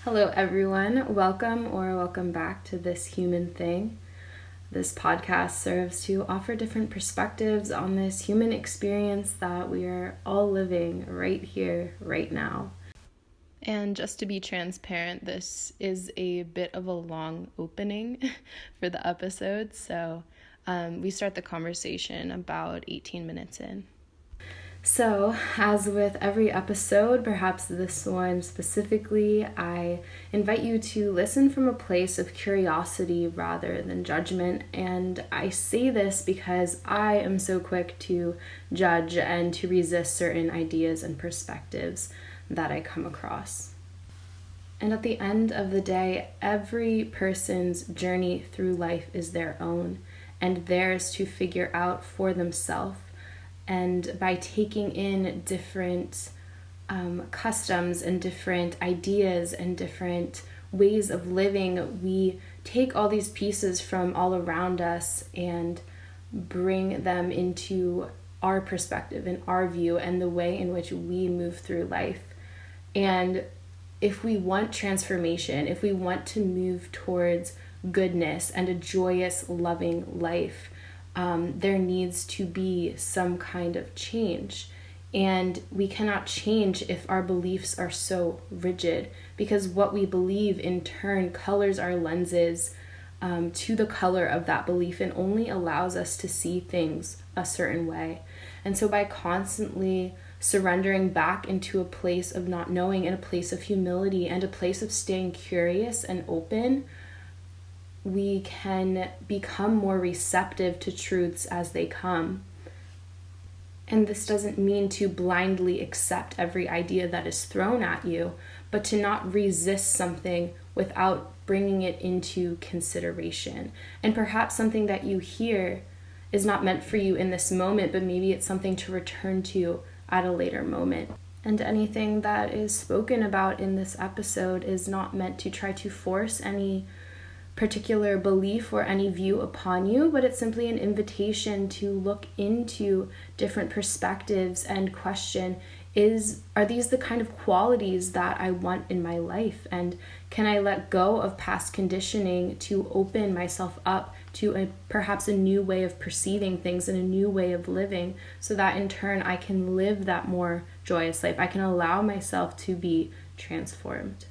Hello, everyone. Welcome back to This Human Thing. This podcast serves to offer different perspectives on this human experience that we are all living right here, right now. And just to be transparent, this is a bit of a long opening for the episode, so we start the conversation about 18 minutes in. So, as with every episode, perhaps this one specifically, I invite you to listen from a place of curiosity rather than judgment. And I say this because I am so quick to judge and to resist certain ideas and perspectives that I come across. And at the end of the day, every person's journey through life is their own and theirs to figure out for themselves. And by taking in different customs and different ideas and different ways of living, we take all these pieces from all around us and bring them into our perspective and our view and the way in which we move through life. And if we want transformation, if we want to move towards goodness and a joyous, loving life, there needs to be some kind of change. And we cannot change if our beliefs are so rigid, because what we believe in turn colors our lenses to the color of that belief and only allows us to see things a certain way. And so by constantly surrendering back into a place of not knowing and a place of humility and a place of staying curious and open, we can become more receptive to truths as they come. And this doesn't mean to blindly accept every idea that is thrown at you, but to not resist something without bringing it into consideration. And perhaps something that you hear is not meant for you in this moment, but maybe it's something to return to at a later moment. And anything that is spoken about in this episode is not meant to try to force any particular belief or any view upon you, but it's simply an invitation to look into different perspectives and question, are these the kind of qualities that I want in my life? And can I let go of past conditioning to open myself up to perhaps a new way of perceiving things and a new way of living, so that in turn I can live that more joyous life. I can allow myself to be transformed.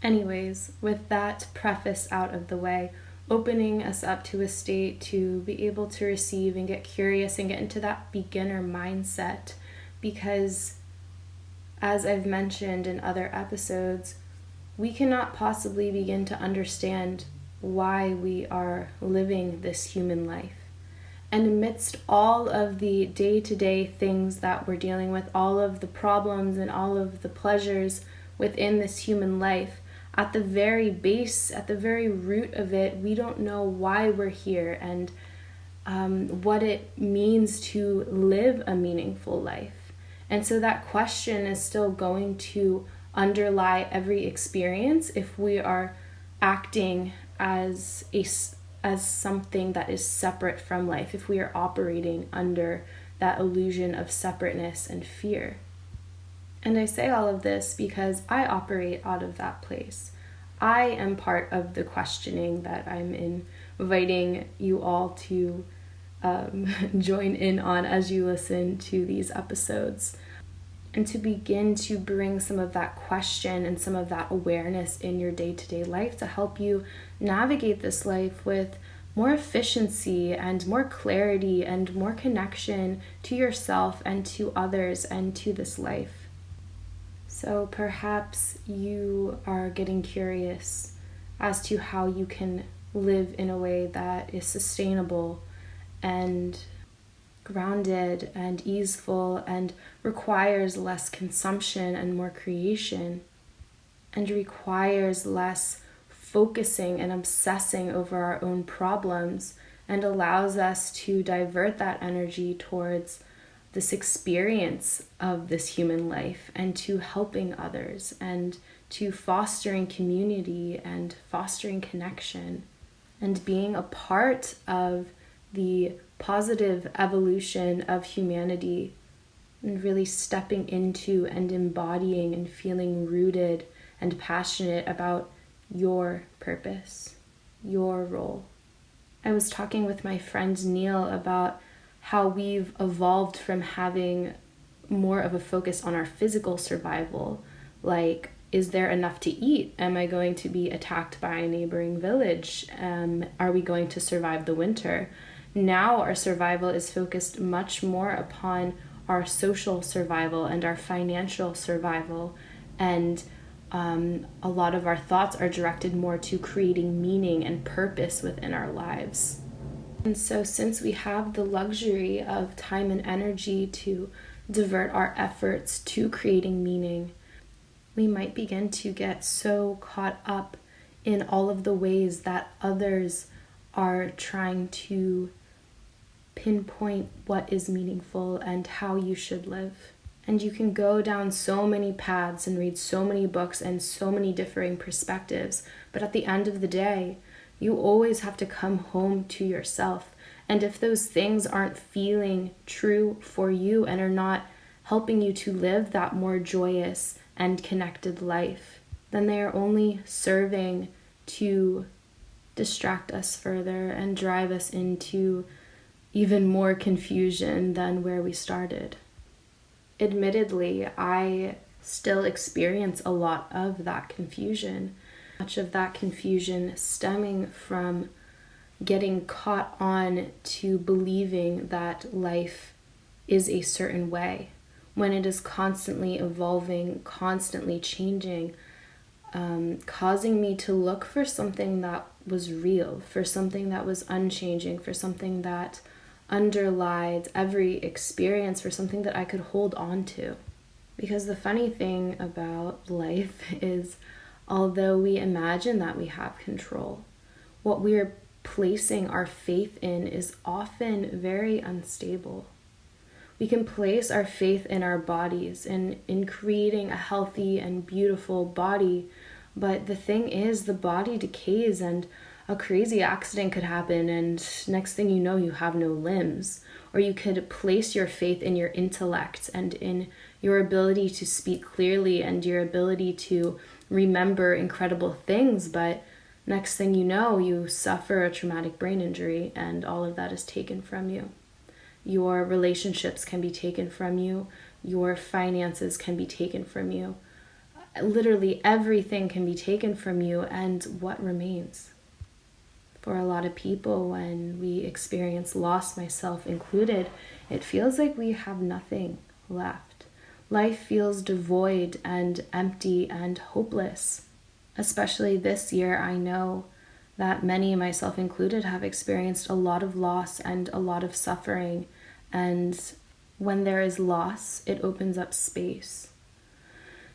Anyways, with that preface out of the way, opening us up to a state to be able to receive and get curious and get into that beginner mindset, because as I've mentioned in other episodes, we cannot possibly begin to understand why we are living this human life. And amidst all of the day-to-day things that we're dealing with, all of the problems and all of the pleasures within this human life, at the very base, at the very root of it, we don't know why we're here and what it means to live a meaningful life. And so that question is still going to underlie every experience if we are acting as something that is separate from life, if we are operating under that illusion of separateness and fear. And I say all of this because I operate out of that place. I am part of the questioning that I'm inviting you all to join in on as you listen to these episodes, and to begin to bring some of that question and some of that awareness in your day-to-day life to help you navigate this life with more efficiency and more clarity and more connection to yourself and to others and to this life. So perhaps you are getting curious as to how you can live in a way that is sustainable and grounded and easeful and requires less consumption and more creation, and requires less focusing and obsessing over our own problems, and allows us to divert that energy towards this experience of this human life and to helping others and to fostering community and fostering connection and being a part of the positive evolution of humanity, and really stepping into and embodying and feeling rooted and passionate about your purpose, your role. I was talking with my friend Neil about how we've evolved from having more of a focus on our physical survival, like, is there enough to eat? Am I going to be attacked by a neighboring village? Are we going to survive the winter? Now our survival is focused much more upon our social survival and our financial survival, and a lot of our thoughts are directed more to creating meaning and purpose within our lives. And so since we have the luxury of time and energy to divert our efforts to creating meaning, we might begin to get so caught up in all of the ways that others are trying to pinpoint what is meaningful and how you should live. And you can go down so many paths and read so many books and so many differing perspectives, but at the end of the day, you always have to come home to yourself. And if those things aren't feeling true for you and are not helping you to live that more joyous and connected life, then they are only serving to distract us further and drive us into even more confusion than where we started. Admittedly, I still experience a lot of that confusion. Much of that confusion stemming from getting caught on to believing that life is a certain way, when it is constantly evolving, constantly changing, causing me to look for something that was real, for something that was unchanging, for something that underlied every experience, for something that I could hold on to. Because the funny thing about life is, although we imagine that we have control, what we're placing our faith in is often very unstable. We can place our faith in our bodies and in creating a healthy and beautiful body, but the thing is, the body decays and a crazy accident could happen and next thing you know, you have no limbs. Or you could place your faith in your intellect and in your ability to speak clearly and your ability to remember incredible things, but next thing you know, you suffer a traumatic brain injury and all of that is taken from you. Your relationships can be taken from you. Your finances can be taken from you. Literally everything can be taken from you, and what remains? For a lot of people, when we experience loss, myself included, it feels like we have nothing left. Life feels devoid and empty and hopeless. Especially this year, I know that many, myself included, have experienced a lot of loss and a lot of suffering. And when there is loss, it opens up space.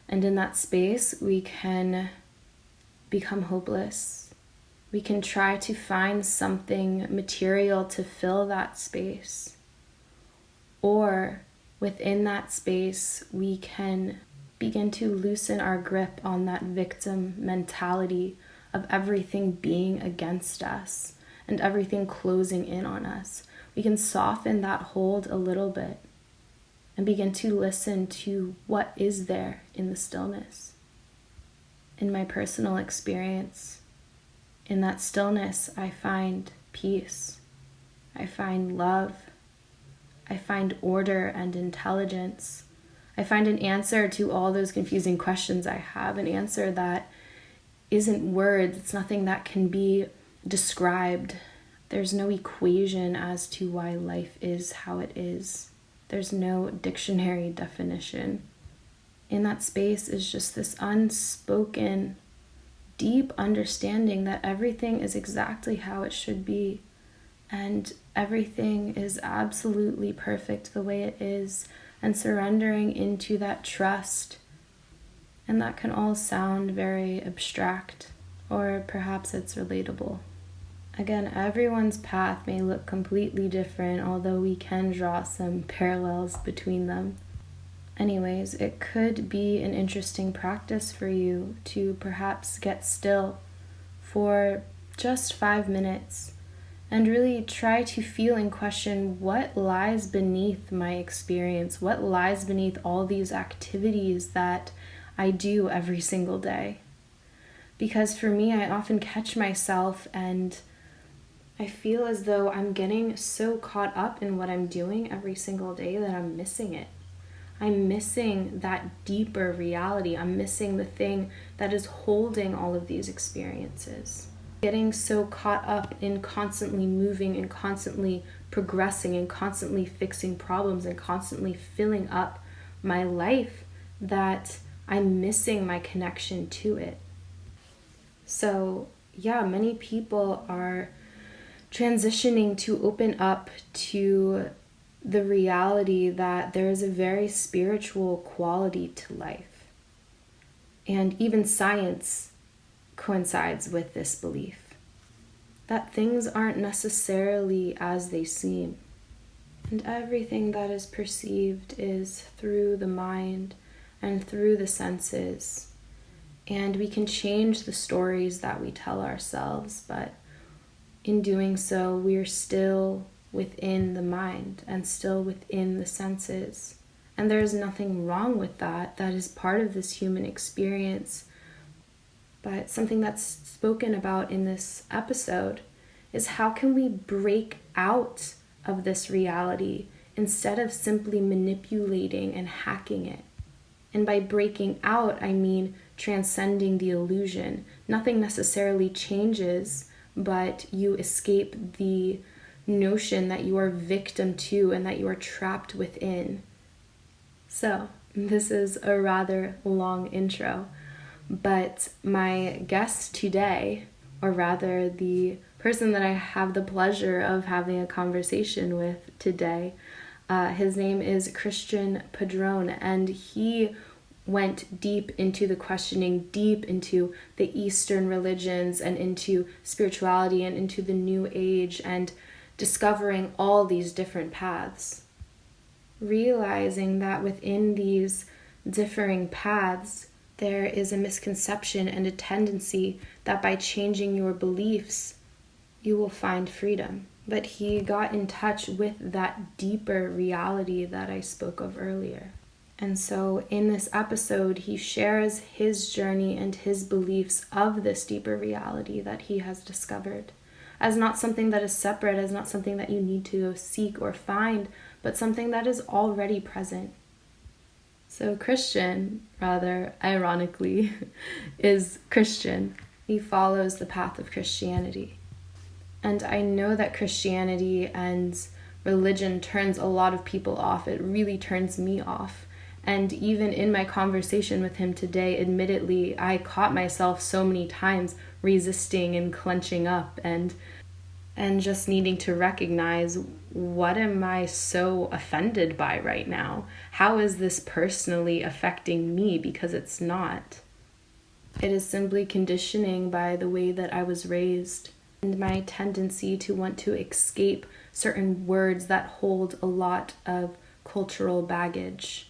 And in that space, we can become hopeless. We can try to find something material to fill that space. Or within that space, we can begin to loosen our grip on that victim mentality of everything being against us and everything closing in on us. We can soften that hold a little bit and begin to listen to what is there in the stillness. In my personal experience, in that stillness, I find peace. I find love. I find order and intelligence. I find an answer to all those confusing questions I have, an answer that isn't words. It's nothing that can be described. There's no equation as to why life is how it is. There's no dictionary definition. In that space is just this unspoken, deep understanding that everything is exactly how it should be. And everything is absolutely perfect the way it is. And surrendering into that trust. And that can all sound very abstract, or perhaps it's relatable. Again, everyone's path may look completely different, although we can draw some parallels between them. Anyways, it could be an interesting practice for you to perhaps get still for just 5 minutes and really try to feel and question what lies beneath my experience, what lies beneath all these activities that I do every single day. Because for me, I often catch myself and I feel as though I'm getting so caught up in what I'm doing every single day that I'm missing it. I'm missing that deeper reality. I'm missing the thing that is holding all of these experiences. Getting so caught up in constantly moving and constantly progressing and constantly fixing problems and constantly filling up my life that I'm missing my connection to it. So, yeah, many people are transitioning to open up to the reality that there is a very spiritual quality to life. And even science coincides with this belief that things aren't necessarily as they seem. And everything that is perceived is through the mind and through the senses. And we can change the stories that we tell ourselves, but in doing so, we're still within the mind and still within the senses. And there's nothing wrong with that. That is part of this human experience. But something that's spoken about in this episode is how can we break out of this reality instead of simply manipulating and hacking it. And by breaking out, I mean transcending the illusion. Nothing necessarily changes, but you escape the notion that you are victim to and that you are trapped within. So, this is a rather long intro, but my guest today, or rather the person that I have the pleasure of having a conversation with today, his name is Christian Padrón, and he went deep into the questioning, deep into the Eastern religions and into spirituality and into the New Age and discovering all these different paths. Realizing that within these differing paths, there is a misconception and a tendency that by changing your beliefs, you will find freedom. But he got in touch with that deeper reality that I spoke of earlier. And so in this episode, he shares his journey and his beliefs of this deeper reality that he has discovered as not something that is separate, as not something that you need to go seek or find, but something that is already present. So Christian, rather ironically, is Christian. He follows the path of Christianity. And I know that Christianity and religion turns a lot of people off. It really turns me off. And even in my conversation with him today, admittedly, I caught myself so many times resisting and clenching up and just needing to recognize, what am I so offended by right now? How is this personally affecting me? Because it's not. It is simply conditioning by the way that I was raised and my tendency to want to escape certain words that hold a lot of cultural baggage.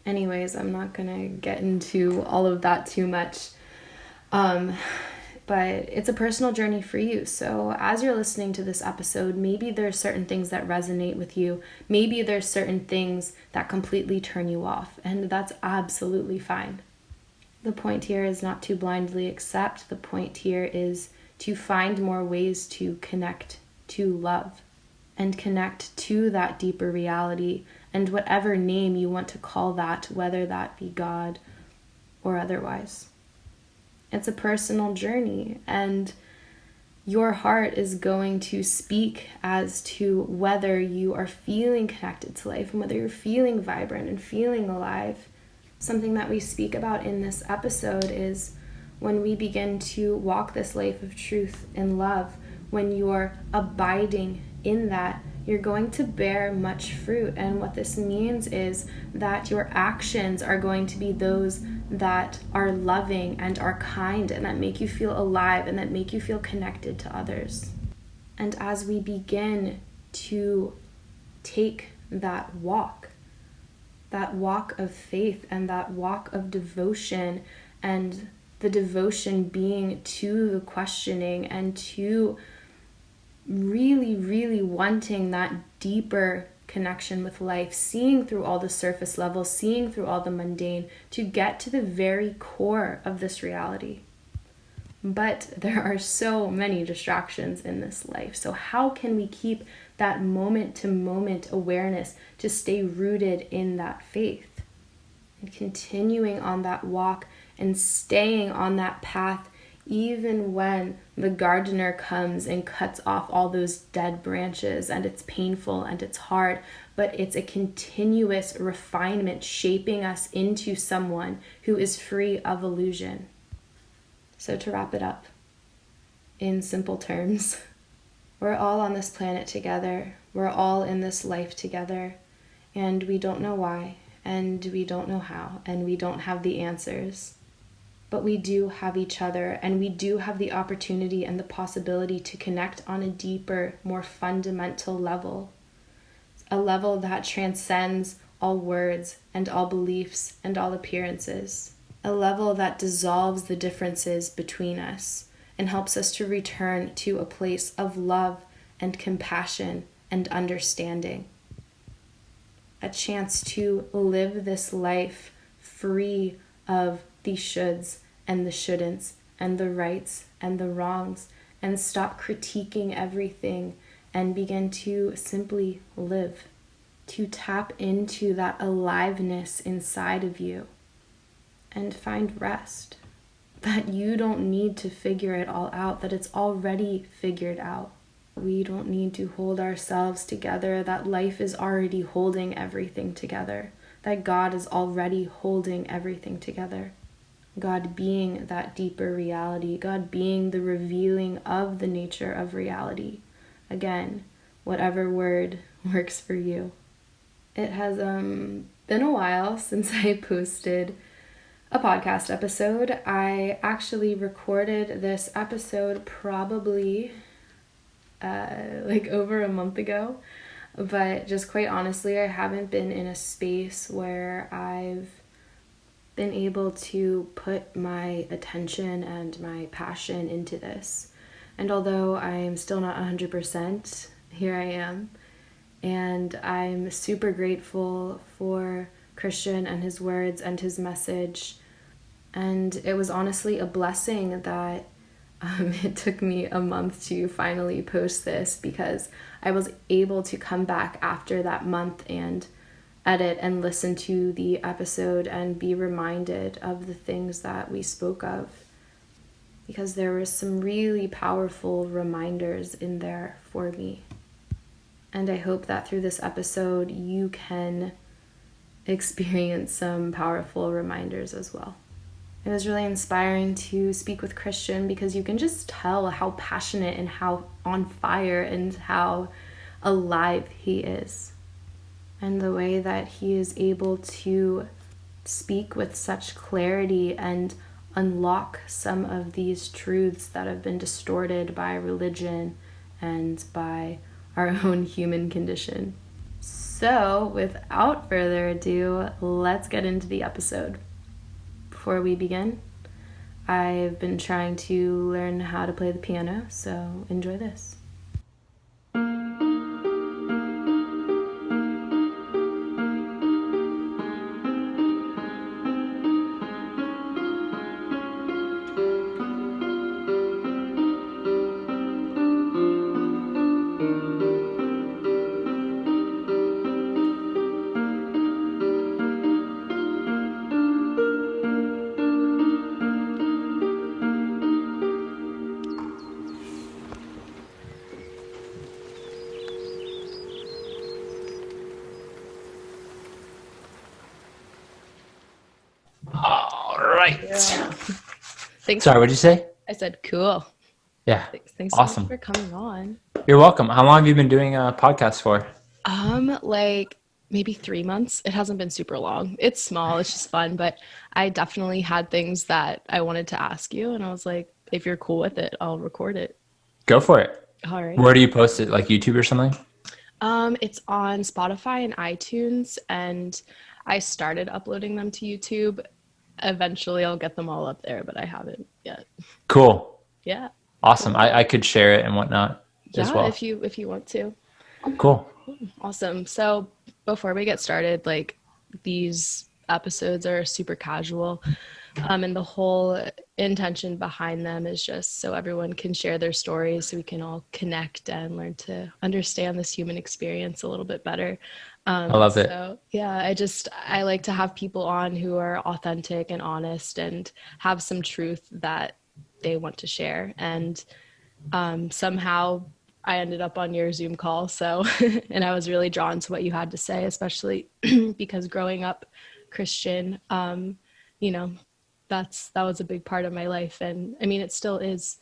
Anyways, I'm not going to get into all of that too much. But it's a personal journey for you. So as you're listening to this episode, maybe there's certain things that resonate with you. Maybe there's certain things that completely turn you off. And that's absolutely fine. The point here is not to blindly accept. The point here is to find more ways to connect to love and connect to that deeper reality and whatever name you want to call that, whether that be God or otherwise. It's a personal journey, and your heart is going to speak as to whether you are feeling connected to life and whether you're feeling vibrant and feeling alive. Something that we speak about in this episode is when we begin to walk this life of truth and love, when you're abiding in that, you're going to bear much fruit. And what this means is that your actions are going to be those that are loving and are kind and that make you feel alive and that make you feel connected to others. And as we begin to take that walk of faith and that walk of devotion, and the devotion being to the questioning and to really, really wanting that deeper connection with life, seeing through all the surface levels, seeing through all the mundane to get to the very core of this reality. But there are so many distractions in this life. So how can we keep that moment to moment awareness to stay rooted in that faith and continuing on that walk and staying on that path even when the gardener comes and cuts off all those dead branches and it's painful and it's hard, but it's a continuous refinement shaping us into someone who is free of illusion. So to wrap it up, in simple terms, we're all on this planet together. We're all in this life together, and we don't know why, and we don't know how, and we don't have the answers. But we do have each other, and we do have the opportunity and the possibility to connect on a deeper, more fundamental level. A level that transcends all words and all beliefs and all appearances. A level that dissolves the differences between us and helps us to return to a place of love and compassion and understanding. A chance to live this life free of the shoulds and the shouldn'ts and the rights and the wrongs, and stop critiquing everything and begin to simply live, to tap into that aliveness inside of you and find rest, that you don't need to figure it all out, that it's already figured out. We don't need to hold ourselves together, that life is already holding everything together, that God is already holding everything together. God being that deeper reality, God being the revealing of the nature of reality. Again, whatever word works for you. It has been a while since I posted a podcast episode. I actually recorded this episode probably over a month ago, but just quite honestly, I haven't been in a space where I've been able to put my attention and my passion into this. And although I'm still not 100%, here I am. And I'm super grateful for Christian and his words and his message. And it was honestly a blessing that it took me a month to finally post this, because I was able to come back after that month and edit and listen to the episode and be reminded of the things that we spoke of, because there were some really powerful reminders in there for me. And I hope that through this episode you can experience some powerful reminders as well. It was really inspiring to speak with Christian, because you can just tell how passionate and how on fire and how alive he is. And the way that he is able to speak with such clarity and unlock some of these truths that have been distorted by religion and by our own human condition. So, without further ado, let's get into the episode. Before we begin, I've been trying to learn how to play the piano, so enjoy this. All right. Yeah. Thanks. Sorry, what'd you say? I said cool. Yeah. Thanks Awesome. so much for coming on. You're welcome. How long have you been doing a podcast for? Like maybe 3 months. It hasn't been super long. It's small, it's just fun, but I definitely had things that I wanted to ask you, and I was like, if you're cool with it, I'll record it. Go for it. All right. Where do you post it? Like YouTube or something? It's on Spotify and iTunes, and I started uploading them to YouTube. Eventually I'll get them all up there, but I haven't yet. Cool. Yeah. Awesome. I could share it and whatnot as well. if you want to. Cool. Awesome. So before we get started, like these episodes are super casual. And the whole intention behind them is just so everyone can share their stories so we can all connect and learn to understand this human experience a little bit better. I love it. So yeah, I like to have people on who are authentic and honest and have some truth that they want to share. And somehow I ended up on your Zoom call. So, and I was really drawn to what you had to say, especially because growing up Christian, you know, that was a big part of my life. And I mean, it still is.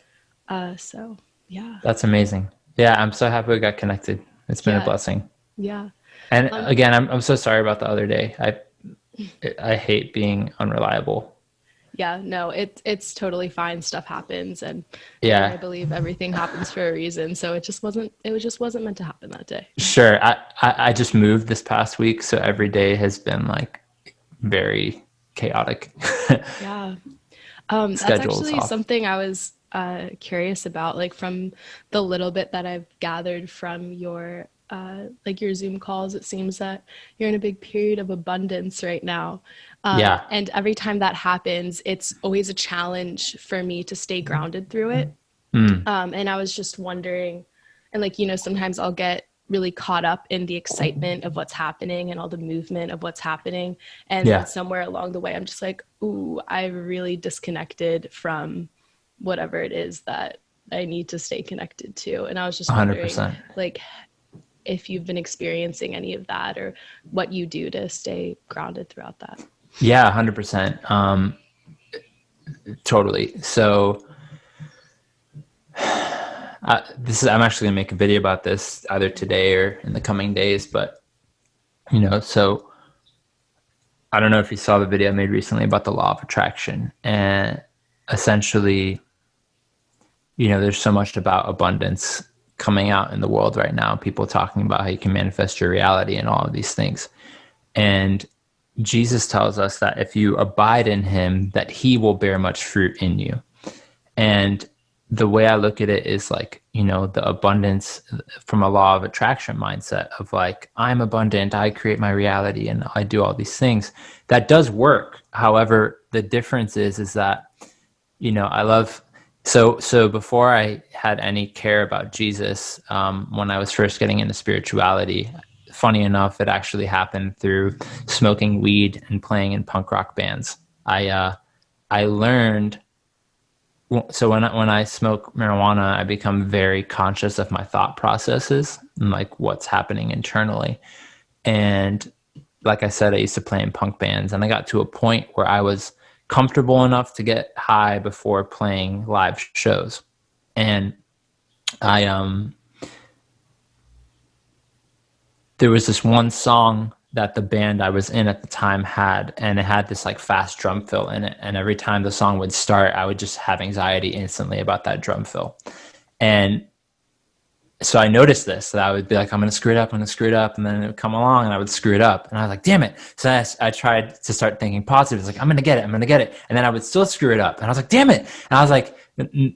So yeah, That's amazing. Yeah, I'm so happy we got connected. It's been a yeah, blessing. yeah. And Um, again, I'm so sorry about the other day. I hate being unreliable. yeah, no, it's totally fine. Stuff happens. And I mean, I Yeah, believe everything happens for a reason. So it just wasn't meant to happen that day. sure. I just moved this past week, so every day has been like very chaotic. Yeah. That's Schedules actually off. something I was curious about, like from the little bit that I've gathered from your like your Zoom calls. It seems that you're in a big period of abundance right now. Yeah, And every time that happens, it's always a challenge for me to stay grounded through it. mm, And I was just wondering, and like, sometimes I'll get really caught up in the excitement of what's happening and all the movement of what's happening. And then yeah, somewhere along the way, I'm just like, ooh, I really disconnected from whatever it is that I need to stay connected to. And I was just wondering, 100%. like, if you've been experiencing any of that or what you do to stay grounded throughout that. Yeah, 100%. Totally. So I'm actually gonna make a video about this either today or in the coming days. But so I don't know if you saw the video I made recently about the law of attraction, and essentially, there's so much about abundance coming out in the world right now. People talking about how you can manifest your reality and all of these things. And Jesus tells us that if you abide in him, that he will bear much fruit in you. And the way I look at it is like, the abundance from a law of attraction mindset of like, I'm abundant, I create my reality and I do all these things. That does work. However, the difference is that, I love, so before I had any care about Jesus, when I was first getting into spirituality, funny enough, it actually happened through smoking weed and playing in punk rock bands. I learned, so when I smoke marijuana, I become very conscious of my thought processes and like what's happening internally. And like I said, I used to play in punk bands, and I got to a point where I was comfortable enough to get high before playing live shows. And I there was this one song that the band I was in at the time had, and it had this like fast drum fill in it. And every time the song would start, I would just have anxiety instantly about that drum fill. And so I noticed this, that I would be like, I'm going to screw it up, I'm going to screw it up. And then it would come along and I would screw it up. And I was like, damn it. So I tried to start thinking positive. It's like, I'm going to get it. I'm going to get it. And then I would still screw it up. And I was like, damn it. And I was like,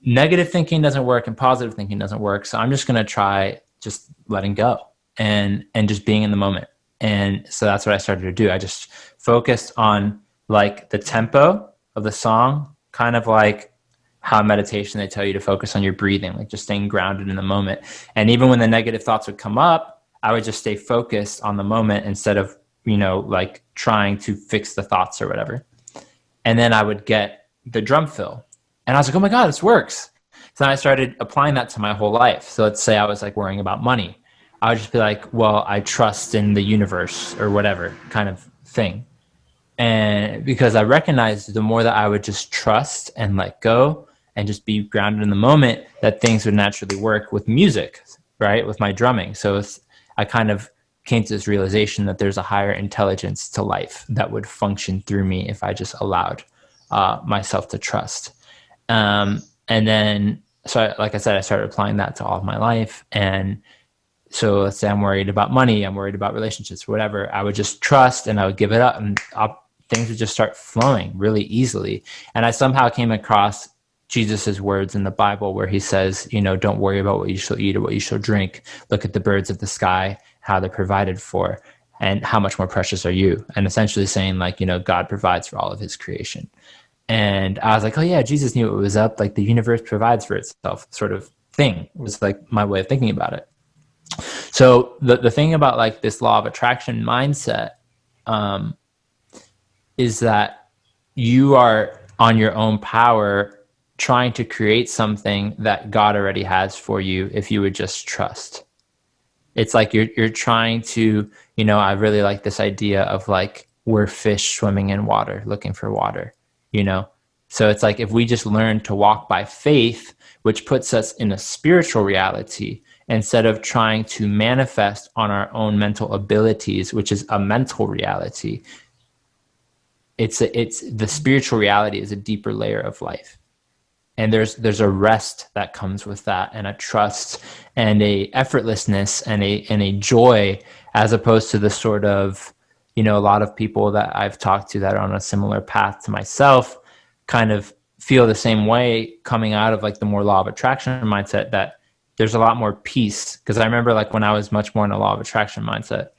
negative thinking doesn't work and positive thinking doesn't work. So I'm just going to try just letting go and just being in the moment. And so that's what I started to do. I just focused on like the tempo of the song, kind of like how in meditation they tell you to focus on your breathing, like just staying grounded in the moment. And even when the negative thoughts would come up, I would just stay focused on the moment instead of, like trying to fix the thoughts or whatever. And then I would get the drum fill. And I was like, oh my God, this works. So then I started applying that to my whole life. So let's say I was like worrying about money. I would just be like, well, I trust in the universe or whatever kind of thing. And because I recognized the more that I would just trust and let go and just be grounded in the moment, that things would naturally work with music, right? With my drumming. So I kind of came to this realization that there's a higher intelligence to life that would function through me if I just allowed myself to trust. And then, like I said, I started applying that to all of my life. And so let's say I'm worried about money, I'm worried about relationships, whatever. I would just trust and I would give it up, and things would just start flowing really easily. And I somehow came across Jesus's words in the Bible where he says, don't worry about what you shall eat or what you shall drink. Look at the birds of the sky, how they're provided for, and how much more precious are you? And essentially saying like, you know, God provides for all of his creation. And I was like, oh yeah, Jesus knew what was up. Like the universe provides for itself, sort of thing was like my way of thinking about it. So the thing about like this law of attraction mindset is that you are on your own power trying to create something that God already has for you if you would just trust. It's like you're trying to, you know, I really like this idea of like we're fish swimming in water, looking for water, you know? So it's like if we just learn to walk by faith, which puts us in a spiritual reality, instead of trying to manifest on our own mental abilities, which is a mental reality, it's the spiritual reality is a deeper layer of life. And there's a rest that comes with that, and a trust and a effortlessness and a joy, as opposed to the sort of, you know, a lot of people that I've talked to that are on a similar path to myself kind of feel the same way coming out of like the more law of attraction mindset, that there's a lot more peace. Because I remember like when I was much more in a law of attraction mindset,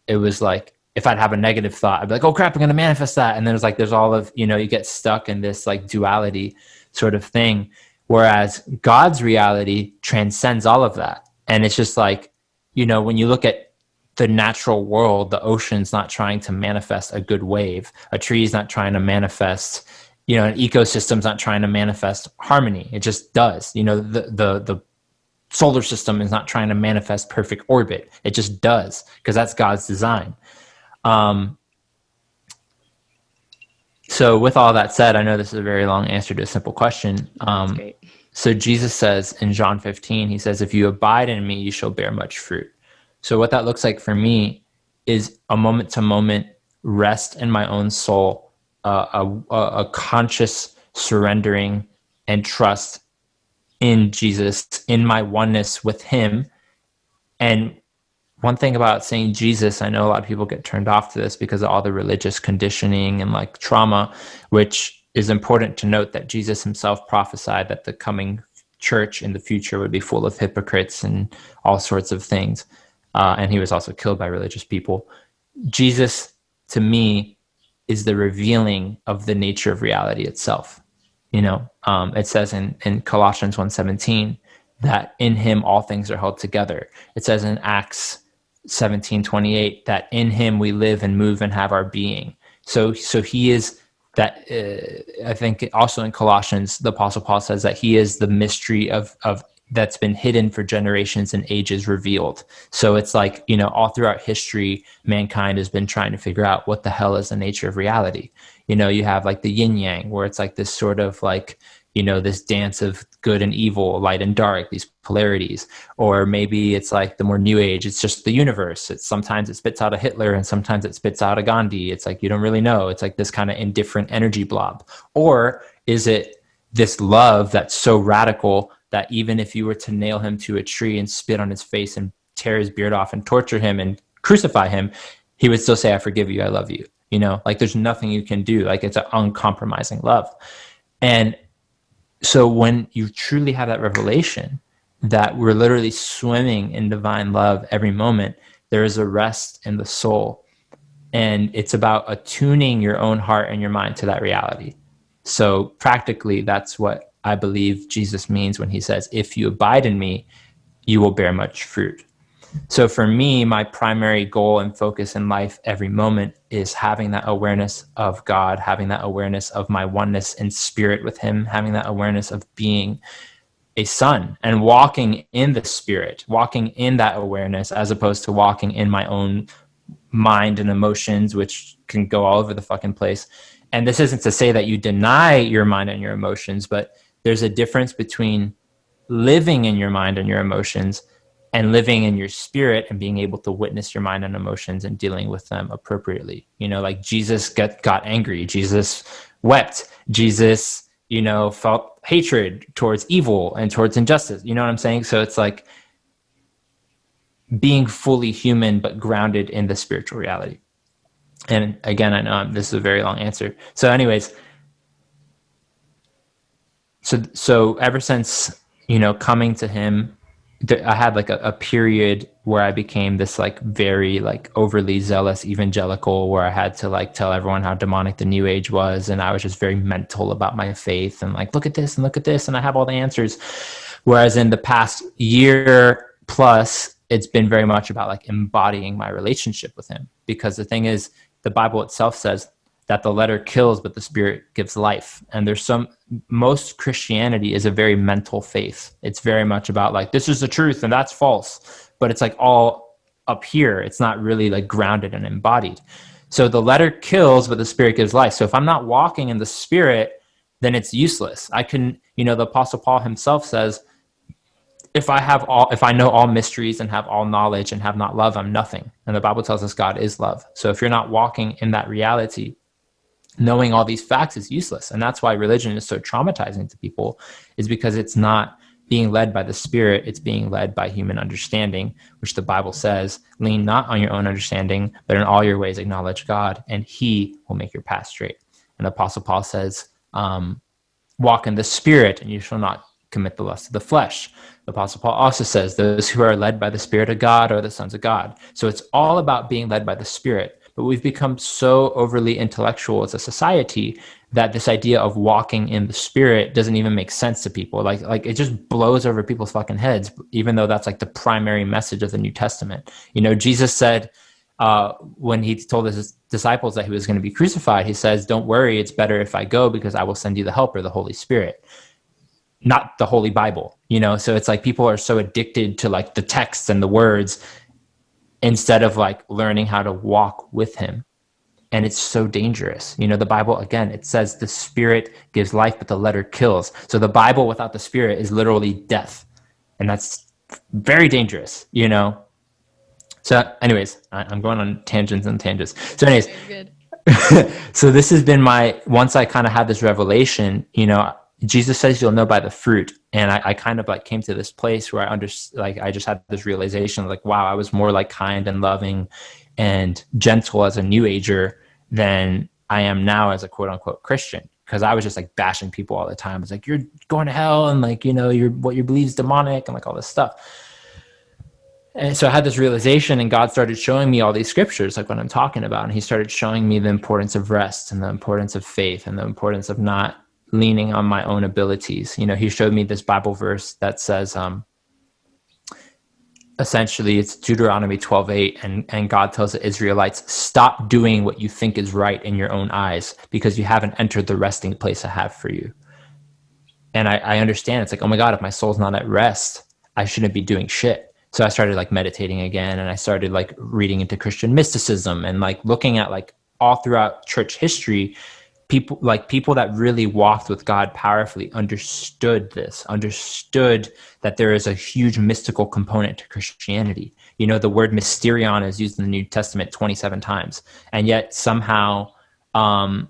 it was like if I'd have a negative thought, I'd be like, oh crap, I'm going to manifest that. And then it's like, there's all of, you know, you get stuck in this like duality sort of thing. Whereas God's reality transcends all of that. And it's just like, you know, when you look at the natural world, the ocean's not trying to manifest a good wave. A tree's not trying to manifest, you know, an ecosystem's not trying to manifest harmony. It just does. You know, the solar system is not trying to manifest perfect orbit. It just does, because that's God's design. So with all that said, I know this is a very long answer to a simple question. That's great. So Jesus says in John 15, he says, if you abide in me, you shall bear much fruit. So what that looks like for me is a moment to moment rest in my own soul, a conscious surrendering and trust in Jesus, in my oneness with him. And one thing about saying Jesus, I know a lot of people get turned off to this because of all the religious conditioning and like trauma, which is important to note that Jesus himself prophesied that the coming church in the future would be full of hypocrites and all sorts of things. And he was also killed by religious people. Jesus, to me, is the revealing of the nature of reality itself. You know, it says in Colossians 1:17 that in him all things are held together. It says in Acts 17:28 that in him we live and move and have our being. So he is that. I think also in Colossians, the Apostle Paul says that he is the mystery of that's been hidden for generations and ages revealed. So it's like, you know, all throughout history, mankind has been trying to figure out what the hell is the nature of reality. You know, you have like the yin yang, where it's like this sort of like, you know, this dance of good and evil, light and dark, these polarities. Or maybe it's like the more new age, it's just the universe. It's sometimes it spits out a Hitler and sometimes it spits out a Gandhi. It's like, you don't really know. It's like this kind of indifferent energy blob. Or is it this love that's so radical that even if you were to nail him to a tree and spit on his face and tear his beard off and torture him and crucify him, he would still say, I forgive you, I love you. You know, like there's nothing you can do. Like it's an uncompromising love. And so when you truly have that revelation that we're literally swimming in divine love every moment, there is a rest in the soul. And it's about attuning your own heart and your mind to that reality. So practically, that's what I believe Jesus means when he says, if you abide in me, you will bear much fruit. So for me, my primary goal and focus in life every moment is having that awareness of God, having that awareness of my oneness in spirit with him, having that awareness of being a son and walking in the spirit, walking in that awareness, as opposed to walking in my own mind and emotions, which can go all over the fucking place. And this isn't to say that you deny your mind and your emotions, but there's a difference between living in your mind and your emotions and living in your spirit and being able to witness your mind and emotions and dealing with them appropriately. You know, like Jesus got angry. Jesus wept. Jesus, you know, felt hatred towards evil and towards injustice. You know what I'm saying? So it's like being fully human, but grounded in the spiritual reality. And again, I know this is a very long answer. So anyways, so ever since, you know, coming to him, I had like a period where I became this like very like overly zealous evangelical, where I had to like tell everyone how demonic the new age was. And I was just very mental about my faith and like, look at this and look at this. And I have all the answers. Whereas in the past year plus, it's been very much about like embodying my relationship with him. Because the thing is, the Bible itself says that the letter kills, but the spirit gives life. And most Christianity is a very mental faith. It's very much about like, this is the truth and that's false, but it's like all up here. It's not really like grounded and embodied. So the letter kills, but the spirit gives life. So if I'm not walking in the spirit, then it's useless. The Apostle Paul himself says, if I know all mysteries and have all knowledge and have not love, I'm nothing. And the Bible tells us God is love. So if you're not walking in that reality, knowing all these facts is useless. And that's why religion is so traumatizing to people, is because it's not being led by the spirit. It's being led by human understanding, which the Bible says, lean not on your own understanding, but in all your ways acknowledge God, and he will make your path straight. And the Apostle Paul says, walk in the spirit and you shall not commit the lust of the flesh. The Apostle Paul also says, those who are led by the Spirit of God are the sons of God. So it's all about being led by the Spirit. But we've become so overly intellectual as a society that this idea of walking in the Spirit doesn't even make sense to people. Like it just blows over people's fucking heads, even though that's like the primary message of the New Testament. Jesus said, when he told his disciples that he was going to be crucified, he says, don't worry, it's better if I go, because I will send you the helper, the Holy Spirit. Not the Holy Bible, So it's like people are so addicted to like the texts and the words instead of like learning how to walk with him. And it's so dangerous. The Bible, again, it says the spirit gives life, but the letter kills. So the Bible without the spirit is literally death. And that's very dangerous, So anyways, I'm going on tangents and tangents. So anyways, good. So this has been once I kind of had this revelation, Jesus says you'll know by the fruit. And I kind of like came to this place where I just had this realization, like, wow, I was more like kind and loving and gentle as a new ager than I am now as a quote unquote Christian. Because I was just like bashing people all the time. It's like, you're going to hell, and like, what you believe is demonic, and like all this stuff. And so I had this realization, and God started showing me all these scriptures, like what I'm talking about. And he started showing me the importance of rest and the importance of faith and the importance of not leaning on my own abilities. He showed me this Bible verse that says, essentially it's Deuteronomy 12:8, and God tells the Israelites, stop doing what you think is right in your own eyes, because you haven't entered the resting place I have for you. And I understand. It's like, oh my God, if my soul's not at rest, I shouldn't be doing shit. So I started like meditating again, and I started like reading into Christian mysticism and like looking at like all throughout church history, people that really walked with God powerfully understood that there is a huge mystical component to Christianity. The word mysterion is used in the New Testament 27 times. And yet somehow, the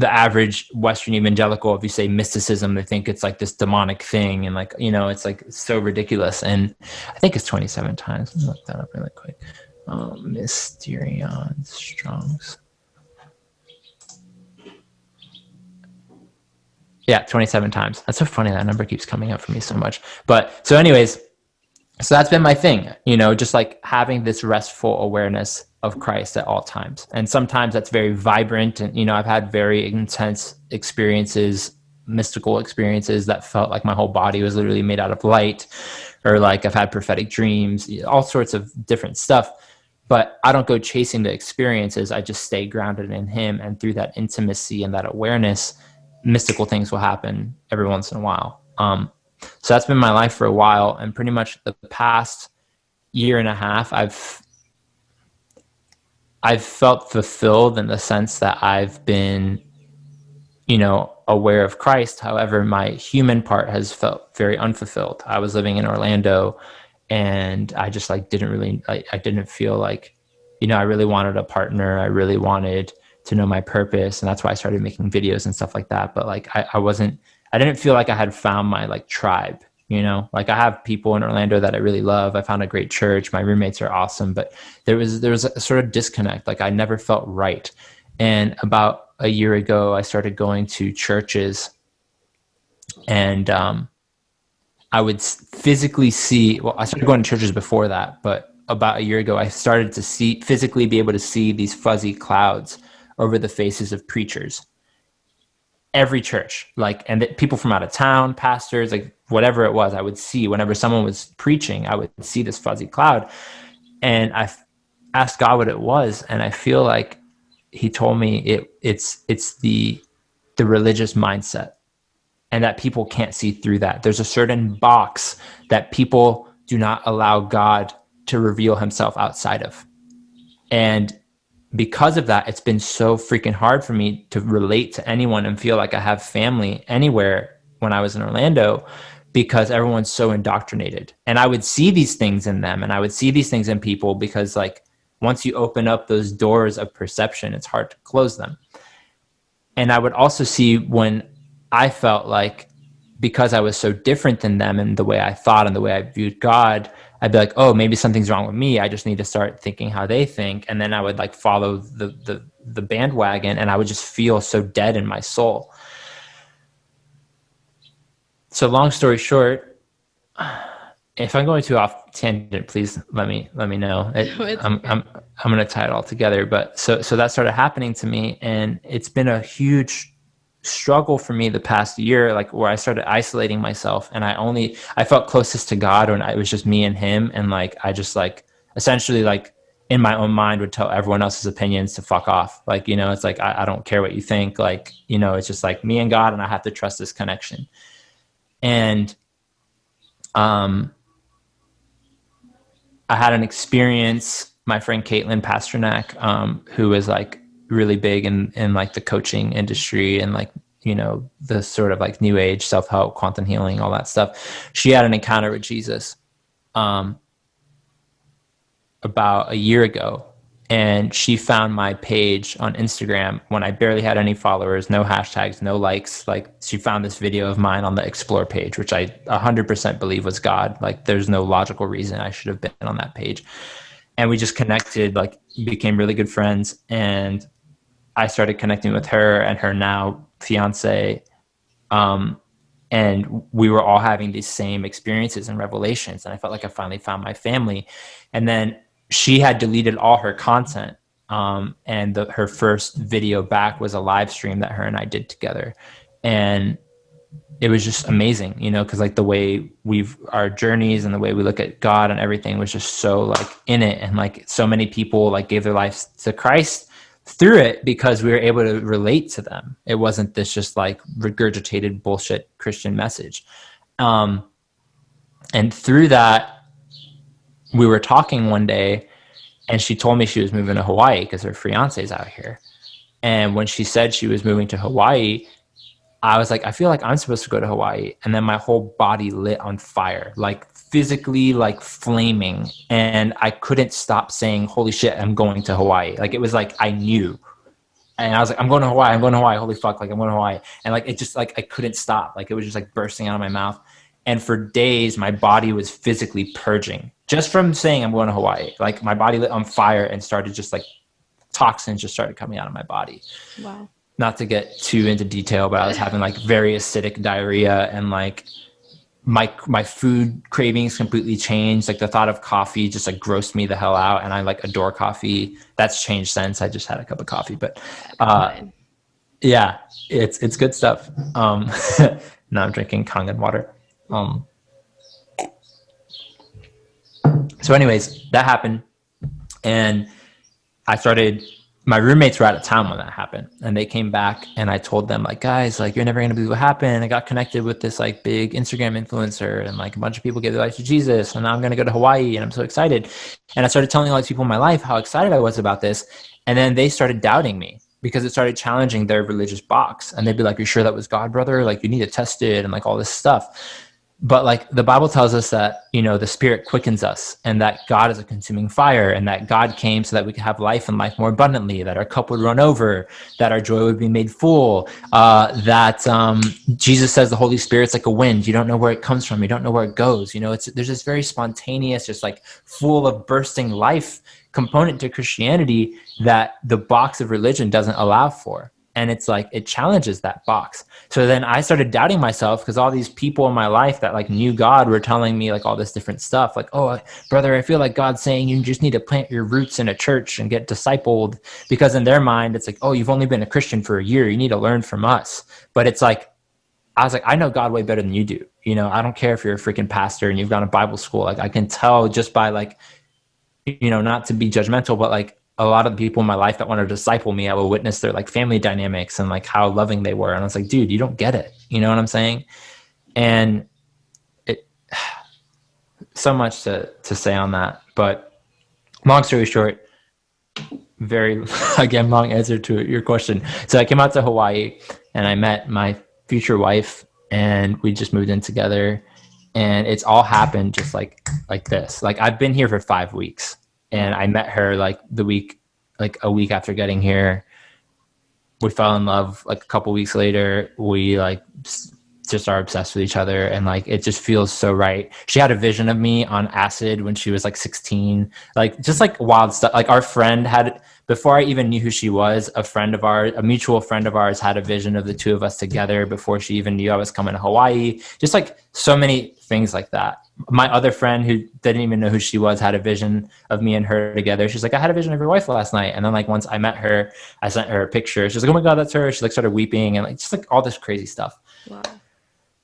average Western evangelical, if you say mysticism, they think it's like this demonic thing. And like, it's like so ridiculous. And I think it's 27 times. Let me look that up really quick. Mysterion, Strong's. Yeah, 27 times. That's so funny. That number keeps coming up for me so much. But so anyways, so that's been my thing, just like having this restful awareness of Christ at all times. And sometimes that's very vibrant. And, I've had very intense experiences, mystical experiences that felt like my whole body was literally made out of light, or like I've had prophetic dreams, all sorts of different stuff. But I don't go chasing the experiences. I just stay grounded in him. And through that intimacy and that awareness, mystical things will happen every once in a while. So that's been my life for a while. And pretty much the past year and a half, I've felt fulfilled in the sense that I've been, aware of Christ. However, my human part has felt very unfulfilled. I was living in Orlando, and I just like I didn't feel like, I really wanted a partner. I really wanted to know my purpose. And that's why I started making videos and stuff like that. But like, I didn't feel like I had found my like tribe, like I have people in Orlando that I really love. I found a great church. My roommates are awesome, but there was a sort of disconnect. Like I never felt right. And about a year ago, I started going to churches, and I I would physically see, well, I started going to churches before that, but about a year ago, I started to physically be able to see these fuzzy clouds over the faces of preachers. Every church, and people from out of town, pastors, whatever it was, I would see whenever someone was preaching, I would see this fuzzy cloud. And I asked God what it was. And I feel like he told me it's the religious mindset, and that people can't see through that. There's a certain box that people do not allow God to reveal himself outside of. And because of that, it's been so freaking hard for me to relate to anyone and feel like I have family anywhere when I was in Orlando, because everyone's so indoctrinated. And I would see these things in them, and I would see these things in people, because once you open up those doors of perception, it's hard to close them. And I would also see when I felt like, because I was so different than them in the way I thought and the way I viewed God, I'd be like, oh, maybe something's wrong with me. I just need to start thinking how they think. And then I would follow the bandwagon, and I would just feel so dead in my soul. So long story short, if I'm going too off tangent, please let me know. I'm going to tie it all together. But so that started happening to me, and it's been a huge struggle for me the past year, where I started isolating myself, and I felt closest to God when it was just me and him. And I just essentially in my own mind would tell everyone else's opinions to fuck off. It's I don't care what you think. It's just me and God, and I have to trust this connection. And I had an experience, my friend Caitlin Pasternak, who is really big in the coaching industry and the sort of new age, self-help, quantum healing, all that stuff. She had an encounter with Jesus about a year ago, and she found my page on Instagram when I barely had any followers, no hashtags, no likes. She found this video of mine on the explore page, which I 100% believe was God. There's no logical reason I should have been on that page. And we just connected, became really good friends. And I started connecting with her and her now fiance. And we were all having these same experiences and revelations. And I felt like I finally found my family. And then she had deleted all her content. And her first video back was a live stream that her and I did together. And it was just amazing, because the way our journeys and the way we look at God and everything was just so in it. And so many people gave their lives to Christ through it, because we were able to relate to them. It wasn't this just regurgitated bullshit Christian message. And through that, we were talking one day, and she told me she was moving to Hawaii because her fiance's out here. And when she said she was moving to Hawaii, I was I feel like I'm supposed to go to Hawaii. And then my whole body lit on fire, physically flaming. And I couldn't stop saying, holy shit, I'm going to Hawaii. It was I knew. And I was I'm going to Hawaii. I'm going to Hawaii. Holy fuck. I'm going to Hawaii. And it just I couldn't stop. It was just bursting out of my mouth. And for days, my body was physically purging just from saying I'm going to Hawaii. My body lit on fire and started just toxins just started coming out of my body. Wow. Not to get too into detail, but I was having very acidic diarrhea, and my food cravings completely changed. The thought of coffee just grossed me the hell out. And I adore coffee. That's changed since. I just had a cup of coffee, but yeah, it's good stuff. Now I'm drinking Kangen water. So anyways, that happened, and my roommates were out of town when that happened, and they came back, and I told them guys, you're never going to believe what happened. I got connected with this big Instagram influencer, and a bunch of people gave their life to Jesus, and now I'm going to go to Hawaii, and I'm so excited. And I started telling all these people in my life how excited I was about this. And then they started doubting me, because it started challenging their religious box. And they'd be like, you sure that was God, brother? You need to test it, and all this stuff. But the Bible tells us that, the Spirit quickens us, and that God is a consuming fire, and that God came so that we could have life and life more abundantly, that our cup would run over, that our joy would be made full, that Jesus says the Holy Spirit's like a wind. You don't know where it comes from. You don't know where it goes. There's this very spontaneous, just full of bursting life component to Christianity that the box of religion doesn't allow for. And it's like, it challenges that box. So then I started doubting myself because all these people in my life that like knew God were telling me like all this different stuff. Like, oh, brother, I feel like God's saying you just need to plant your roots in a church and get discipled, because in their mind, it's like, oh, you've only been a Christian for a year. You need to learn from us. But it's like, I was like, I know God way better than you do. You know, I don't care if you're a freaking pastor and you've gone to Bible school. Like I can tell just by like, you know, not to be judgmental, but like a lot of the people in my life that want to disciple me, I will witness their like family dynamics and like how loving they were. And I was like, dude, you don't get it. You know what I'm saying? And it, so much to say on that, but long story short, very, again, long answer to your question. So I came out to Hawaii and I met my future wife and we just moved in together, and it's all happened just like this. Like I've been here for 5 weeks and I met her like a week after getting here. We fell in love like a couple weeks later. We like just are obsessed with each other, and like it just feels so right. She had a vision of me on acid when she was like 16, like just like wild stuff. Like our friend had, before I even knew who she was, a mutual friend of ours had a vision of the two of us together before she even knew I was coming to Hawaii. Just like so many things like that. My other friend who didn't even know who she was had a vision of me and her together. She's like, I had a vision of your wife last night. And then like once I met her, I sent her a picture. She's like, oh my God, that's her. She like started weeping and like just like all this crazy stuff. Wow.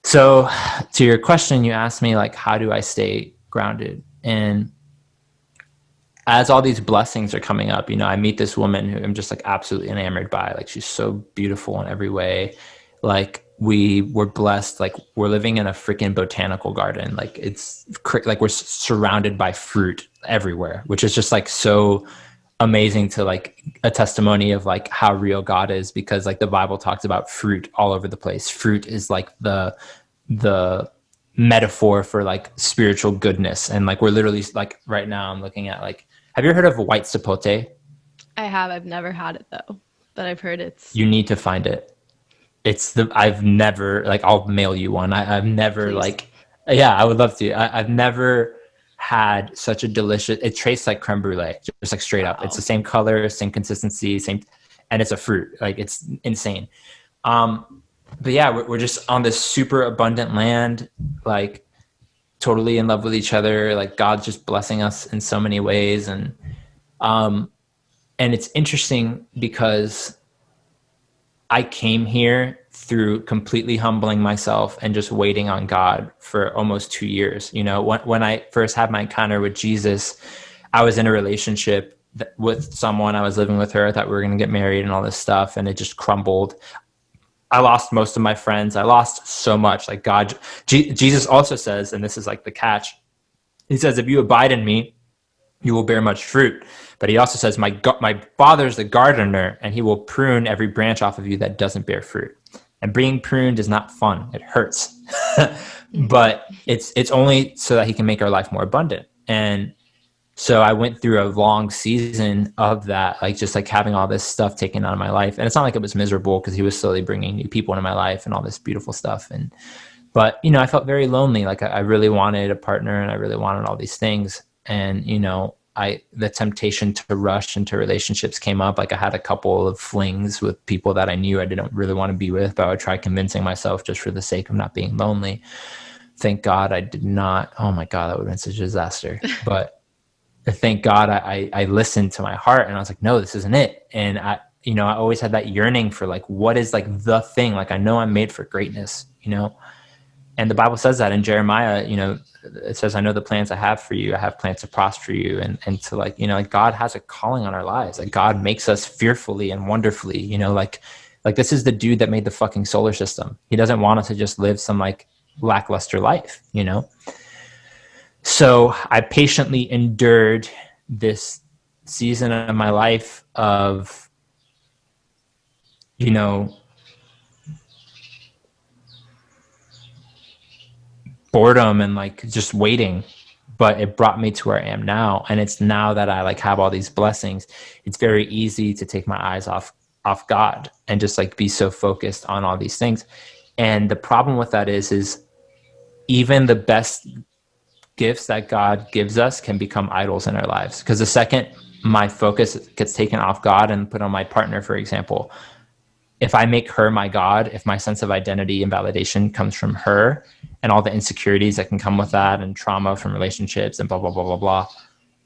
So to your question, you asked me like, how do I stay grounded? And as all these blessings are coming up, you know, I meet this woman who I'm just like absolutely enamored by. Like she's so beautiful in every way. Like we were blessed. Like we're living in a freaking botanical garden. Like it's like we're surrounded by fruit everywhere, which is just like so amazing to like a testimony of like how real God is, because like the Bible talks about fruit all over the place. Fruit is like the metaphor for like spiritual goodness. And like we're literally like right now I'm looking at like, have you ever heard of white sapote? I have. I've never had it though, but I've heard it's. You need to find it. I've never, like, I'll mail you one. I've never Please. like, yeah, I would love to. I've never had such a delicious, it tastes like creme brulee, just like straight up. It's the same color, same consistency, and it's a fruit. Like it's insane. But yeah, we're just on this super abundant land, like totally in love with each other. Like God's just blessing us in so many ways. And it's interesting because I came here through completely humbling myself and just waiting on God for almost 2 years. You know, when I first had my encounter with Jesus, I was in a relationship with someone. I was living with her. I thought we were going to get married and all this stuff, and it just crumbled. I lost most of my friends. I lost so much. Like God, Jesus also says, and this is like the catch. He says, if you abide in me, you will bear much fruit. But he also says, my Father's the gardener, and he will prune every branch off of you that doesn't bear fruit. And being pruned is not fun. It hurts. But it's only so that he can make our life more abundant. And so I went through a long season of that, like just like having all this stuff taken out of my life. And it's not like it was miserable, because he was slowly bringing new people into my life and all this beautiful stuff. But, you know, I felt very lonely. Like I really wanted a partner, and I really wanted all these things. And, you know, the temptation to rush into relationships came up. Like I had a couple of flings with people that I knew I didn't really want to be with, but I would try convincing myself just for the sake of not being lonely. Thank God I did not. Oh my God, that would have been such a disaster. But thank God I listened to my heart, and I was like, no, this isn't it. And I always had that yearning for like, what is like the thing? Like, I know I'm made for greatness, you know? And the Bible says that in Jeremiah, you know, it says, I know the plans I have for you. I have plans to prosper you. And to like, you know, like God has a calling on our lives. Like God makes us fearfully and wonderfully, you know, like this is the dude that made the fucking solar system. He doesn't want us to just live some like lackluster life, you know? So I patiently endured this season of my life of, you know, boredom and like just waiting, but it brought me to where I am now. And it's now that I like have all these blessings, it's very easy to take my eyes off God and just like be so focused on all these things. And the problem with that is even the best gifts that God gives us can become idols in our lives. Because the second my focus gets taken off God and put on my partner, for example, if I make her my God, if my sense of identity and validation comes from her and all the insecurities that can come with that and trauma from relationships and blah, blah, blah, blah, blah,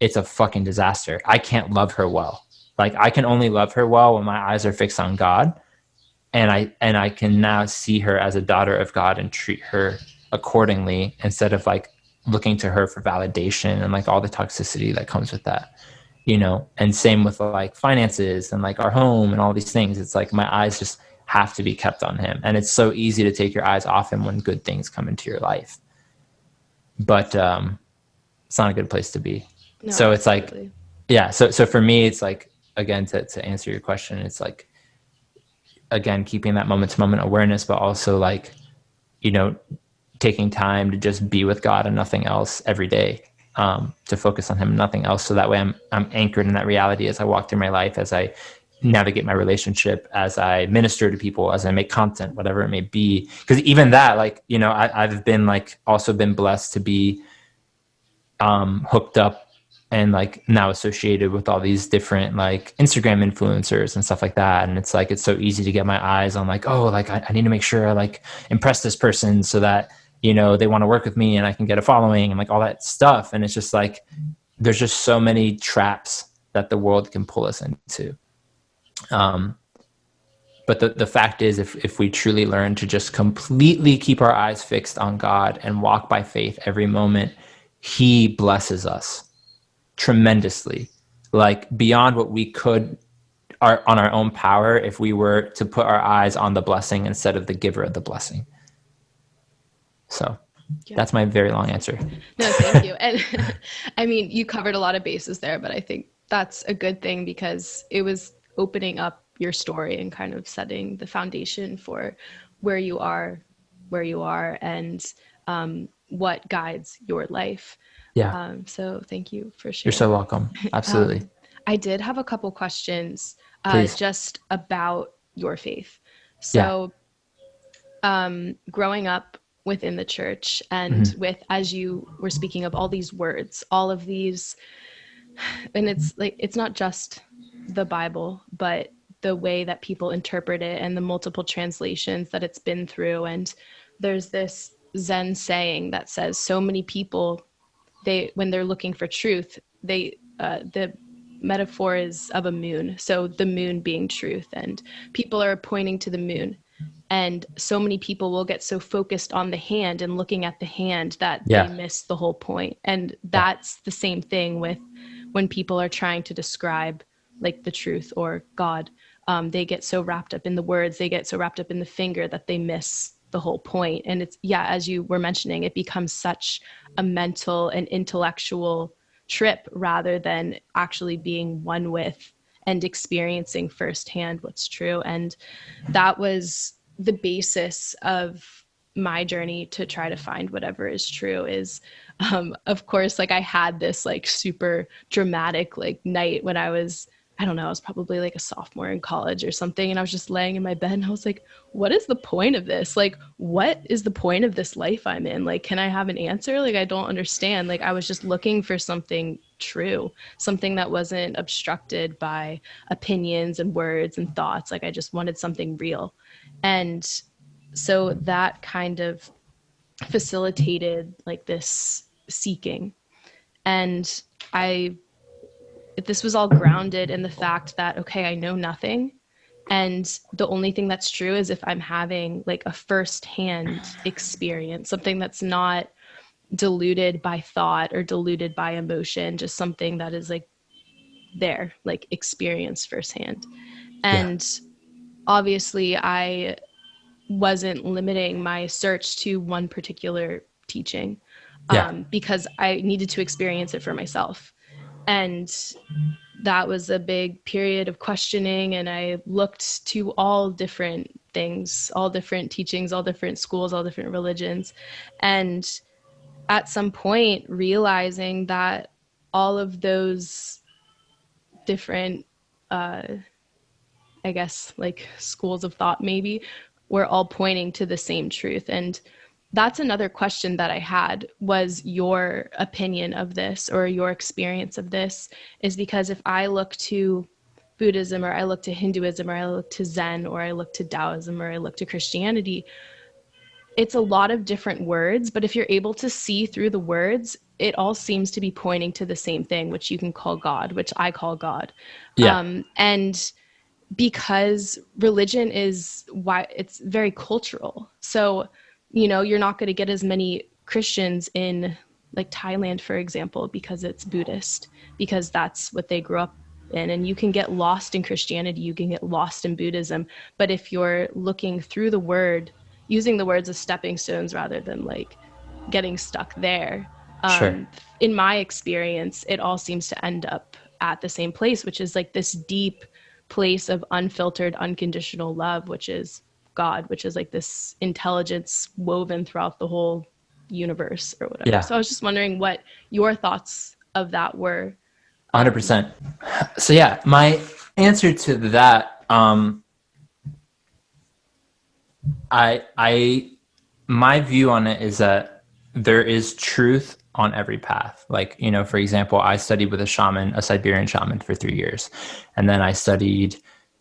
it's a fucking disaster. I can't love her well. Like, I can only love her well when my eyes are fixed on God. And I can now see her as a daughter of God and treat her accordingly, instead of like looking to her for validation and like all the toxicity that comes with that, you know. And same with like finances and like our home and all these things. It's like my eyes just have to be kept on him. And it's so easy to take your eyes off him when good things come into your life. But it's not a good place to be. No, So it's absolutely. like, yeah. So for me, it's like, again, to answer your question, it's like, again, keeping that moment to moment awareness, but also like, you know, taking time to just be with God and nothing else every day, to focus on him and nothing else. So that way I'm anchored in that reality as I walk through my life, as I navigate my relationship, as I minister to people, as I make content, whatever it may be. Because even that, like, you know, I've been like also been blessed to be hooked up and like now associated with all these different like Instagram influencers and stuff like that. And it's like, it's so easy to get my eyes on like, oh, like I need to make sure I like impress this person so that, you know, they want to work with me and I can get a following and like all that stuff. And it's just like, there's just so many traps that the world can pull us into. But the fact is, if we truly learn to just completely keep our eyes fixed on God and walk by faith every moment, he blesses us tremendously, like beyond what we could on our own power, if we were to put our eyes on the blessing instead of the giver of the blessing. So that's my very long answer. No, thank you. And I mean, you covered a lot of bases there, but I think that's a good thing because it was opening up your story and kind of setting the foundation for where you are, and what guides your life. Yeah. So thank you for You're sharing. so welcome. Absolutely. I did have a couple questions Please. just about your faith. Yeah. So growing up within the church and with, as you were speaking of all these words, all of these, and it's like, it's not just the Bible, but the way that people interpret it and the multiple translations that it's been through. And there's this Zen saying that says so many people, when they're looking for truth, the metaphor is of a moon. So the moon being truth, and people are pointing to the moon. And so many people will get so focused on the hand and looking at the hand that they miss the whole point. And that's the same thing with when people are trying to describe like the truth or God. They get so wrapped up in the words, they get so wrapped up in the finger that they miss the whole point. And it's, as you were mentioning, it becomes such a mental and intellectual trip rather than actually being one with and experiencing firsthand what's true. And that was the basis of my journey to try to find whatever is true. Is of course, like I had this like super dramatic like night when I was, I don't know, I was probably like a sophomore in college or something. And I was just laying in my bed and I was like, what is the point of this? Like, what is the point of this life I'm in? Like, can I have an answer? Like, I don't understand. Like, I was just looking for something true, something that wasn't obstructed by opinions and words and thoughts. Like, I just wanted something real. And so that kind of facilitated like this seeking. And this was all grounded in the fact that, okay, I know nothing. And the only thing that's true is if I'm having like a firsthand experience, something that's not diluted by thought or diluted by emotion, just something that is like there, like experience firsthand. And obviously I wasn't limiting my search to one particular teaching because I needed to experience it for myself. And that was a big period of questioning. And I looked to all different things, all different teachings, all different schools, all different religions. And at some point realizing that all of those different, I guess, like schools of thought maybe, were all pointing to the same truth. And that's another question that I had, was your opinion of this or your experience of this, is because if I look to Buddhism, or I look to Hinduism, or I look to Zen, or I look to Taoism, or I look to Christianity, it's a lot of different words, but if you're able to see through the words, it all seems to be pointing to the same thing, which you can call God, which I call God. Yeah, And because religion is why it's very cultural. So, you're not going to get as many Christians in like Thailand, for example, because it's Buddhist, because that's what they grew up in. And you can get lost in Christianity, you can get lost in Buddhism. But if you're looking through the word, using the words as stepping stones rather than like getting stuck there, sure. in my experience, it all seems to end up at the same place, which is like this deep place of unfiltered, unconditional love, which is God, which is like this intelligence woven throughout the whole universe or whatever. Yeah, So I was just wondering what your thoughts of that were. 100%. So yeah, my answer to that, I my view on it is that there is truth on every path. Like, for example, I studied with a Siberian shaman for 3 years. And then I studied,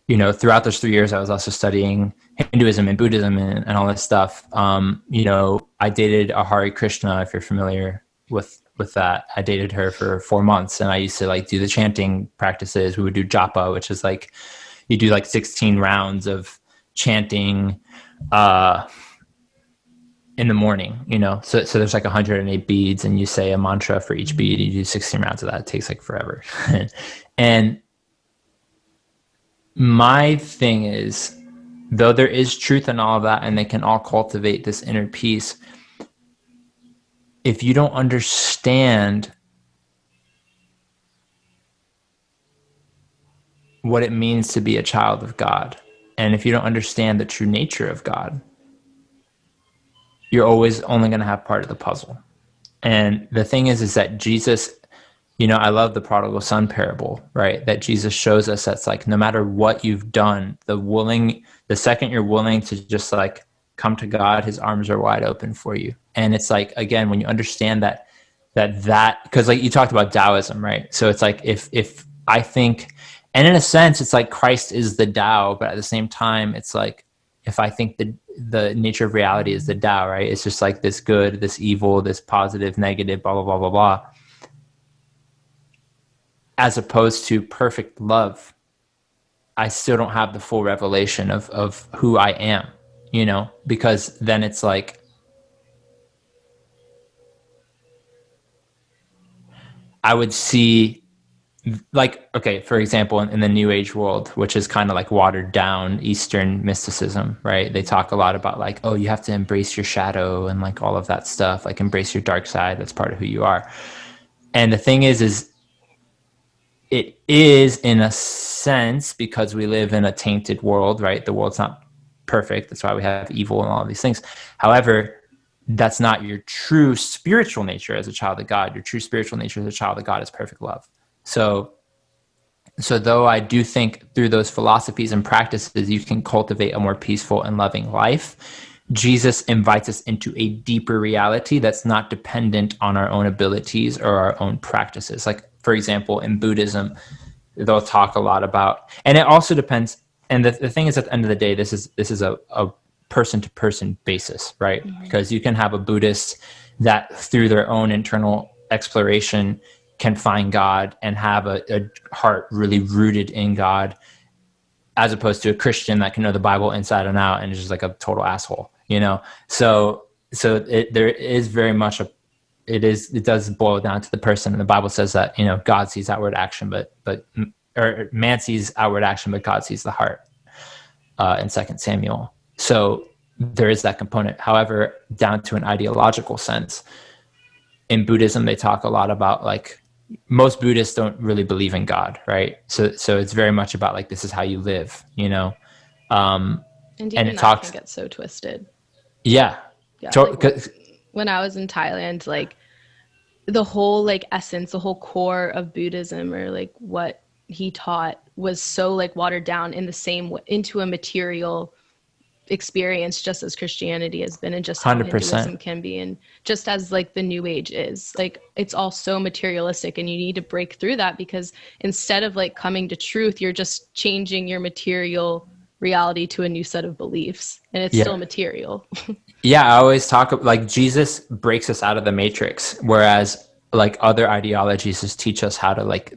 throughout those 3 years, I was also studying Hinduism and Buddhism and all this stuff. I dated a Hare Krishna, if you're familiar with that. I dated her for 4 months, and I used to like do the chanting practices. We would do japa, which is like, you do like 16 rounds of chanting, in the morning, so there's like 108 beads, and you say a mantra for each bead. You do 16 rounds of that. It takes like forever. And my thing is, though there is truth in all of that, and they can all cultivate this inner peace, if you don't understand what it means to be a child of God, and if you don't understand the true nature of God, you're always only going to have part of the puzzle. And the thing is that Jesus, I love the prodigal son parable, right? That Jesus shows us that's like, no matter what you've done, the second you're willing to just like come to God, his arms are wide open for you. And it's like, again, when you understand that, because like you talked about Taoism, right? So it's like, if I think, and in a sense, it's like Christ is the Tao, but at the same time, it's like, if I think the nature of reality is the Tao, right? It's just like this good, this evil, this positive, negative, blah, blah, blah, blah, blah. As opposed to perfect love, I still don't have the full revelation of who I am, because then it's like, I would see, like, okay, for example, in the New Age world, which is kind of like watered down Eastern mysticism, right? They talk a lot about like, oh, you have to embrace your shadow and like all of that stuff, like embrace your dark side. That's part of who you are. And the thing is it is in a sense, because we live in a tainted world, right? The world's not perfect. That's why we have evil and all of these things. However, that's not your true spiritual nature as a child of God. Your true spiritual nature as a child of God is perfect love. So though I do think through those philosophies and practices, you can cultivate a more peaceful and loving life, Jesus invites us into a deeper reality that's not dependent on our own abilities or our own practices. Like, for example, in Buddhism, they'll talk a lot about, and it also depends. And the thing is, at the end of the day, this is a person-to-person basis, right? Mm-hmm. Because you can have a Buddhist that through their own internal exploration can find God and have a heart really rooted in God, as opposed to a Christian that can know the Bible inside and out and is just like a total asshole, So there is very much it does boil down to the person. And the Bible says that, God sees outward action, or man sees outward action, but God sees the heart, in 2 Samuel. So there is that component. However, down to an ideological sense, in Buddhism, they talk a lot about like, most Buddhists don't really believe in God, right? So it's very much about like, this is how you live, And even and it talks, can get so twisted. Yeah. Like when I was in Thailand, like the whole like essence, the whole core of Buddhism, or like what he taught, was so like watered down in the same into a material experience, just as Christianity has been, and just how 100%. Hinduism can be, and just as like the New Age is. Like, it's all so materialistic, and you need to break through that, because instead of like coming to truth, you're just changing your material reality to a new set of beliefs, and it's still Yeah. material. Yeah, I always talk like Jesus breaks us out of the matrix, whereas like other ideologies just teach us how to like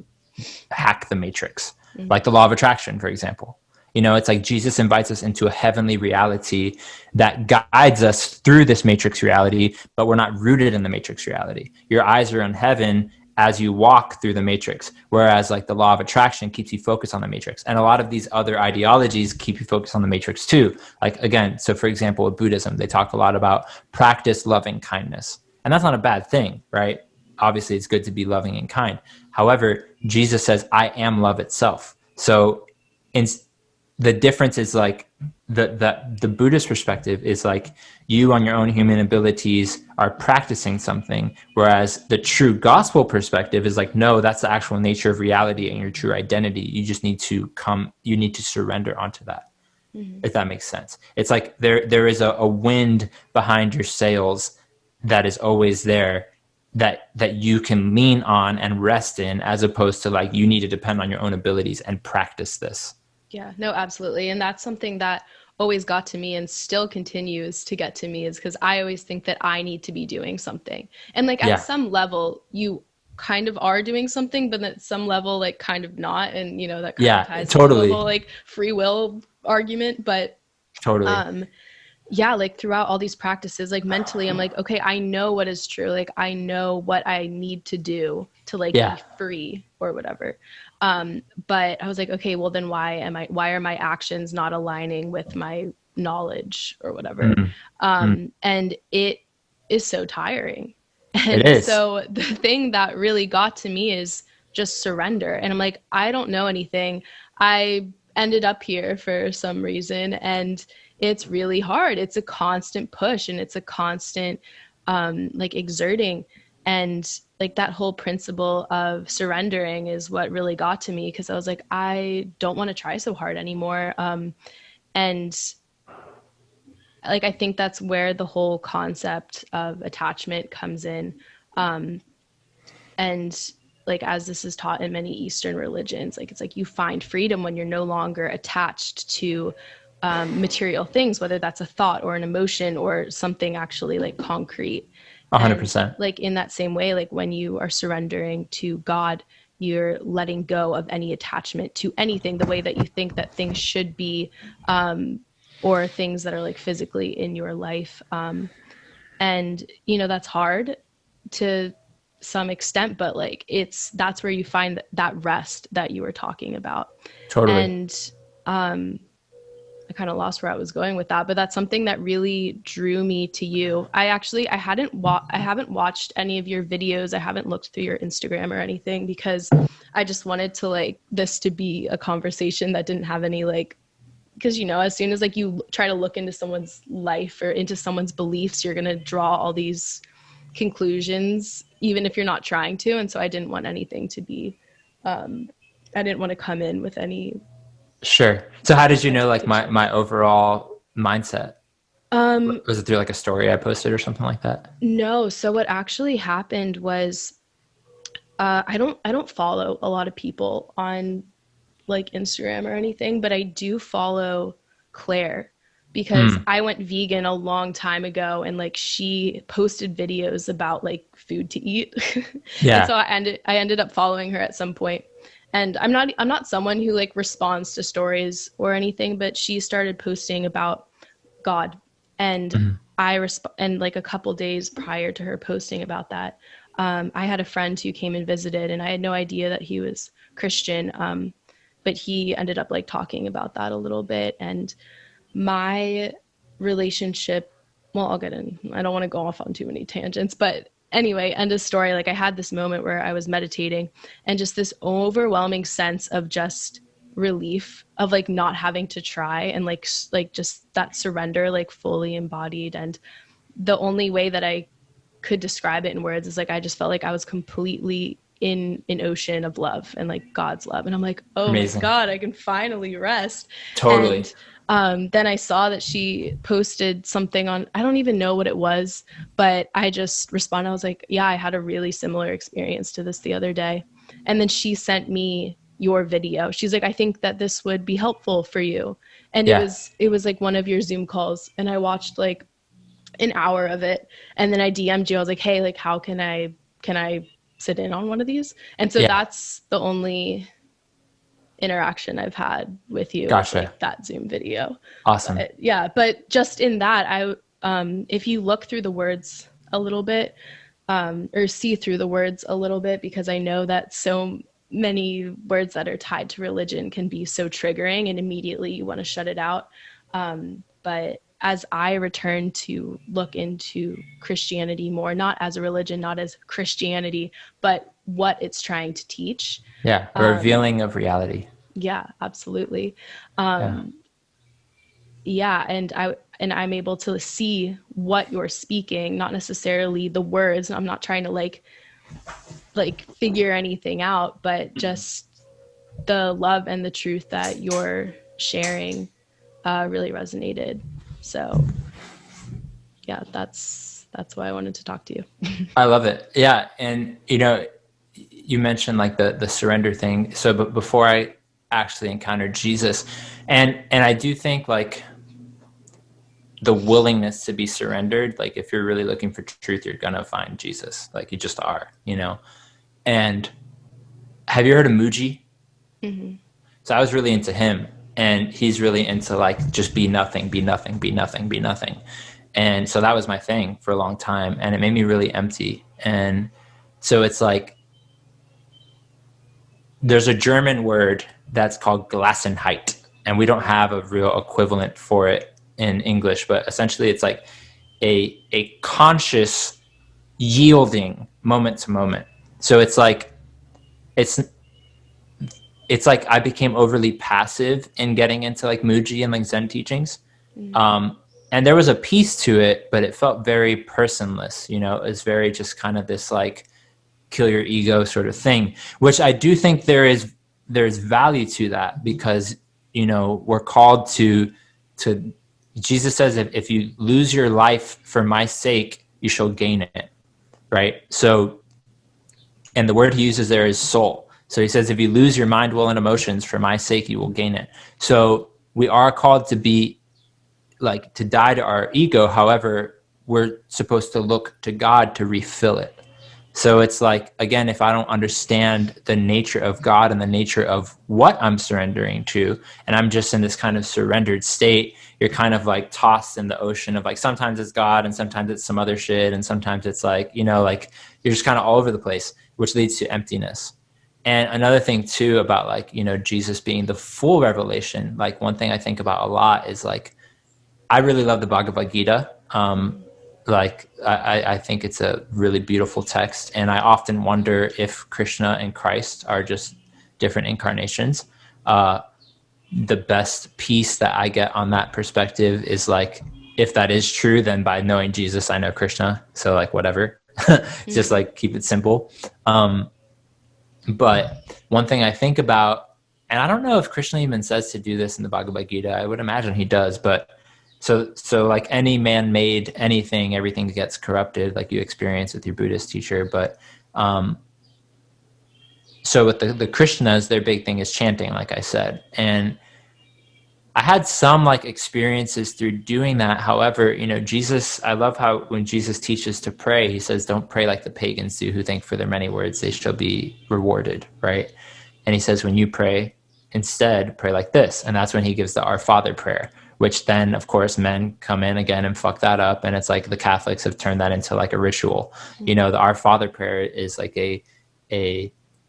hack the matrix, like the law of attraction, for example. You know, it's like Jesus invites us into a heavenly reality that guides us through this matrix reality, but we're not rooted in the matrix reality. Your eyes are on heaven as you walk through the matrix, whereas like the law of attraction keeps you focused on the matrix. And a lot of these other ideologies keep you focused on the matrix too. Like, again, so for example, with Buddhism, they talk a lot about practice loving kindness. And that's not a bad thing, right? Obviously, it's good to be loving and kind. However, Jesus says, I am love itself. So in, the difference is like the Buddhist perspective is like you on your own human abilities are practicing something, whereas the true gospel perspective is like, no, that's the actual nature of reality and your true identity. You just need to you need to surrender onto that. Mm-hmm. If that makes sense. It's like there is a wind behind your sails that is always there, that you can lean on and rest in, as opposed to like you need to depend on your own abilities and practice this. Yeah, no, absolutely. And that's something that always got to me and still continues to get to me, is because I always think that I need to be doing something. And like at some level, you kind of are doing something, but at some level, like kind of not. And, you know, that kind of ties into the whole like free will argument. But yeah, like throughout all these practices, like mentally, I'm like, okay, I know what is true. Like, I know what I need to do to like be free or whatever. But I was like, okay, well then why are my actions not aligning with my knowledge or whatever? And it is so tiring. And it is. So the thing that really got to me is just surrender. And I'm like, I don't know anything. I ended up here for some reason, and it's really hard. It's a constant push, and it's a constant like exerting. And like that whole principle of surrendering is what really got to me, because I was like, I don't want to try so hard anymore. And like, I think that's where the whole concept of attachment comes in. And like, as this is taught in many Eastern religions, like it's like you find freedom when you're no longer attached to material things, whether that's a thought or an emotion or something actually like concrete. 100%. Like in that same way, like when you are surrendering to God, you're letting go of any attachment to anything, the way that you think that things should be, or things that are like physically in your life. And, you know, that's hard to some extent, but like that's where you find that rest that you were talking about. Totally. And I kind of lost where I was going with that, but that's something that really drew me to you. I haven't watched any of your videos. I haven't looked through your Instagram or anything, because I just wanted to like this to be a conversation that didn't have any like, because, you know, as soon as like you try to look into someone's life or into someone's beliefs, you're going to draw all these conclusions, even if you're not trying to. And so I didn't want anything to be, I didn't want to come in with any. Sure. So how did you know like my overall mindset? Was it through like a story I posted or something like that? No. So what actually happened was, I don't follow a lot of people on like Instagram or anything, but I do follow Claire, because I went vegan a long time ago, and like she posted videos about like food to eat. And so I ended up following her at some point. And I'm not someone who like responds to stories or anything, but she started posting about God, and and like a couple days prior to her posting about that, I had a friend who came and visited, and I had no idea that he was Christian. But he ended up like talking about that a little bit, and my relationship, well, I'll get in, I don't want to go off on too many tangents, but anyway, end of story. Like I had this moment where I was meditating, and just this overwhelming sense of just relief of like not having to try, and like just that surrender, like fully embodied. And the only way that I could describe it in words is like, I just felt like I was completely in an ocean of love and like God's love. And I'm like, oh Amazing. my God, I can finally rest. Totally. And then I saw that she posted something on, I don't even know what it was, but I just responded. I was like, yeah, I had a really similar experience to this the other day. And then she sent me your video. She's like, I think that this would be helpful for you. And it was like one of your Zoom calls. And I watched like an hour of it. And then I DM'd you. I was like, hey, like, how can I sit in on one of these? And so that's the only interaction I've had with you. Gotcha. Like that Zoom video. Awesome. But just in that, if you look through the words a little bit, or see through the words a little bit, because I know that so many words that are tied to religion can be so triggering and immediately you want to shut it out. But as I return to look into Christianity more, not as a religion, not as Christianity, but what it's trying to teach. Yeah, a revealing of reality. Yeah, absolutely. And I'm able to see what you're speaking, not necessarily the words. I'm not trying to like figure anything out, but just the love and the truth that you're sharing really resonated. So yeah, that's why I wanted to talk to you. I love it. Yeah. And you mentioned like the surrender thing. So but before I actually encountered Jesus, and I do think like the willingness to be surrendered, like if you're really looking for truth, you're gonna find Jesus. Like you just are, And have you heard of Muji? Mm-hmm. So I was really into him, and he's really into like just be nothing, be nothing, be nothing, be nothing. And so that was my thing for a long time, and it made me really empty. And so it's like there's a German word that's called Gelassenheit, and we don't have a real equivalent for it in English, but essentially it's like a conscious yielding moment to moment. So it's like I became overly passive in getting into like Muji and like Zen teachings. Mm-hmm. And there was a piece to it, but it felt very personless, it was very just kind of this like kill your ego sort of thing, which I do think there's value to that, because, we're called to Jesus says, if you lose your life for my sake, you shall gain it. Right. So, and the word he uses there is soul. So he says, if you lose your mind, will, and emotions for my sake, you will gain it. So we are called to be like, to die to our ego. However, we're supposed to look to God to refill it. So it's like, again, if I don't understand the nature of God and the nature of what I'm surrendering to, and I'm just in this kind of surrendered state, you're kind of like tossed in the ocean of like, sometimes it's God and sometimes it's some other shit. And sometimes it's like, like you're just kind of all over the place, which leads to emptiness. And another thing too about like, Jesus being the full revelation, like one thing I think about a lot is like, I really love the Bhagavad Gita. I think it's a really beautiful text. And I often wonder if Krishna and Christ are just different incarnations. The best piece that I get on that perspective is like, if that is true, then by knowing Jesus, I know Krishna. So like, whatever, just like keep it simple. But one thing I think about, and I don't know if Krishna even says to do this in the Bhagavad Gita, I would imagine he does, but so like any man-made anything, everything gets corrupted, like you experience with your Buddhist teacher. But so with the Krishnas, their big thing is chanting, like I said. And I had some like experiences through doing that. However, Jesus, I love how when Jesus teaches to pray, he says, don't pray like the pagans do, who think for their many words they shall be rewarded, right? And he says, when you pray, instead pray like this. And that's when he gives the Our Father prayer, which then, of course, men come in again and fuck that up. And it's like the Catholics have turned that into like a ritual. The Our Father prayer is like a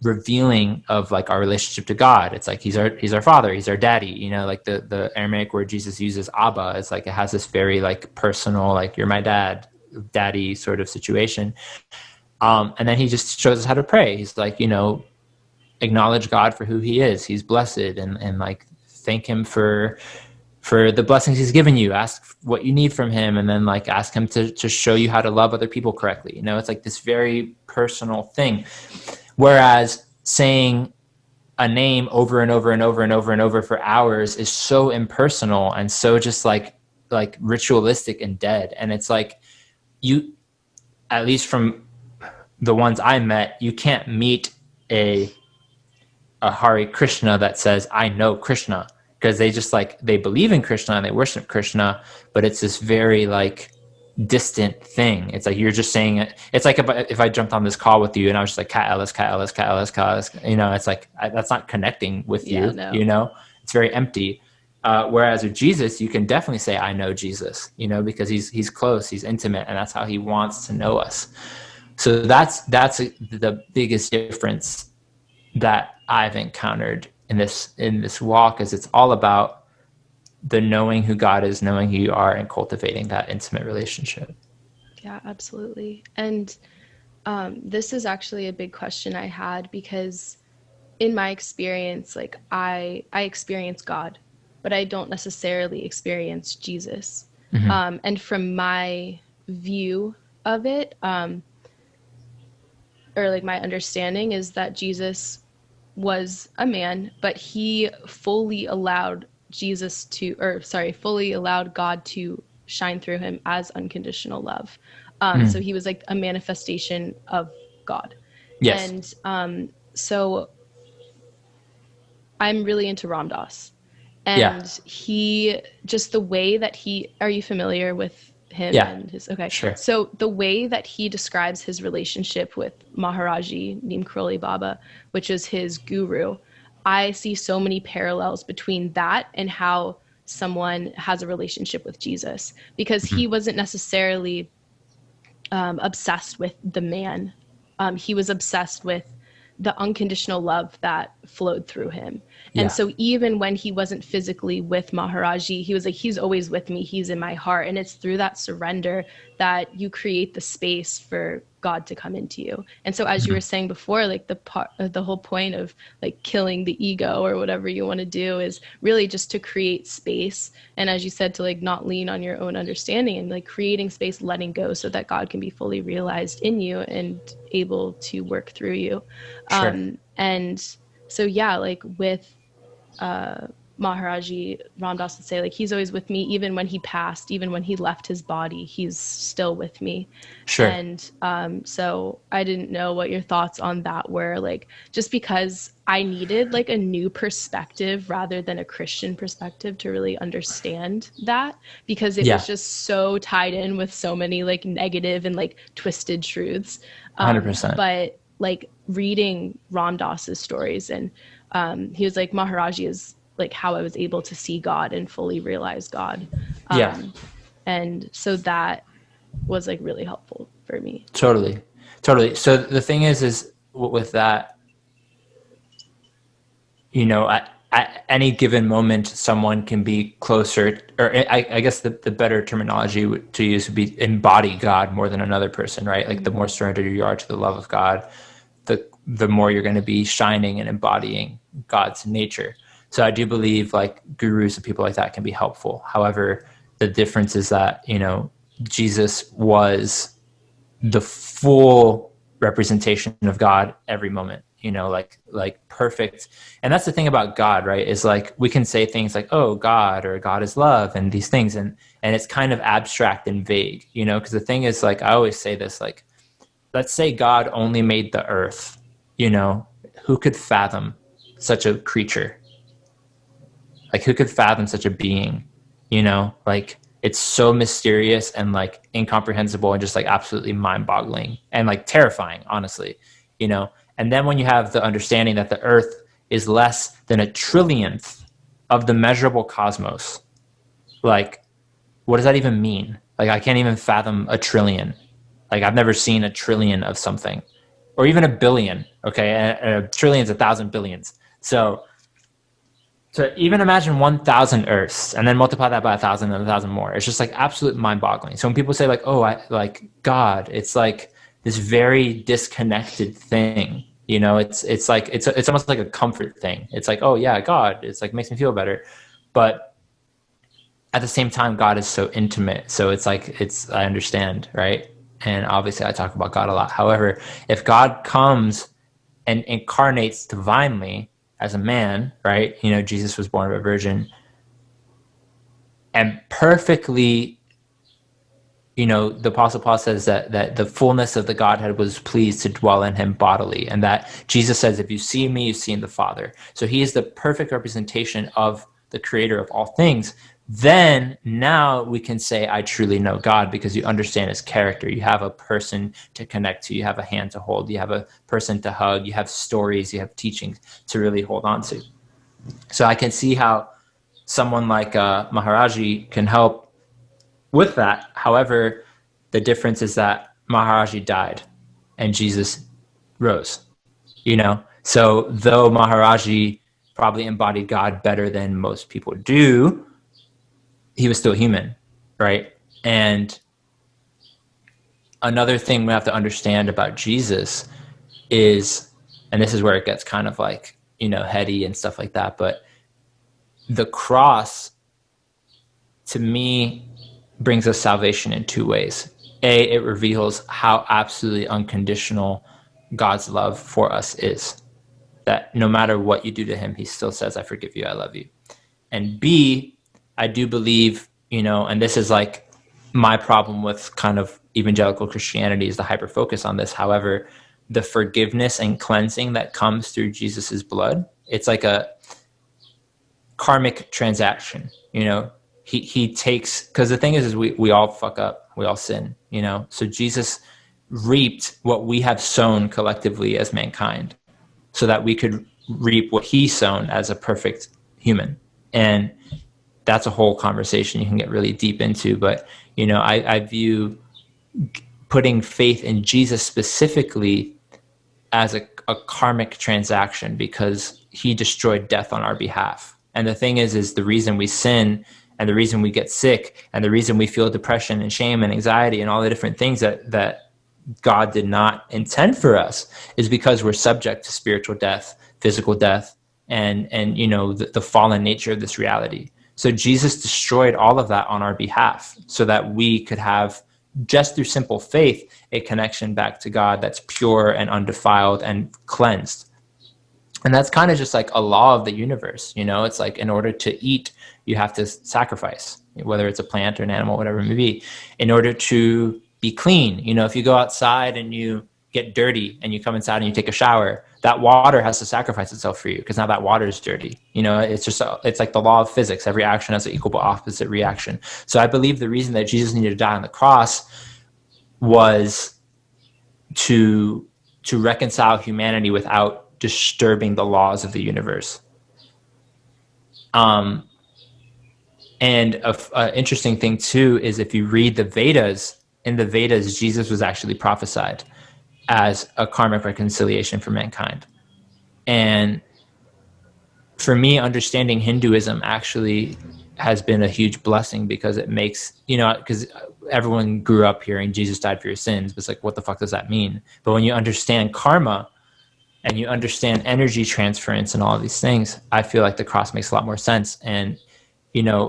revealing of like our relationship to God. It's like he's our father, he's our daddy. Like the Aramaic word Jesus uses, Abba, it's like it has this very like personal, like you're my daddy sort of situation. And then he just shows us how to pray. He's like, acknowledge God for who he is. He's blessed, and like thank him for the blessings he's given you. Ask what you need from him, and then like ask him to show you how to love other people correctly. It's like this very personal thing. Whereas saying a name over and over and over and over and over for hours is so impersonal and so just like ritualistic and dead. And it's like, you, at least from the ones I met, you can't meet a Hare Krishna that says, I know Krishna, because they just like, they believe in Krishna and they worship Krishna, but it's this very like distant thing. It's like, you're just saying it. It's like if I jumped on this call with you and I was just like, Cat Ellis, Cat Ellis, Cat Ellis, Cat Ellis, you know, it's like, that's not connecting with you, no. You know, it's very empty. Whereas with Jesus, you can definitely say, I know Jesus, you know, because he's close, he's intimate, and that's how he wants to know us. So that's the biggest difference that I've encountered in this walk, is it's all about the knowing who God is, knowing who you are, and cultivating that intimate relationship. Yeah, absolutely. And this is actually a big question I had, because in my experience, like I experience God, but I don't necessarily experience Jesus. And from my view of it, or like my understanding, is that Jesus was a man, but he fully allowed fully allowed God to shine through him as unconditional love. So he was like a manifestation of God. Yes. And so I'm really into Ram Dass. And he, just the way that are you familiar with him? Yeah. And his, okay. Sure. So the way that he describes his relationship with Maharaji Neem Karoli Baba, which is his guru, I see so many parallels between that and how someone has a relationship with Jesus, because he wasn't necessarily obsessed with the man. He was obsessed with the unconditional love that flowed through him. And so even when he wasn't physically with Maharaji, he was like, he's always with me, he's in my heart. And it's through that surrender that you create the space for God to come into you. And so as you were saying before, like the whole point of like killing the ego or whatever you want to do is really just to create space. And as you said, to like not lean on your own understanding, and like creating space, letting go, so that God can be fully realized in you and able to work through you. Sure. And so, yeah, like with Maharaji, Ram Dass would say, like, he's always with me, even when he passed, even when he left his body, he's still with me. Sure. And so I didn't know what your thoughts on that were, like, just because I needed like a new perspective rather than a Christian perspective to really understand that, because it was just so tied in with so many like negative and like twisted truths. 100%. But like reading Ram Dass's stories, and he was like, Maharaji is like how I was able to see God and fully realize God. And so that was like really helpful for me. Totally. So the thing is with that, you know, at any given moment, someone can be closer, or I guess the better terminology to use would be embody God more than another person, right? Like the more surrendered you are to the love of God, the more you're going to be shining and embodying God's nature. So I do believe like gurus and people like that can be helpful. However, the difference is that, you know, Jesus was the full representation of God every moment, you know, like perfect. And that's the thing about God, right? Is like, we can say things like, oh, God, or God is love, and these things. And it's kind of abstract and vague, you know, because the thing is, like, I always say this, like, let's say God only made the earth, you know, who could fathom such a creature? Like, who could fathom such a being, you know, like, it's so mysterious and like incomprehensible and just like absolutely mind-boggling and like terrifying, honestly, you know. And then when you have the understanding that the earth is less than a trillionth of the measurable cosmos, like, what does that even mean? Like, I can't even fathom a trillion. Like, I've never seen a trillion of something, or even a billion. Okay. And a trillion is 1,000 billions. So even imagine 1,000 Earths and then multiply that by 1,000 and 1,000 more. It's just like absolute mind-boggling. So when people say like, oh, I like God, it's like this very disconnected thing. You know, it's like, it's almost like a comfort thing. It's like, oh yeah, God, it's like, makes me feel better. But at the same time, God is so intimate. So it's like, I understand, right? And obviously I talk about God a lot. However, if God comes and incarnates divinely as a man, right? Jesus was born of a virgin, and perfectly, the Apostle Paul says that the fullness of the Godhead was pleased to dwell in him bodily, and that Jesus says, if you see me, you've seen the Father. So he is the perfect representation of the creator of all things. Then now we can say, I truly know God, because you understand his character. You have a person to connect to, you have a hand to hold, you have a person to hug, you have stories, you have teachings to really hold on to. So I can see how someone like Maharaji can help with that. However, the difference is that Maharaji died and Jesus rose, So though Maharaji probably embodied God better than most people do, he was still human, right? And another thing we have to understand about Jesus is, and this is where it gets kind of like, heady and stuff like that, but the cross, to me, brings us salvation in two ways. A, it reveals how absolutely unconditional God's love for us is. That no matter what you do to him, he still says, I forgive you, I love you. And B, I do believe, and this is like my problem with kind of evangelical Christianity, is the hyper focus on this. However, the forgiveness and cleansing that comes through Jesus's blood, it's like a karmic transaction, he takes, because the thing is we all fuck up, we all sin, so Jesus reaped what we have sown collectively as mankind, so that we could reap what he sown as a perfect human. And that's a whole conversation you can get really deep into, but I view putting faith in Jesus specifically as a karmic transaction, because he destroyed death on our behalf. And the thing is the reason we sin, and the reason we get sick, and the reason we feel depression and shame and anxiety and all the different things that God did not intend for us, is because we're subject to spiritual death, physical death, and the fallen nature of this reality. So Jesus destroyed all of that on our behalf, so that we could have, just through simple faith, a connection back to God that's pure and undefiled and cleansed. And that's kind of just like a law of the universe. It's like, in order to eat, you have to sacrifice, whether it's a plant or an animal, whatever it may be, in order to be clean. If you go outside and you get dirty and you come inside and you take a shower, that water has to sacrifice itself for you, because now that water is dirty. It's like the law of physics. Every action has an equal but opposite reaction. So I believe the reason that Jesus needed to die on the cross was to reconcile humanity without disturbing the laws of the universe. And an interesting thing too is, if you read the Vedas, in the Vedas, Jesus was actually prophesied as a karmic reconciliation for mankind. And for me, understanding Hinduism actually has been a huge blessing, because it makes, because everyone grew up hearing Jesus died for your sins, but it's like, what the fuck does that mean? But when you understand karma, and you understand energy transference and all of these things, I feel like the cross makes a lot more sense. And,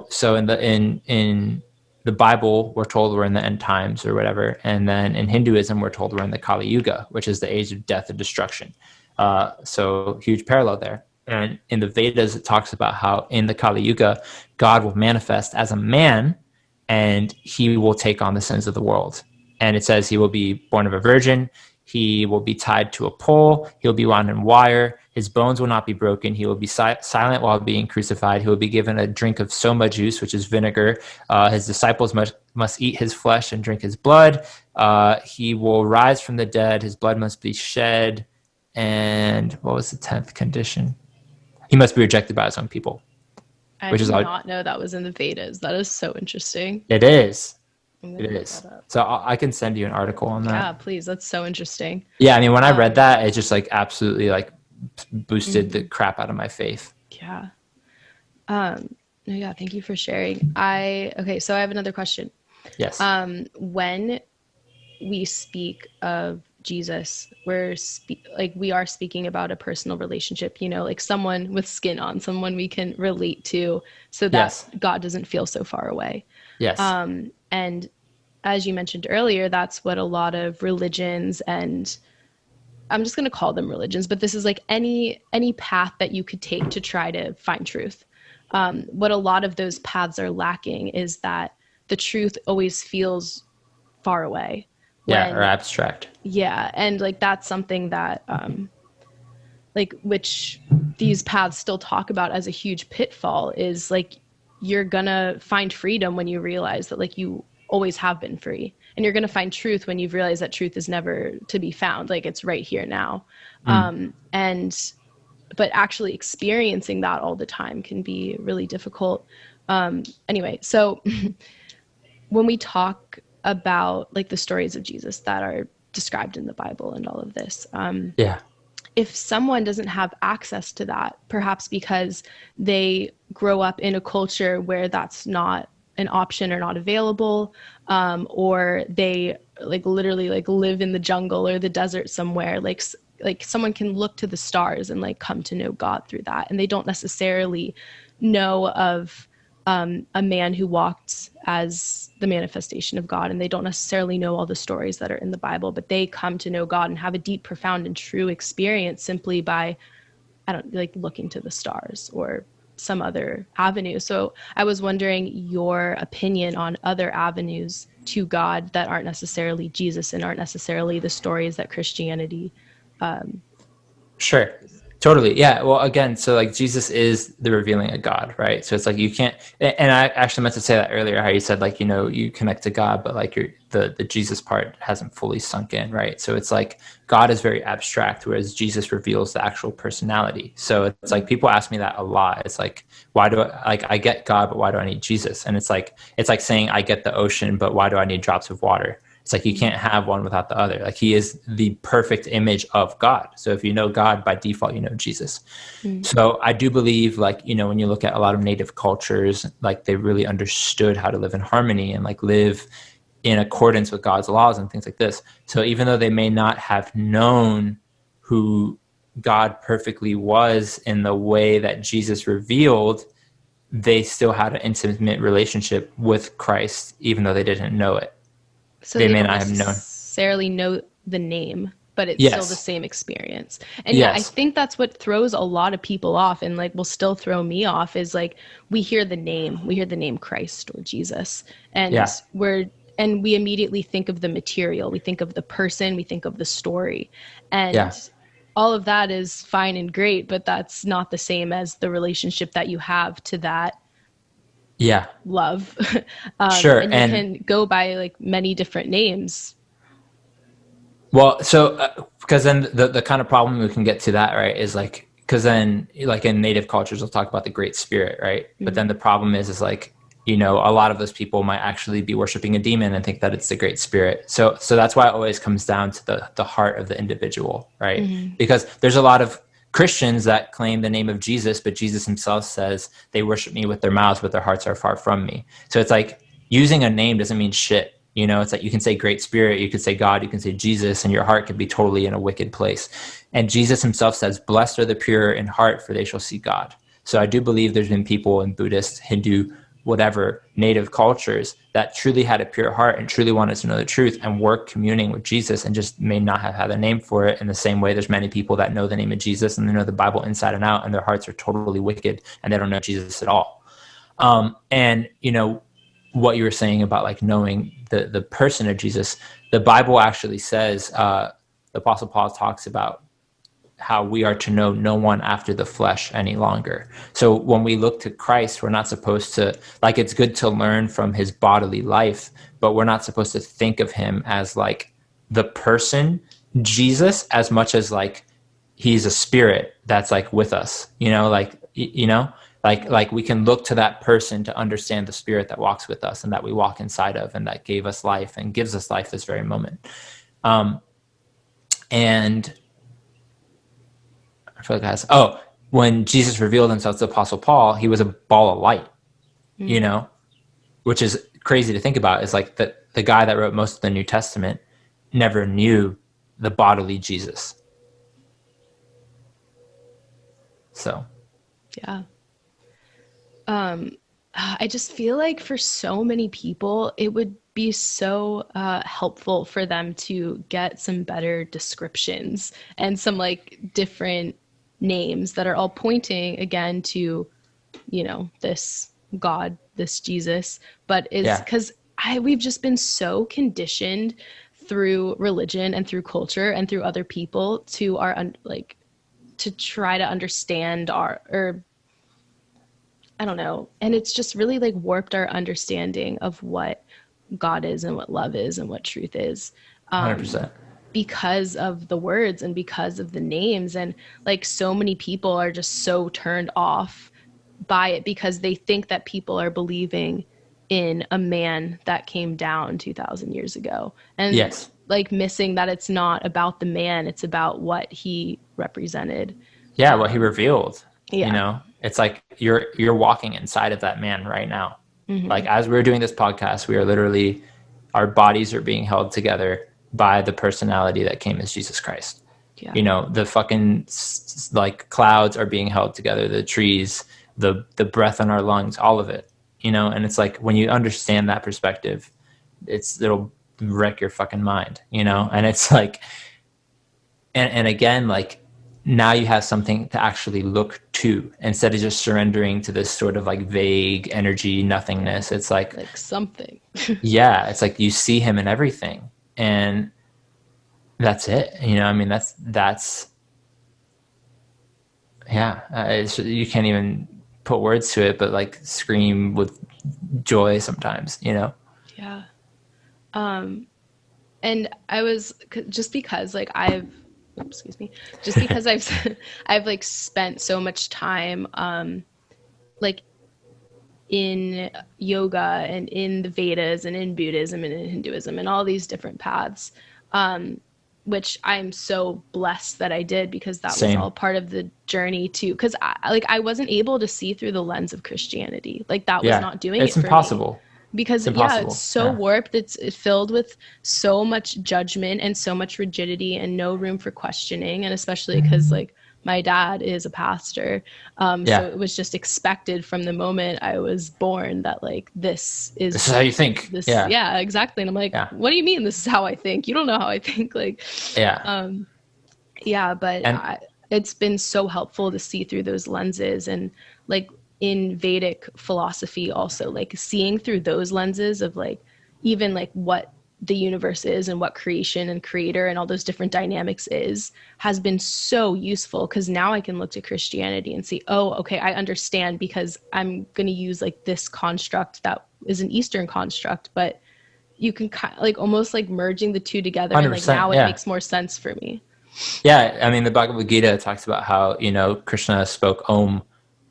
so in the Bible, we're told we're in the end times or whatever. And then in Hinduism, we're told we're in the Kali Yuga, which is the age of death and destruction. So huge parallel there. And in the Vedas, it talks about how in the Kali Yuga, God will manifest as a man, and he will take on the sins of the world. And it says he will be born of a virgin. He will be tied to a pole. He'll be wound in wire. His bones will not be broken. He will be silent while being crucified. He will be given a drink of soma juice, which is vinegar. His disciples must eat his flesh and drink his blood. He will rise from the dead. His blood must be shed. And what was the 10th condition? He must be rejected by his own people. I did not know that was in the Vedas. That is so interesting. It is. It is. So I can send you an article on that. Yeah, please. That's so interesting. Yeah, I mean, when I read that, it just like absolutely like boosted the crap out of my faith. Yeah. Yeah, thank you for sharing. Okay, so I have another question. Yes. When we speak of Jesus, we are speaking about a personal relationship, like someone with skin on, someone we can relate to, so that God doesn't feel so far away. Yes. And as you mentioned earlier, that's what a lot of religions and I'm just going to call them religions, but this is like any path that you could take to try to find truth. What a lot of those paths are lacking is that the truth always feels far away. Yeah, or abstract. Yeah, and like that's something that like which these paths still talk about as a huge pitfall is like you're gonna find freedom when you realize that like you always have been free, and you're gonna find truth when you've realized that truth is never to be found, like it's right here now. And but actually experiencing that all the time can be really difficult. Anyway, so when we talk about like the stories of Jesus that are described in the Bible and all of this, Yeah. if someone doesn't have access to that, perhaps because they grow up in a culture where that's not an option or not available, or they like literally like live in the jungle or the desert somewhere, like someone can look to the stars and like come to know God through that, and they don't necessarily know of a man who walked as the manifestation of God, and they don't necessarily know all the stories that are in the Bible, but they come to know God and have a deep, profound, and true experience simply by, I don't like looking to the stars or some other avenue. So I was wondering your opinion on other avenues to God that aren't necessarily Jesus and aren't necessarily the stories that Christianity. Sure. Totally. Yeah. Well, again, so like Jesus is the revealing of God, right? So it's like you can't, and I actually meant to say that earlier, how you said like, you connect to God, but like the Jesus part hasn't fully sunk in, right? So it's like God is very abstract, whereas Jesus reveals the actual personality. So it's like people ask me that a lot. It's like, why do I get God, but why do I need Jesus? And it's like saying I get the ocean, but why do I need drops of water? It's like you can't have one without the other. Like he is the perfect image of God. So if you know God, by default, you know Jesus. So I do believe like, when you look at a lot of native cultures, like they really understood how to live in harmony and like live in accordance with God's laws and things like this. So even though they may not have known who God perfectly was in the way that Jesus revealed, they still had an intimate relationship with Christ, even though they didn't know it. So They they may don't not have known. necessarily know the name, but it's still the Yes. same experience. And yeah, I Yes. think that's what throws a lot of people off, and like will still throw me off, is like we hear the name Christ or Jesus, and Yeah. we immediately think of the material, we think of the person, we think of the story. Yeah. And all of that is fine and great, but that's not the same as the relationship that you have to that Yeah. love. Sure. And you And can go by like many different names. well, so because then the kind of problem we can get to that, right, is like, because then like in native cultures, we'll talk about the Great Spirit, right? But then the problem is like, a lot of those people might actually be worshiping a demon and think that it's the Great Spirit. So that's why it always comes down to the heart of the individual, right? Because there's a lot of Christians that claim the name of Jesus, but Jesus himself says they worship me with their mouths, but their hearts are far from me. So it's like using a name doesn't mean shit. It's like you can say Great Spirit, you could say God, you can say Jesus, and your heart could be totally in a wicked place. And Jesus himself says, blessed are the pure in heart, for they shall see God. So I do believe there's been people in Buddhist, Hindu, whatever, native cultures that truly had a pure heart and truly wanted to know the truth and were communing with Jesus and just may not have had a name for it. In the same way, there's many people that know the name of Jesus and they know the Bible inside and out, and their hearts are totally wicked and they don't know Jesus at all. And what you were saying about like knowing the person of Jesus, the Bible actually says, the Apostle Paul talks about how we are to know no one after the flesh any longer. So when we look to Christ, we're not supposed to, like, it's good to learn from his bodily life, but we're not supposed to think of him as like the person Jesus, as much as like he's a spirit that's like with us, like we can look to that person to understand the spirit that walks with us and that we walk inside of and that gave us life and gives us life this very moment. And I feel like when Jesus revealed himself to the Apostle Paul, he was a ball of light, which is crazy to think about. Is like the guy that wrote most of the New Testament never knew the bodily Jesus. So, Yeah. I just feel like for so many people, it would be so helpful for them to get some better descriptions and some like different names that are all pointing again to, you know, this God, this Jesus, but is Yeah. because we've just been so conditioned through religion and through culture and through other people to our like to try to understand our, or I don't know, and it's just really like warped our understanding of what God is and what love is and what truth is, 100%. because of the words and because of the names. And like so many people are just so turned off by it because they think that people are believing in a man that came down 2000 years ago, and Yes. like missing that it's not about the man, it's about what he represented. Yeah, what he revealed, you Yeah. know. It's like you're walking inside of that man right now. Mm-hmm. Like as we're doing this podcast, we are literally, our bodies are being held together by the personality that came as Jesus Christ. Yeah. You know, the fucking like clouds are being held together, the trees, the breath in our lungs, all of it. You know, and it's like when you understand that perspective, it'll wreck your fucking mind, you know? And it's like, and again, like now you have something to actually look to instead of just surrendering to this sort of like vague energy nothingness. It's like something. yeah, it's like you see him in everything, and that's it, you know. I mean, that's yeah, you can't even put words to it, but like scream with joy sometimes, you know. Yeah. And I was just because like excuse me, just because I've like spent so much time like in yoga and in the Vedas and in Buddhism and in Hinduism and all these different paths, which I'm so blessed that I did, because that was Same. all part of the journey too. Because I wasn't able to see through the lens of Christianity. Like that was not doing it's it for impossible. me. Because It's yeah, impossible. it's so Yeah. warped. It's filled with so much judgment and so much rigidity and no room for questioning. And especially because like my dad is a pastor, Yeah. so it was just expected from the moment I was born that like This is how you think. this Yeah. yeah, exactly. And I'm like, Yeah. what do you mean this is how I think? You don't know how I think. Like Yeah. yeah, but And it's been so helpful to see through those lenses. And like in Vedic philosophy also, like seeing through those lenses of like even like what the universe is and what creation and creator and all those different dynamics is, has been so useful, because now I can look to Christianity and see, oh, okay, I understand, because I'm going to use like this construct that is an Eastern construct, but you can kind of like almost like merging the two together, and like 100%. now it Yeah. makes more sense for me. Yeah. I mean, the Bhagavad Gita talks about how, you know, Krishna spoke Om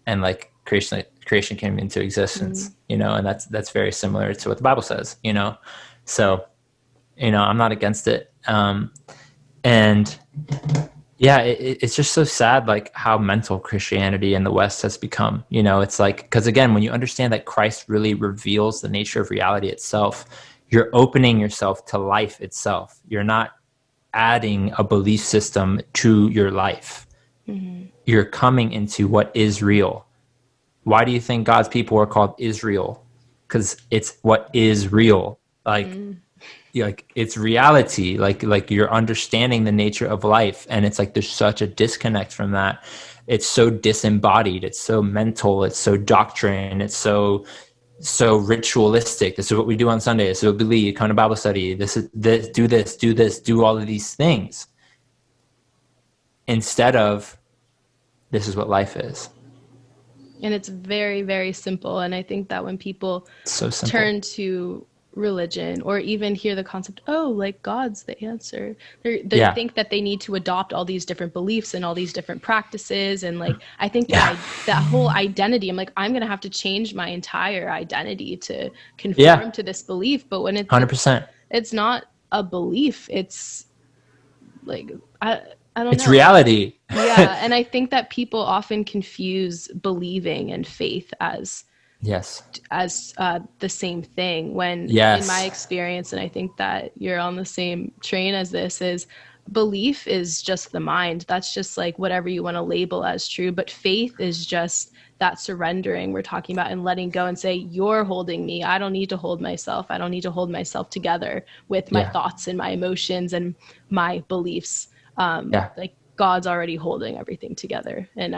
and like creation came into existence, you know, and that's very similar to what the Bible says, you know. So, you know, I'm not against it. And yeah, it's just so sad, like how mental Christianity in the West has become. You know, it's like, because again, when you understand that Christ really reveals the nature of reality itself, you're opening yourself to life itself. You're not adding a belief system to your life. You're coming into what is real. Why do you think God's people are called Israel? Because it's what is real. Like it's reality. Like you're understanding the nature of life, and it's like there's such a disconnect from that. It's so disembodied. It's so mental. It's so doctrine. It's so ritualistic. This is what we do on Sunday. This is what we believe. Come to Bible study. This is this. Do this. Do this. Do all of these things. Instead of this is what life is. And it's very, very simple. And I think that when people So simple. turn to religion or even hear the concept, oh, like God's the answer, they think that they need to adopt all these different beliefs and all these different practices. And like, I think that whole identity, I'm like, I'm going to have to change my entire identity to conform to this belief. But when 100%, it's not a belief, it's like, I don't know. It's reality. Yeah. And I think that people often confuse believing and faith as the same thing, when in my experience, and I think that you're on the same train as this, is belief is just the mind. That's just like whatever you want to label as true. But faith is just that surrendering we're talking about, and letting go and say, you're holding me. I don't need to hold myself. I don't need to hold myself together with my thoughts and my emotions and my beliefs. Like God's already holding everything together. And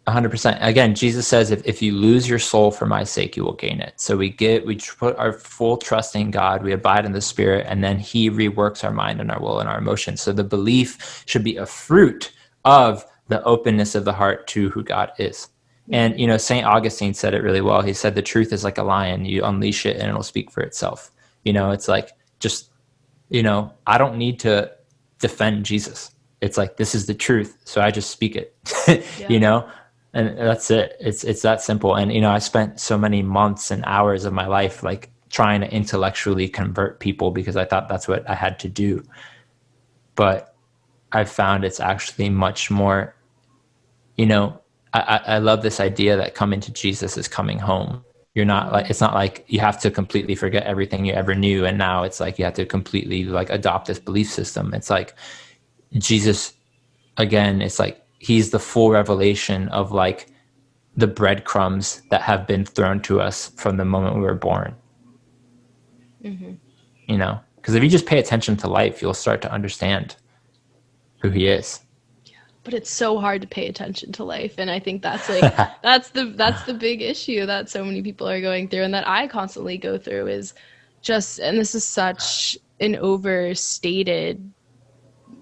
100%. Again, Jesus says, if you lose your soul for my sake, you will gain it. So we put our full trust in God, we abide in the Spirit, and then he reworks our mind and our will and our emotions. So the belief should be a fruit of the openness of the heart to who God is. And, St. Augustine said it really well. He said, the truth is like a lion. You unleash it and it'll speak for itself. It's like, just, I don't need to defend Jesus. It's like, this is the truth. So I just speak it, and that's it. It's that simple. And, I spent so many months and hours of my life, like trying to intellectually convert people because I thought that's what I had to do. But I've found it's actually much more, I love this idea that coming to Jesus is coming home. You're not like, it's not like you have to completely forget everything you ever knew. And now it's like, you have to completely like adopt this belief system. It's like Jesus, again, it's like, he's the full revelation of like the breadcrumbs that have been thrown to us from the moment we were born. Because if you just pay attention to life, you'll start to understand who he is. But it's so hard to pay attention to life. And I think that's like, that's the big issue that so many people are going through, and that I constantly go through, is just, and this is such an overstated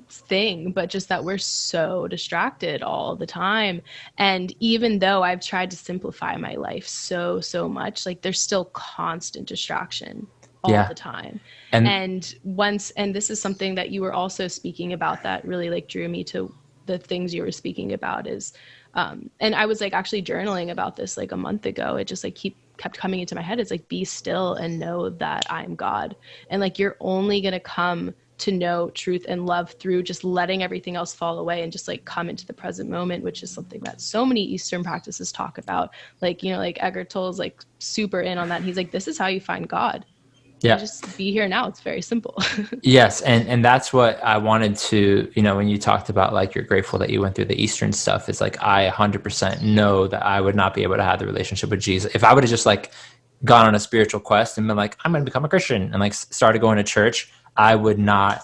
thing, but just that we're so distracted all the time. And even though I've tried to simplify my life so much, like there's still constant distraction all the time. And this is something that you were also speaking about that really like drew me to the things you were speaking about is, and I was like actually journaling about this like a month ago. It just like kept coming into my head. It's like, be still and know that I'm God. And like, you're only going to come to know truth and love through just letting everything else fall away and just like come into the present moment, which is something that so many Eastern practices talk about. Like, like Eckhart Tolle is like super in on that. He's like, this is how you find God. You just be here now. It's very simple. Yes. And that's what I wanted to, when you talked about like, you're grateful that you went through the Eastern stuff, it's like, I 100% know that I would not be able to have the relationship with Jesus. If I would have just like gone on a spiritual quest and been like, I'm going to become a Christian, and like started going to church, I would not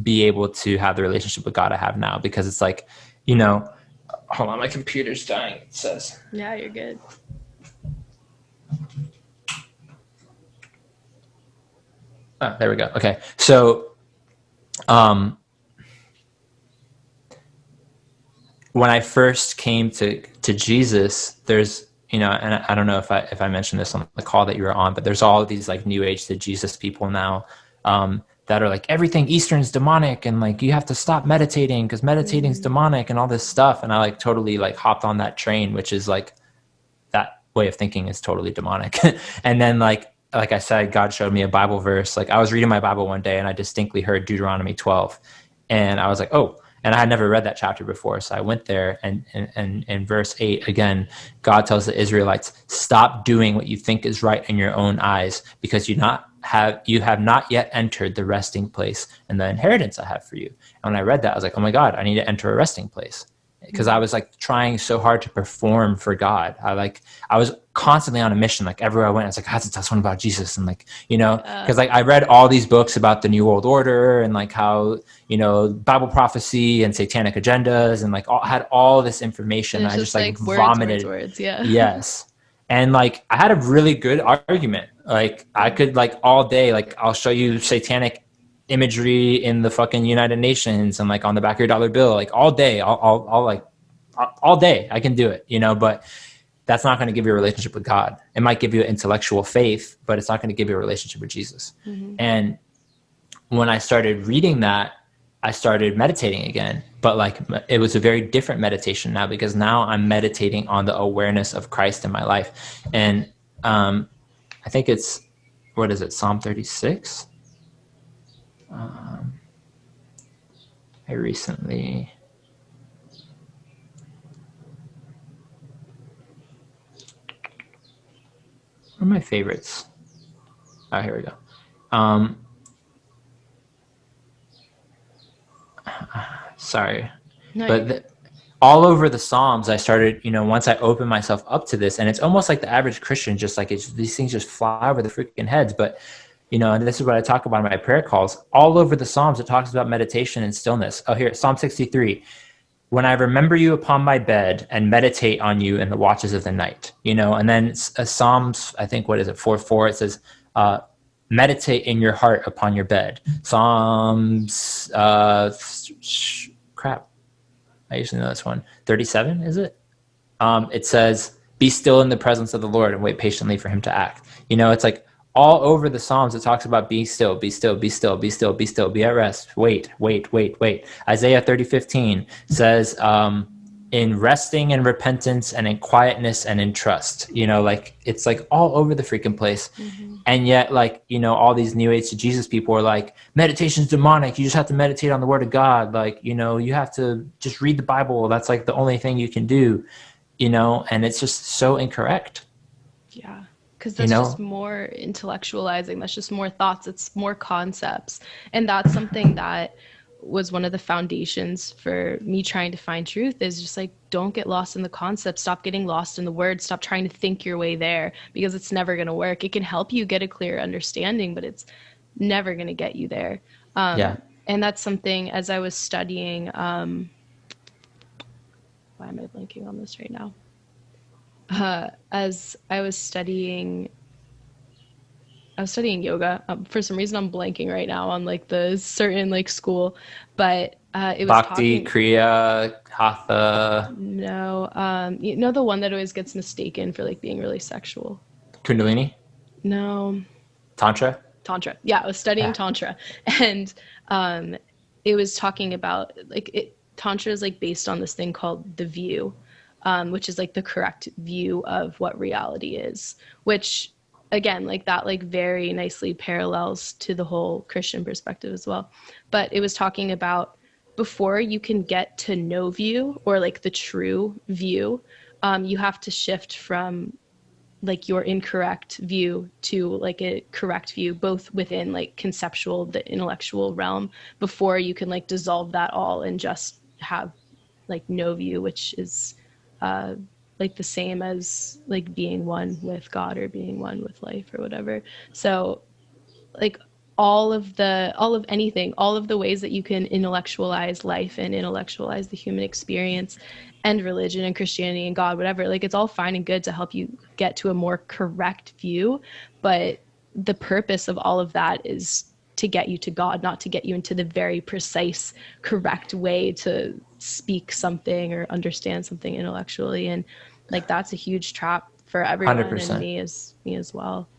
be able to have the relationship with God I have now, because it's like, hold on, my computer's dying, it says. Yeah, you're good. Oh, there we go. Okay. So, when I first came to Jesus, there's, and I don't know if I mentioned this on the call that you were on, but there's all of these like new age to Jesus people now, that are like, everything Eastern is demonic, and like, you have to stop meditating because meditating is demonic and all this stuff. And I like totally like hopped on that train, which is like, that way of thinking is totally demonic. And then like I said, God showed me a Bible verse. Like I was reading my Bible one day and I distinctly heard Deuteronomy 12, and I was like, oh, and I had never read that chapter before. So I went there, and in verse 8, again, God tells the Israelites, stop doing what you think is right in your own eyes, because you have not yet entered the resting place and the inheritance I have for you. And when I read that, I was like, oh my God, I need to enter a resting place. Because I was like trying so hard to perform for God. I was constantly on a mission. Like everywhere I went, I was like, I have to tell someone about Jesus. And like, because like I read all these books about the New World Order and like how, Bible prophecy and satanic agendas, and like had all this information. I just like vomited. Words, yeah. Yes. And like, I had a really good argument. Like I could like all day, like I'll show you satanic imagery in the fucking United Nations and like on the back of your dollar bill, like all day, all day I can do it, but that's not going to give you a relationship with God. It might give you an intellectual faith, but it's not going to give you a relationship with Jesus. And when I started reading that, I started meditating again, but like it was a very different meditation now, because now I'm meditating on the awareness of Christ in my life. And I think it's, what is it? Psalm 36. I recently what are my favorites? Oh, here we go. Sorry, no, but all over the Psalms, I started, once I opened myself up to this, and it's almost like the average Christian, just like these things just fly over the freaking heads. But, and this is what I talk about in my prayer calls. All over the Psalms, it talks about meditation and stillness. Oh, here, Psalm 63. When I remember you upon my bed and meditate on you in the watches of the night, and then Psalms, I think, what is it, 4:4, it says, meditate in your heart upon your bed. Psalms, crap. I usually know this one. 37, is it? It says, be still in the presence of the Lord and wait patiently for him to act. It's like all over the Psalms, it talks about be still, be still, be still, be still, be still, be at rest. Wait. Isaiah 30:15 says, in resting and repentance and in quietness and in trust, like it's like all over the freaking place. Mm-hmm. And yet, like, all these new age to Jesus people are like, meditation's demonic. You just have to meditate on the word of God. Like, you have to just read the Bible. That's like the only thing you can do, and it's just so incorrect. Yeah. Because that's just more intellectualizing. That's just more thoughts. It's more concepts. And that's something that was one of the foundations for me trying to find truth, is just like, don't get lost in the concept. Stop getting lost in the words. Stop trying to think your way there, because it's never going to work. It can help you get a clear understanding, but it's never going to get you there. And that's something, as I was studying, why am I blanking on this right now? As I was studying yoga. For some reason, I'm blanking right now on like the certain like school, but it was Bhakti, Kriya, Hatha. No, the one that always gets mistaken for like being really sexual. Kundalini. No. Tantra. Yeah, I was studying Tantra, and it was talking about like Tantra is like based on this thing called the view, which is like the correct view of what reality is, which again, like that, like very nicely parallels to the whole Christian perspective as well. But it was talking about before you can get to no view, or like the true view, you have to shift from like your incorrect view to like a correct view, both within like conceptual, the intellectual realm, before you can like dissolve that all and just have like no view, which is like the same as like being one with God or being one with life or whatever. So like all of anything, all of the ways that you can intellectualize life and intellectualize the human experience and religion and Christianity and God, whatever, like it's all fine and good to help you get to a more correct view. But the purpose of all of that is to get you to God, not to get you into the very precise, correct way to speak something or understand something intellectually. And like, that's a huge trap for everyone. 100%. And me as well.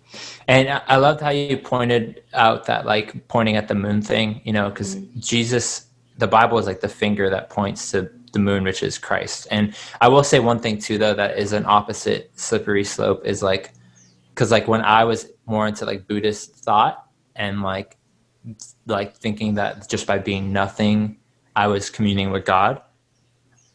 And I loved how you pointed out that, like, pointing at the moon thing, because Jesus, the Bible is like the finger that points to the moon, which is Christ. And I will say one thing too, though, that is an opposite slippery slope, is like, because like when I was more into like Buddhist thought and like thinking that just by being nothing, I was communing with God.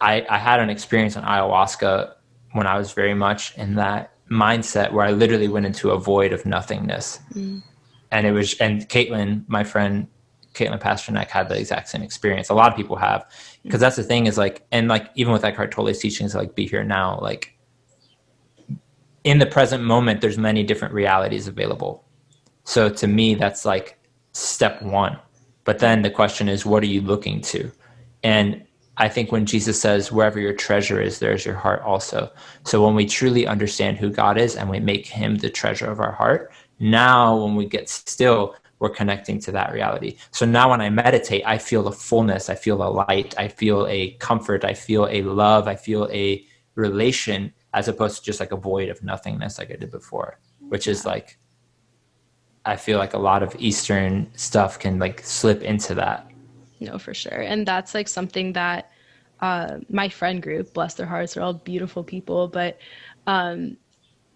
I had an experience on ayahuasca when I was very much in that mindset where I literally went into a void of nothingness. And Caitlin, my friend, Caitlin Pasternak, had the exact same experience. A lot of people have, because that's the thing is like, and like, even with Eckhart Tolle's teachings, like be here now, like in the present moment, there's many different realities available. So to me, that's like step one. But then the question is, what are you looking to? And I think when Jesus says, wherever your treasure is, there's your heart also. So when we truly understand who God is and we make him the treasure of our heart, now when we get still, we're connecting to that reality. So now when I meditate, I feel the fullness, I feel a light, I feel a comfort, I feel a love, I feel a relation, as opposed to just like a void of nothingness like I did before, which is like, I feel like a lot of Eastern stuff can like slip into that. No, for sure. And that's like something that my friend group, bless their hearts, they're all beautiful people, but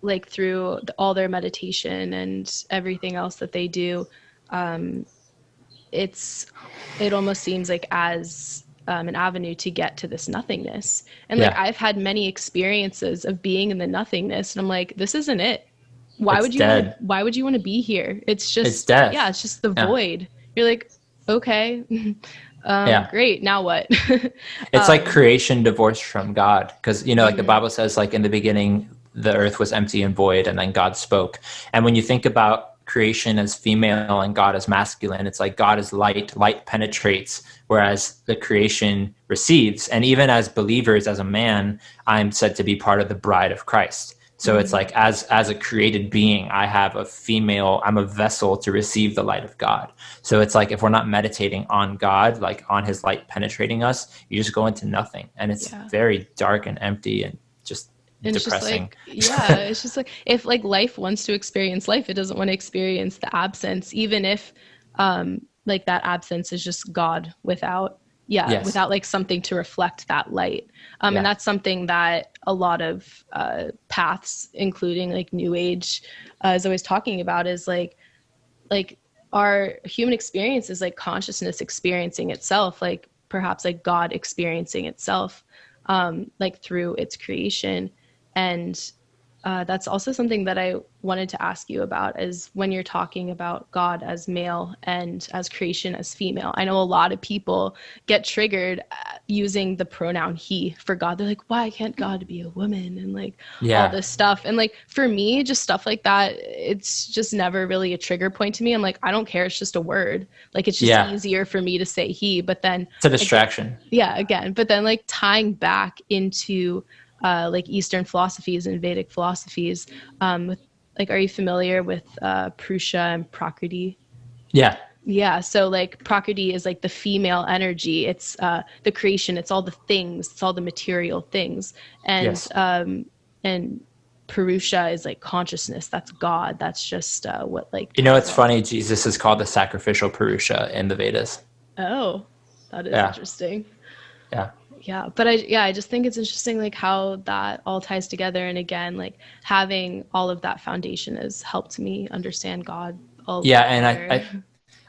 like through all their meditation and everything else that they do, it almost seems like as an avenue to get to this nothingness. And like I've had many experiences of being in the nothingness, and I'm like, this isn't it. Why would you want to be here? It's just, it's death. Yeah, it's just the void. You're like, Okay. Yeah. Great. Now what? It's like creation divorced from God. Because, like the Bible says, like in the beginning, the earth was empty and void, and then God spoke. And when you think about creation as female and God as masculine, it's like God is light, light penetrates, whereas the creation receives. And even as believers, as a man, I'm said to be part of the bride of Christ. So it's like as a created being, I have a female, I'm a vessel to receive the light of God. So it's like if we're not meditating on God, like on his light penetrating us, you just go into nothing. And it's Yeah. very dark and empty and just And it's just depressing. like, yeah, it's just like if like life wants to experience life, it doesn't want to experience the absence, even if like that absence is just God without, yeah, Yes. without like something to reflect that light. Yeah. And that's something that a lot of paths, including like New Age, is always talking about is like our human experience is like consciousness experiencing itself, like perhaps like God experiencing itself, like through its creation. And that's also something that I wanted to ask you about is when you're talking about God as male and as creation as female. I know a lot of people get triggered using the pronoun he for God. They're like, why can't God be a woman? And like all Yeah. this stuff. And like for me, just stuff like that, it's just never really a trigger point to me. I'm like, I don't care. It's just a word. Like it's just Yeah. Easier for me to say he, but then It's a distraction. again, but then like tying back into like Eastern philosophies and Vedic philosophies. Like, are you familiar with Purusha and Prakriti? Yeah. Yeah, so like Prakriti is like the female energy. It's the creation. It's all the things. It's all the material things. Yes. And Purusha is like consciousness. That's God. That's just what like. It's funny. Jesus is called the sacrificial Purusha in the Vedas. Oh, that is Yeah. interesting. Yeah. Yeah, but I just think it's interesting like how that all ties together, and again like having all of that foundation has helped me understand God a Yeah. lot And better.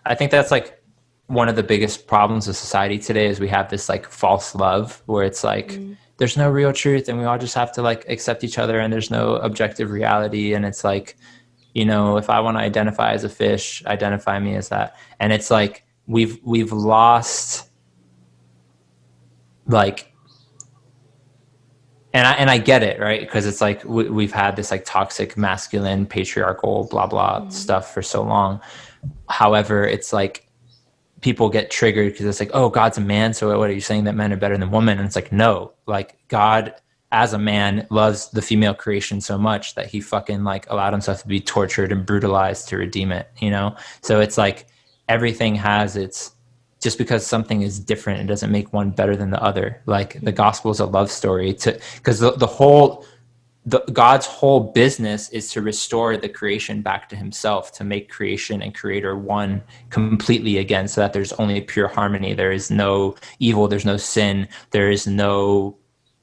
I think that's like one of the biggest problems of society today is we have this like false love where it's like there's no real truth and we all just have to like accept each other and there's no objective reality. And it's like, if I want to identify as a fish, identify me as that. And it's like we've lost like, and I get it, right? Because it's like we've had this like toxic masculine patriarchal blah blah stuff for so long. However, it's like people get triggered because it's like, oh, God's a man, so what are you saying, that men are better than women? And it's like, no, like God as a man loves the female creation so much that he fucking like allowed himself to be tortured and brutalized to redeem it, so it's like everything has its, just because something is different, it doesn't make one better than the other. Like the gospel is a love story because God's whole business is to restore the creation back to himself, to make creation and creator one completely again, so that there's only pure harmony. There is no evil, there's no sin, there is no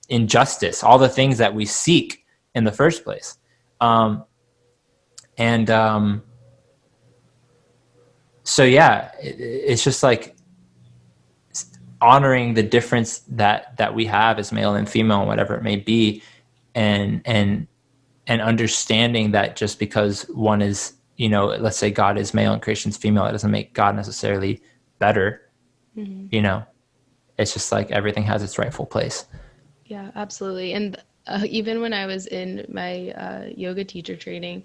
injustice, all the things that we seek in the first place. So yeah, it's just like honoring the difference that we have as male and female, whatever it may be, and understanding that just because one is, let's say God is male and creation's female, it doesn't make God necessarily better. It's just like everything has its rightful place. Yeah, absolutely. And even when I was in my yoga teacher training,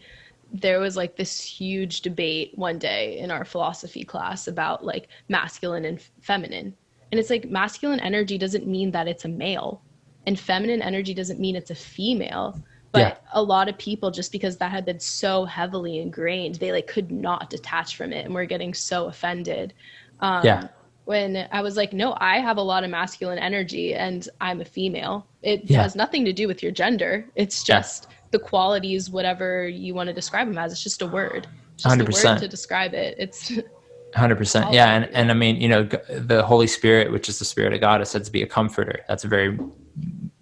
there was like this huge debate one day in our philosophy class about like masculine and feminine. And it's like masculine energy doesn't mean that it's a male, and feminine energy doesn't mean it's a female. But a lot of people, just because that had been so heavily ingrained, they like could not detach from it and were getting so offended. When I was like, no, I have a lot of masculine energy and I'm a female. It has nothing to do with your gender. It's just the qualities, whatever you want to describe them as. It's just a word. It's just 100%. a word to describe it. It's 100%. Yeah. And I mean, the Holy Spirit, which is the Spirit of God, is said to be a comforter. That's a very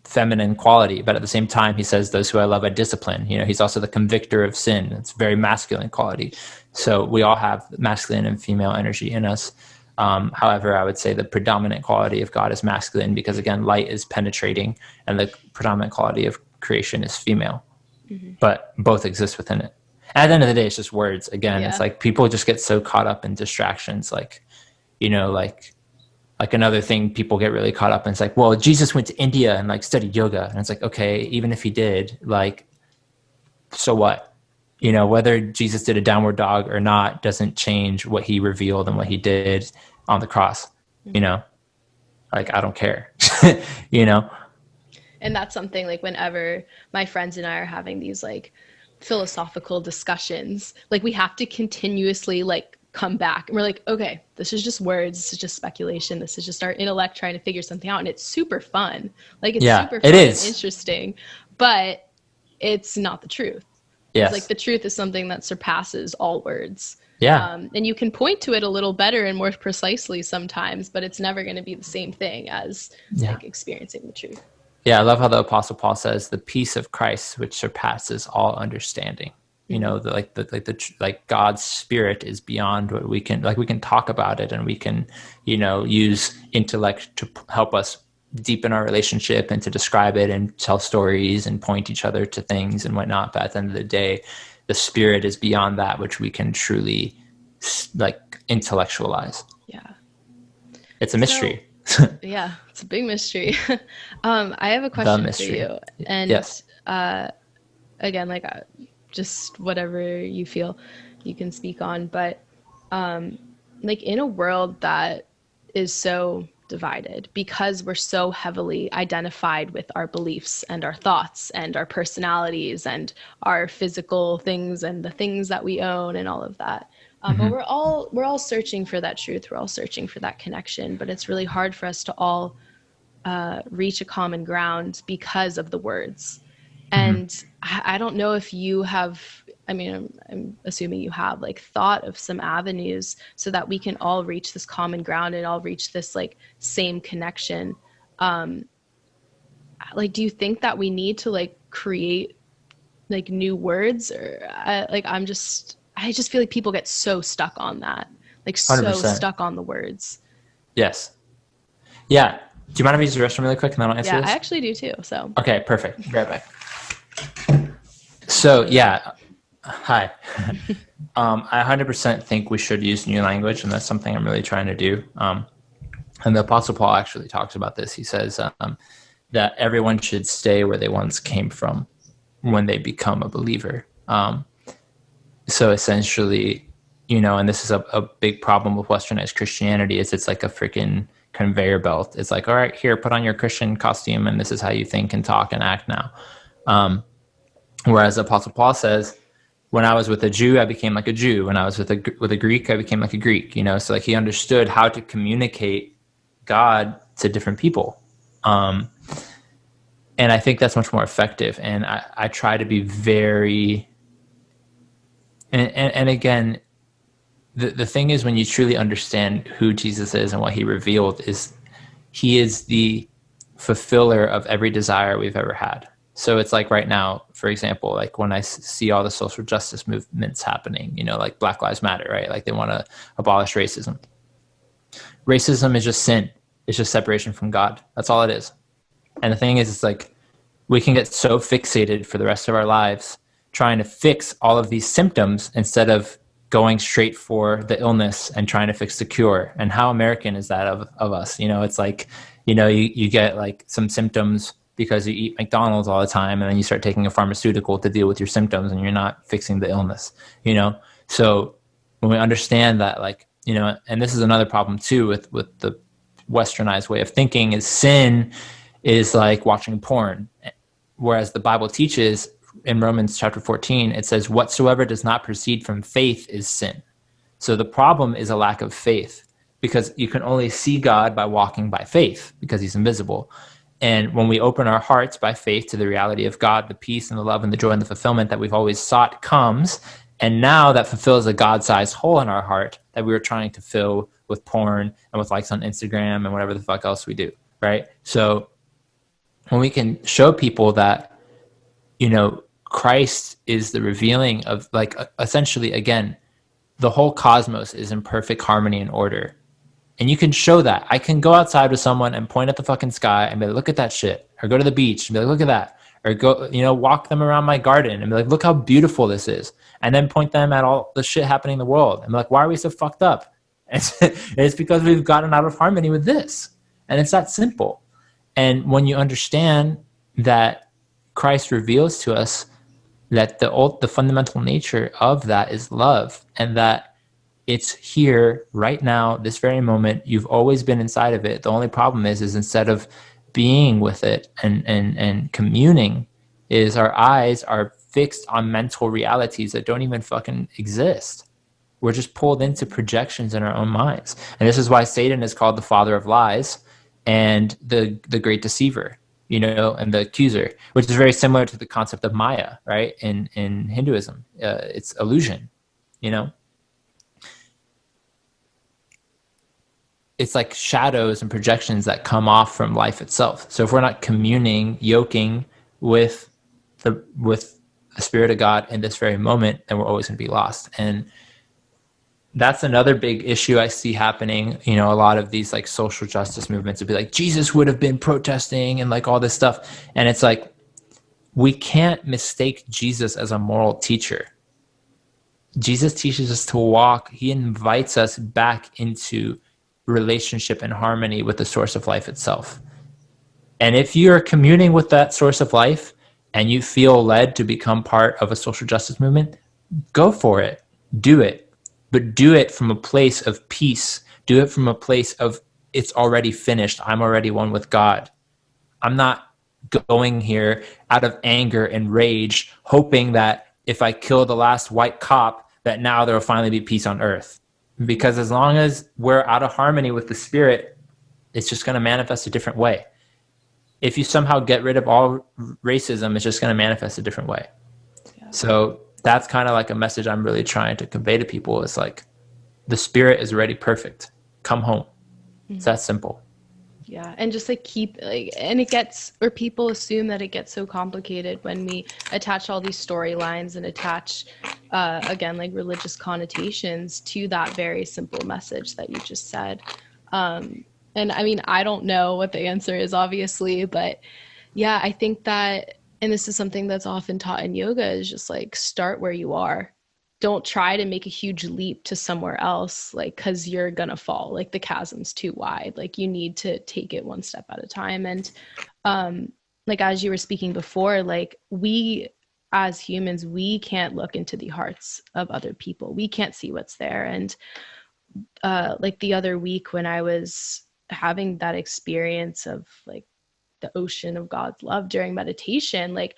feminine quality. But at the same time, he says, those who I love, I discipline. He's also the convictor of sin. It's a very masculine quality. So we all have masculine and female energy in us. However, I would say the predominant quality of God is masculine because, again, light is penetrating and the predominant quality of creation is female. But both exist within it. At the end of the day, it's just words. Again, it's like people just get so caught up in distractions. Like, like another thing people get really caught up in. It's like, well, Jesus went to India and like studied yoga. And it's like, okay, even if he did, like, so what? Whether Jesus did a downward dog or not doesn't change what he revealed and what he did on the cross. Like, I don't care. And that's something, like, whenever my friends and I are having these like philosophical discussions, like, we have to continuously like come back and we're like, okay, this is just words, this is just speculation, this is just our intellect trying to figure something out, and it's super fun. Like, it's super fun, it is and interesting, but it's not the truth. Yes. Like, the truth is something that surpasses all words. Yeah. And you can point to it a little better and more precisely sometimes, but it's never going to be the same thing as like experiencing the truth. Yeah, I love how the Apostle Paul says, "The peace of Christ, which surpasses all understanding." Like God's Spirit is beyond what we can talk about it, and we can, use intellect to help us deepen our relationship and to describe it and tell stories and point each other to things and whatnot. But at the end of the day, the Spirit is beyond that, which we can truly like intellectualize. Yeah, it's a mystery. Yeah, it's a big mystery. I have a question for you, and yes. Again, like, just whatever you feel you can speak on, but like, in a world that is so divided because we're so heavily identified with our beliefs and our thoughts and our personalities and our physical things and the things that we own and all of that, but we're all searching for that truth, we're all searching for that connection, but it's really hard for us to all reach a common ground because of the words. And I don't know if you have, I'm assuming you have, like, thought of some avenues so that we can all reach this common ground and all reach this like same connection. Like, do you think that we need to like create like new words, or I just feel like people get so stuck on that, like, so 100%. stuck on the words. Yes. Yeah. Do you mind if I use the restroom really quick and then I'll answer this? Yeah, I actually do too. So. Okay, perfect. Be right back. So yeah, hi. I 100% think we should use new language, and that's something I'm really trying to do. And the Apostle Paul actually talks about this. He says that everyone should stay where they once came from when they become a believer. So essentially, and this is a big problem with Westernized Christianity, is it's like a freaking conveyor belt. It's like, all right, here, put on your Christian costume, and this is how you think and talk and act now. Whereas the Apostle Paul says, when I was with a Jew, I became like a Jew. When I was with a Greek, I became like a Greek. So like, he understood how to communicate God to different people. And I think that's much more effective. And I try to be very, and again, the thing is, when you truly understand who Jesus is and what he revealed, is he is the fulfiller of every desire we've ever had. So it's like right now, for example, like when I see all the social justice movements happening, like Black Lives Matter, right? Like, they want to abolish racism. Racism is just sin. It's just separation from God. That's all it is. And the thing is, it's like, we can get so fixated for the rest of our lives trying to fix all of these symptoms instead of going straight for the illness and trying to fix the cure. And how American is that of us? It's like, you get like some symptoms because you eat McDonald's all the time, and then you start taking a pharmaceutical to deal with your symptoms, and you're not fixing the illness, So when we understand that, like, and this is another problem too with the Westernized way of thinking, is sin is like watching porn. Whereas the Bible teaches in Romans chapter 14, it says, whatsoever does not proceed from faith is sin. So the problem is a lack of faith, because you can only see God by walking by faith, because he's invisible. And when we open our hearts by faith to the reality of God, the peace and the love and the joy and the fulfillment that we've always sought comes. And now that fulfills a God-sized hole in our heart that we were trying to fill with porn and with likes on Instagram and whatever the fuck else we do, right? So when we can show people that, Christ is the revealing of, like, essentially, again, the whole cosmos is in perfect harmony and order. And you can show that. I can go outside with someone and point at the fucking sky and be like, look at that shit. Or go to the beach and be like, look at that. Or go, walk them around my garden and be like, look how beautiful this is. And then point them at all the shit happening in the world. And be like, why are we so fucked up? It's because we've gotten out of harmony with this. And it's that simple. And when you understand that Christ reveals to us that the fundamental nature of that is love, and that it's here right now, this very moment, you've always been inside of it. The only problem is instead of being with it and communing, is our eyes are fixed on mental realities that don't even fucking exist. We're just pulled into projections in our own minds. And this is why Satan is called the father of lies and the great deceiver, you know, and the accuser, which is very similar to the concept of Maya, right? In Hinduism, it's illusion, you know? It's like shadows and projections that come off from life itself. So if we're not communing, yoking with the Spirit of God in this very moment, then we're always going to be lost. And that's another big issue I see happening. You know, a lot of these like social justice movements would be like, Jesus would have been protesting and like all this stuff. And it's like, we can't mistake Jesus as a moral teacher. Jesus teaches us to walk. He invites us back into relationship and harmony with the source of life itself. And if you're communing with that source of life and you feel led to become part of a social justice movement, go for it. Do it. But do it from a place of peace. Do it from a place of, it's already finished. I'm already one with God. I'm not going here out of anger and rage, hoping that if I kill the last white cop, that now there will finally be peace on earth. Because as long as we're out of harmony with the Spirit, it's just going to manifest a different way. If you somehow get rid of all racism, it's just going to manifest a different way. Yeah. So that's kind of like a message I'm really trying to convey to people. It's like, the Spirit is already perfect. Come home. It's that simple. Yeah. And just like and it gets, or people assume that it gets so complicated when we attach all these storylines and attach, again, like religious connotations to that very simple message that you just said. And I mean, I don't know what the answer is, obviously, but yeah, I think that, and this is something that's often taught in yoga, is just like, start where you are. Don't try to make a huge leap to somewhere else, like, because you're going to fall. Like, the chasm's too wide. Like, you need to take it one step at a time. And like, as you were speaking before, like, we as humans, we can't look into the hearts of other people. We can't see what's there. And like the other week when I was having that experience of like the ocean of God's love during meditation, like,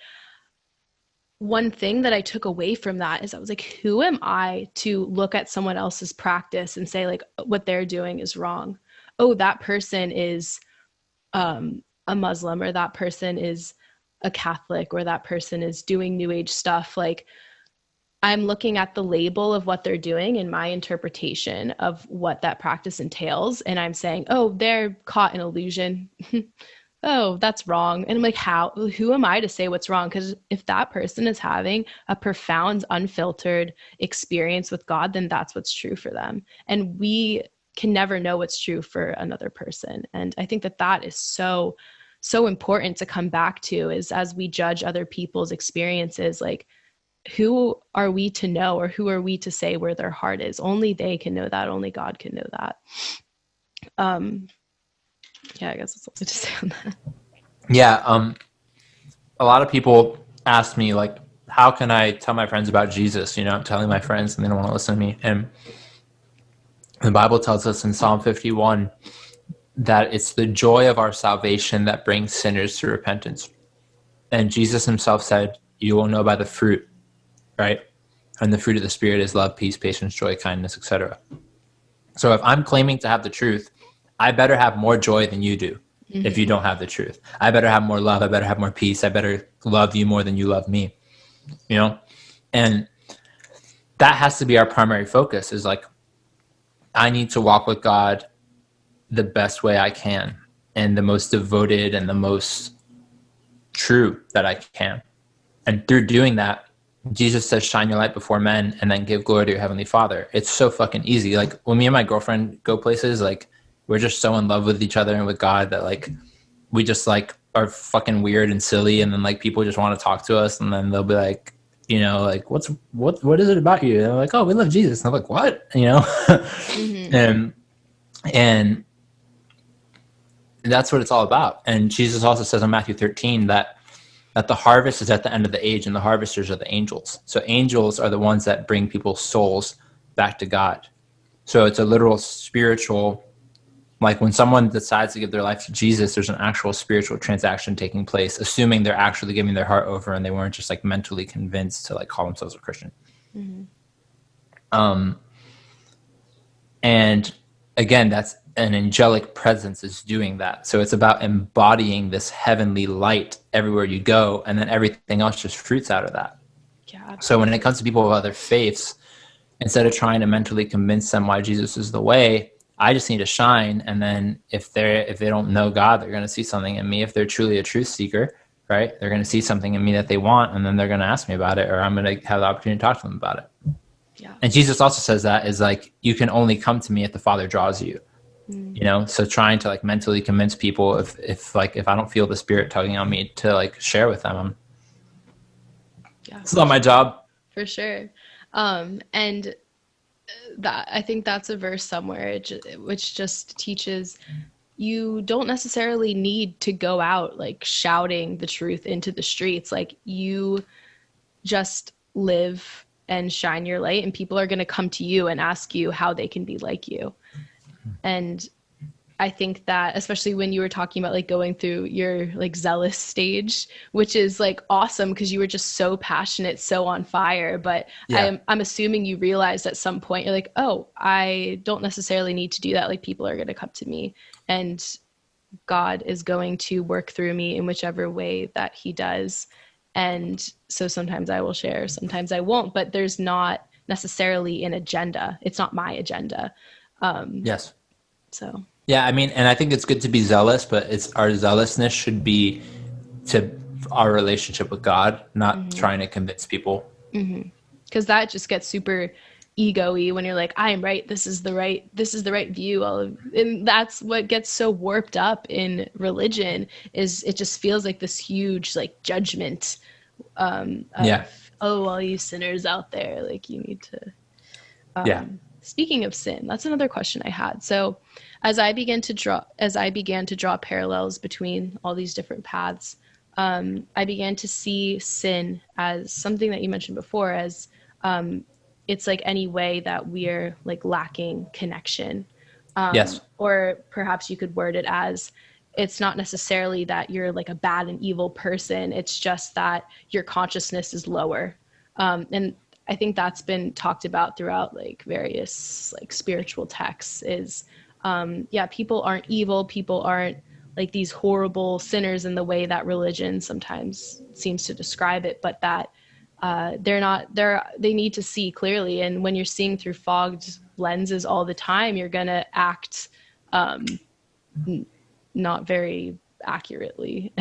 one thing that I took away from that is I was like, who am I to look at someone else's practice and say like, what they're doing is wrong? Oh, that person is a Muslim, or that person is a Catholic, or that person is doing New Age stuff. Like, I'm looking at the label of what they're doing and my interpretation of what that practice entails. And I'm saying, oh, they're caught in illusion. Oh, that's wrong. And I'm like, who am I to say what's wrong? Because if that person is having a profound, unfiltered experience with God, then that's what's true for them. And we can never know what's true for another person. And I think that that is so important to come back to, is as we judge other people's experiences, like, who are we to know, or who are we to say where their heart is? Only they can know that. Only God can know that. Yeah, I guess that's all I have to say on that. Yeah. A lot of people ask me, like, how can I tell my friends about Jesus? You know, I'm telling my friends and they don't want to listen to me. And the Bible tells us in Psalm 51 that it's the joy of our salvation that brings sinners to repentance. And Jesus himself said, you will know by the fruit, right? And the fruit of the Spirit is love, peace, patience, joy, kindness, etc. So if I'm claiming to have the truth, I better have more joy than you do. Mm-hmm. If you don't have the truth, I better have more love. I better have more peace. I better love you more than you love me, you know? And that has to be our primary focus, is like, I need to walk with God the best way I can, and the most devoted and the most true that I can. And through doing that, Jesus says, shine your light before men and then give glory to your heavenly Father. It's so fucking easy. Like, when me and my girlfriend go places, like, we're just so in love with each other and with God that, like, we just, like, are fucking weird and silly. And then, like, people just want to talk to us. And then they'll be like, you know, like, what is it about you? And they're like, oh, we love Jesus. And I'm like, what? You know? And that's what it's all about. And Jesus also says in Matthew 13 that the harvest is at the end of the age, and the harvesters are the angels. So angels are the ones that bring people's souls back to God. So it's a literal spiritual, like when someone decides to give their life to Jesus, there's an actual spiritual transaction taking place, assuming they're actually giving their heart over and they weren't just like mentally convinced to like call themselves a Christian. And again, that's an angelic presence is doing that. So it's about embodying this heavenly light everywhere you go, and then everything else just fruits out of that. Yeah. So when it comes to people of other faiths, instead of trying to mentally convince them why Jesus is the way, I just need to shine. And then if they don't know God, they're going to see something in me. If they're truly a truth seeker, right, they're going to see something in me that they want, and then they're going to ask me about it, or I'm going to have the opportunity to talk to them about it. Yeah. And Jesus also says that is like, you can only come to me if the Father draws you. You know, so trying to like mentally convince people if I don't feel the Spirit tugging on me to like share with them, it's not my job. For sure. And that, I think that's a verse somewhere which just teaches you don't necessarily need to go out like shouting the truth into the streets. Like, you just live and shine your light, and people are going to come to you and ask you how they can be like you. And I think that, especially when you were talking about like going through your like zealous stage, which is like awesome because you were just so passionate, so on fire. But I'm assuming you realized at some point you're like, oh, I don't necessarily need to do that. Like, people are going to come to me, and God is going to work through me in whichever way that he does. And so sometimes I will share, sometimes I won't, but there's not necessarily an agenda. It's not my agenda. Yes. So. Yeah, I mean, and I think it's good to be zealous, but our zealousness should be to our relationship with God, not trying to convince people. Because that just gets super ego-y when you're like, I am right, this is the right view. And that's what gets so warped up in religion, is it just feels like this huge like judgment of, oh, all you sinners out there, like, you need to Speaking of sin, that's another question I had. So as I began to draw parallels between all these different paths, I began to see sin as something that you mentioned before, as it's like any way that we're like lacking connection. Yes. Or perhaps you could word it as, it's not necessarily that you're like a bad and evil person. It's just that your consciousness is lower. And I think that's been talked about throughout like various like spiritual texts is, people aren't evil. People aren't like these horrible sinners in the way that religion sometimes seems to describe it, but that they need to see clearly. And when you're seeing through fogged lenses all the time, you're going to act not very accurately.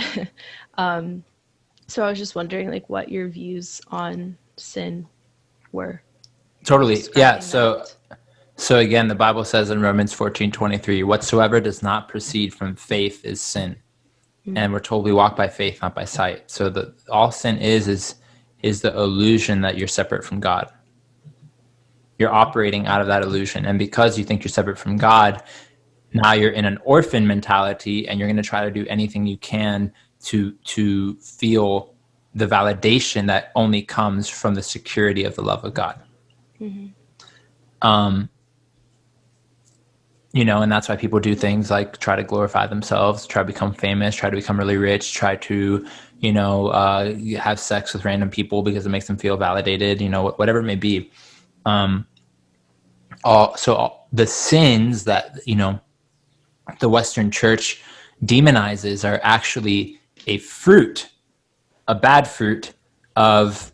So I was just wondering like what your views on sin were. Totally. Yeah. So again, the Bible says in Romans 14:23, whatsoever does not proceed from faith is sin. And we're told we walk by faith, not by sight. So all sin is the illusion that you're separate from God. You're operating out of that illusion. And because you think you're separate from God, now you're in an orphan mentality, and you're going to try to do anything you can to feel the validation that only comes from the security of the love of God. And that's why people do things like try to glorify themselves, try to become famous, try to become really rich, try to, have sex with random people because it makes them feel validated, whatever it may be. The sins that, the Western church demonizes are actually a bad fruit of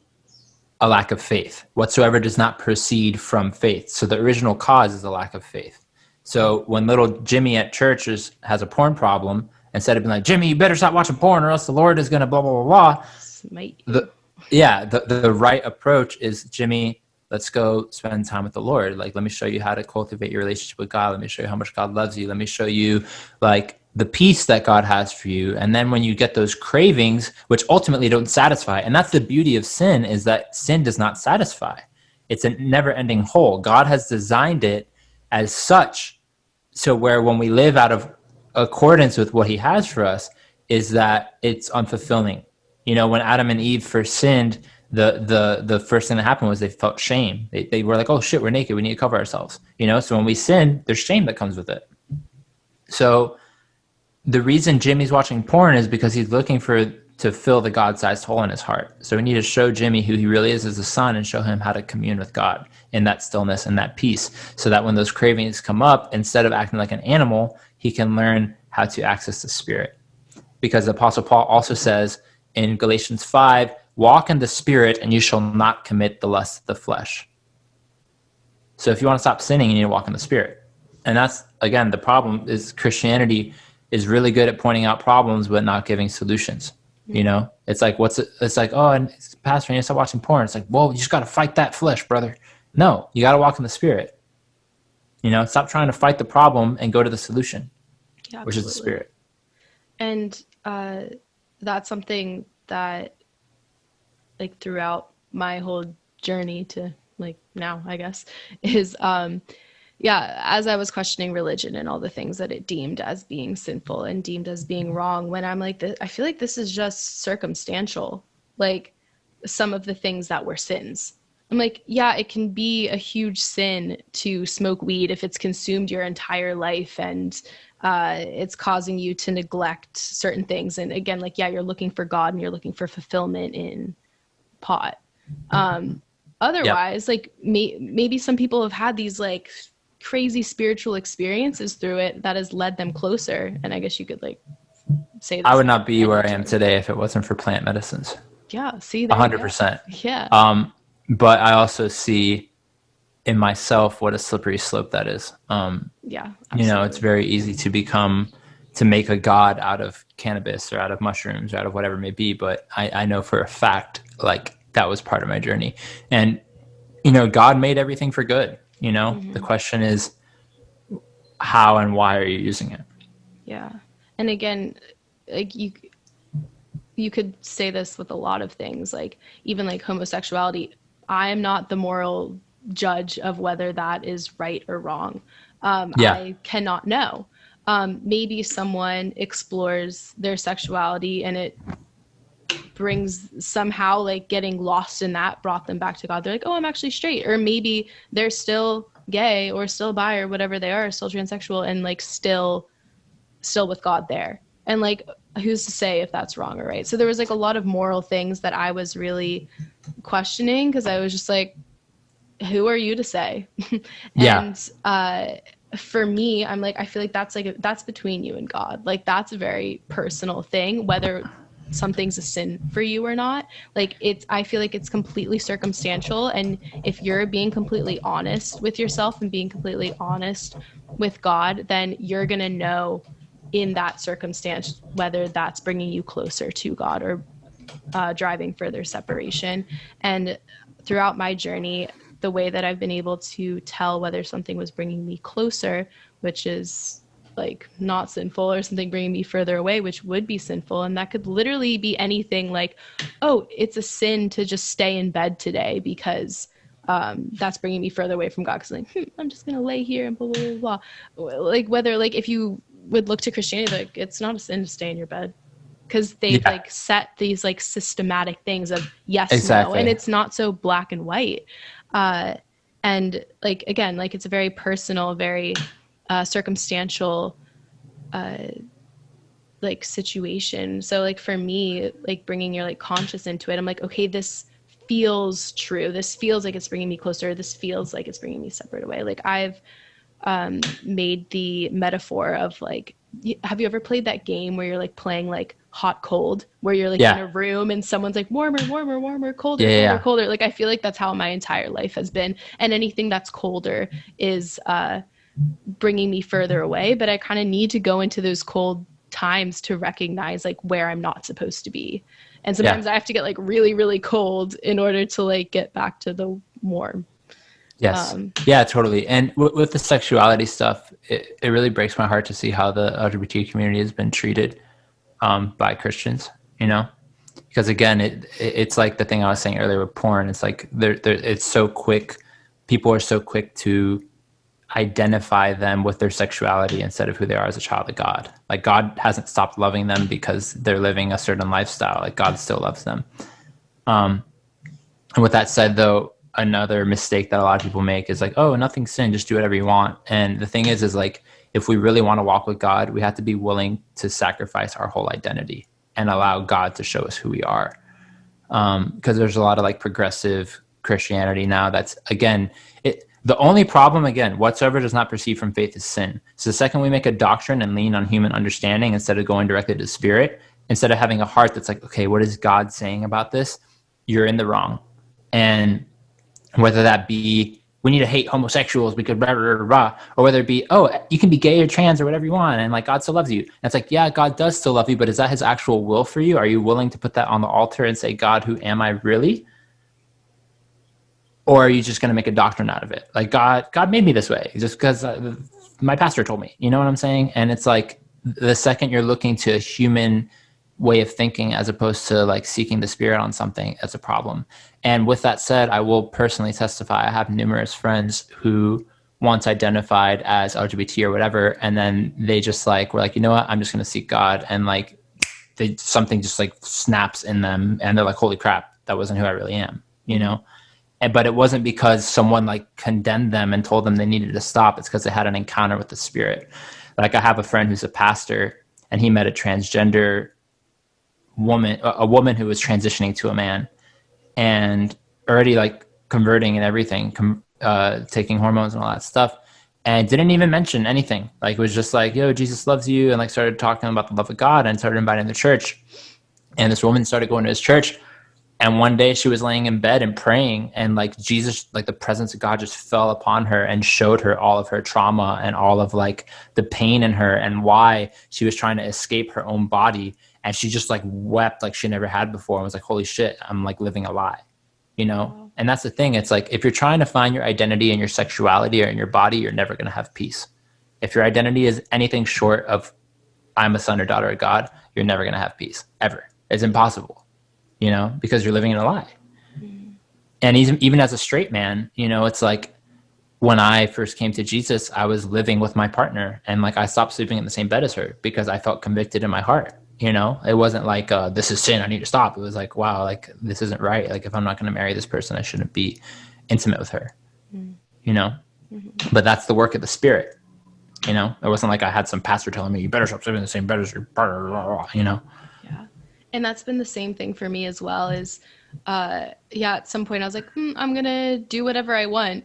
a lack of faith. Whatsoever does not proceed from faith. So the original cause is a lack of faith. So when little Jimmy at church has a porn problem, instead of being like, Jimmy, you better stop watching porn or else the Lord is going to blah, blah, blah, blah. The right approach is, Jimmy, let's go spend time with the Lord. Like, let me show you how to cultivate your relationship with God. Let me show you how much God loves you. Let me show you like the peace that God has for you. And then when you get those cravings, which ultimately don't satisfy, and that's the beauty of sin, is that sin does not satisfy. It's a never-ending hole. God has designed it as such, so where when we live out of accordance with what he has for us, is that it's unfulfilling. You know, when Adam and Eve first sinned, the first thing that happened was they felt shame. They were like, oh shit, we're naked, we need to cover ourselves. You know, so when we sin, there's shame that comes with it. So the reason Jimmy's watching porn is because he's looking to fill the God-sized hole in his heart. So we need to show Jimmy who he really is as a son, and show him how to commune with God in that stillness and that peace, so that when those cravings come up, instead of acting like an animal, he can learn how to access the Spirit. Because the Apostle Paul also says in Galatians 5, walk in the Spirit and you shall not commit the lust of the flesh. So if you want to stop sinning, you need to walk in the Spirit. And that's, again, the problem is Christianity is really good at pointing out problems but not giving solutions. You know, it's like, oh, and pastor, you need to stop watching porn. It's like, well, you just got to fight that flesh, brother. No, you got to walk in the Spirit. You know, stop trying to fight the problem and go to the solution, which is the Spirit. And that's something that, like, throughout my whole journey to, like, now, I guess, is as I was questioning religion and all the things that it deemed as being sinful and deemed as being wrong, when I'm like, I feel like this is just circumstantial, like some of the things that were sins. I'm like, yeah, it can be a huge sin to smoke weed if it's consumed your entire life and it's causing you to neglect certain things. And again, like, yeah, you're looking for God and you're looking for fulfillment in pot. Otherwise, like maybe some people have had these like crazy spiritual experiences through it that has led them closer. And I guess you could like say this. I would not be where I am today if it wasn't for plant medicines. Yeah, see, 100%. Yeah. But I also see in myself what a slippery slope that is. Yeah, absolutely. You know, it's very easy to make a god out of cannabis or out of mushrooms or out of whatever it may be. But I know for a fact, like, that was part of my journey. And, you know, God made everything for good. You know, the question is, how and why are you using it? Yeah. And again, like you could say this with a lot of things, like even like homosexuality. I am not the moral judge of whether that is right or wrong. I cannot know. Maybe someone explores their sexuality and it brings somehow, like, getting lost in that brought them back to God. They're like, oh, I'm actually straight. Or maybe they're still gay or still bi or whatever they are, still transsexual, and like still with God there. And like, who's to say if that's wrong or right? So there was like a lot of moral things that I was really questioning, because I was just like, who are you to say? And for me, I'm like, I feel like that's between you and God. Like, that's a very personal thing, whether something's a sin for you or not. Like, I feel like it's completely circumstantial. And if you're being completely honest with yourself and being completely honest with God, then you're going to know in that circumstance whether that's bringing you closer to God or driving further separation. And throughout my journey, the way that I've been able to tell whether something was bringing me closer, which is like not sinful, or something bringing me further away, which would be sinful. And that could literally be anything like, oh, it's a sin to just stay in bed today because that's bringing me further away from God. Because like, I'm just going to lay here and blah, blah, blah, blah. Like, whether, like, if you would look to Christianity, like, it's not a sin to stay in your bed. Because they've like set these like systematic things of yes, no, and it's not so black and white. And like, again, like, it's a very personal, very circumstantial like situation. So like for me, like bringing your like conscious into it, I'm like, okay, this feels true. This feels like it's bringing me closer. This feels like it's bringing me separate away. Like, I've made the metaphor of like, have you ever played that game where you're like playing like hot cold, where you're like in a room and someone's like warmer, colder, colder. Like, I feel like that's how my entire life has been. And anything that's colder is bringing me further away. But I kind of need to go into those cold times to recognize like where I'm not supposed to be. And sometimes I have to get like really, really cold in order to like get back to the warm. Yes. Yeah, totally. And with the sexuality stuff, it really breaks my heart to see how the LGBT community has been treated by Christians, you know? Because again, it's like the thing I was saying earlier with porn. It's like it's so quick. People are so quick to identify them with their sexuality instead of who they are as a child of God. Like God hasn't stopped loving them because they're living a certain lifestyle. Like God still loves them. And with that said, though, another mistake that a lot of people make is like, oh, nothing's sin, just do whatever you want. And the thing is like, if we really want to walk with God, we have to be willing to sacrifice our whole identity and allow God to show us who we are. Because there's a lot of like progressive Christianity now that's, again, the only problem, again, whatsoever does not proceed from faith is sin. So the second we make a doctrine and lean on human understanding instead of going directly to the Spirit, instead of having a heart that's like, okay, what is God saying about this? You're in the wrong. And whether that be, we need to hate homosexuals because blah, blah, blah, blah, or whether it be, oh, you can be gay or trans or whatever you want, and like God still loves you. And it's like, yeah, God does still love you, but is that his actual will for you? Are you willing to put that on the altar and say, God, who am I really? Or are you just going to make a doctrine out of it? Like God made me this way just because my pastor told me, you know what I'm saying? And it's like the second you're looking to a human way of thinking as opposed to like seeking the Spirit on something, that's a problem. And with that said, I will personally testify. I have numerous friends who once identified as LGBT or whatever, and then they just like were like, you know what, I'm just going to seek God, and like something just like snaps in them, and they're like, holy crap, that wasn't who I really am, you know. But it wasn't because someone like condemned them and told them they needed to stop. It's because they had an encounter with the Spirit. Like I have a friend who's a pastor, and he met a transgender woman, a woman who was transitioning to a man, and already like converting and everything, taking hormones and all that stuff, and didn't even mention anything. Like it was just like, yo, Jesus loves you, and like started talking about the love of God and started inviting him to church. And this woman started going to his church. And one day she was laying in bed and praying, and like Jesus, like the presence of God just fell upon her and showed her all of her trauma and all of like the pain in her and why she was trying to escape her own body. And she just like wept like she never had before and was like, holy shit, I'm like living a lie, you know? Wow. And that's the thing. It's like, if you're trying to find your identity in your sexuality or in your body, you're never going to have peace. If your identity is anything short of I'm a son or daughter of God, you're never going to have peace ever. It's impossible, you know, because you're living in a lie. Mm-hmm. And even as a straight man, you know, it's like when I first came to Jesus, I was living with my partner, and like I stopped sleeping in the same bed as her because I felt convicted in my heart. You know, it wasn't like, this is sin, I need to stop. It was like, wow, like this isn't right. Like if I'm not going to marry this person, I shouldn't be intimate with her, you know? Mm-hmm. But that's the work of the Spirit. You know, it wasn't like I had some pastor telling me, you better stop sleeping in the same bed as your partner, you know? Yeah. And that's been the same thing for me as well is, at some point I was like, I'm going to do whatever I want.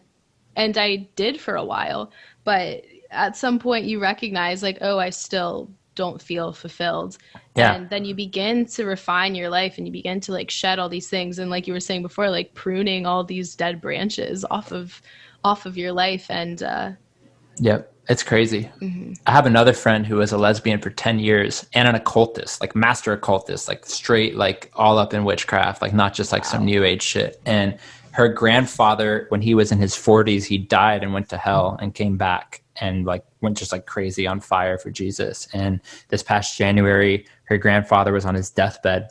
And I did for a while, but at some point you recognize like, oh, I still don't feel fulfilled. Yeah. And then you begin to refine your life and you begin to like shed all these things. And like you were saying before, like pruning all these dead branches off of your life. And, yep. It's crazy. Mm-hmm. I have another friend who was a lesbian for 10 years and an occultist, like master occultist, like straight, like all up in witchcraft, like not just like some new age shit. And her grandfather, when he was in his 40s, he died and went to hell and came back and like went just like crazy on fire for Jesus. And this past January, her grandfather was on his deathbed,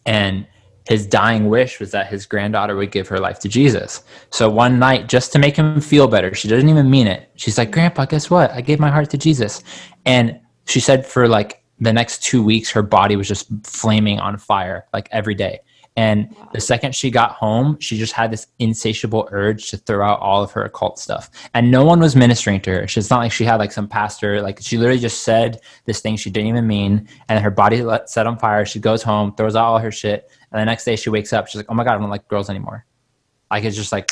and his dying wish was that his granddaughter would give her life to Jesus. So one night, just to make him feel better, she doesn't even mean it, she's like, Grandpa, guess what? I gave my heart to Jesus. And she said for like the next 2 weeks, her body was just flaming on fire, like every day. And the second she got home, she just had this insatiable urge to throw out all of her occult stuff. And no one was ministering to her. It's not like she had like some pastor, like she literally just said this thing she didn't even mean. And her body set on fire. She goes home, throws out all her shit. And the next day she wakes up, she's like, oh my God, I don't like girls anymore. Like it's just like,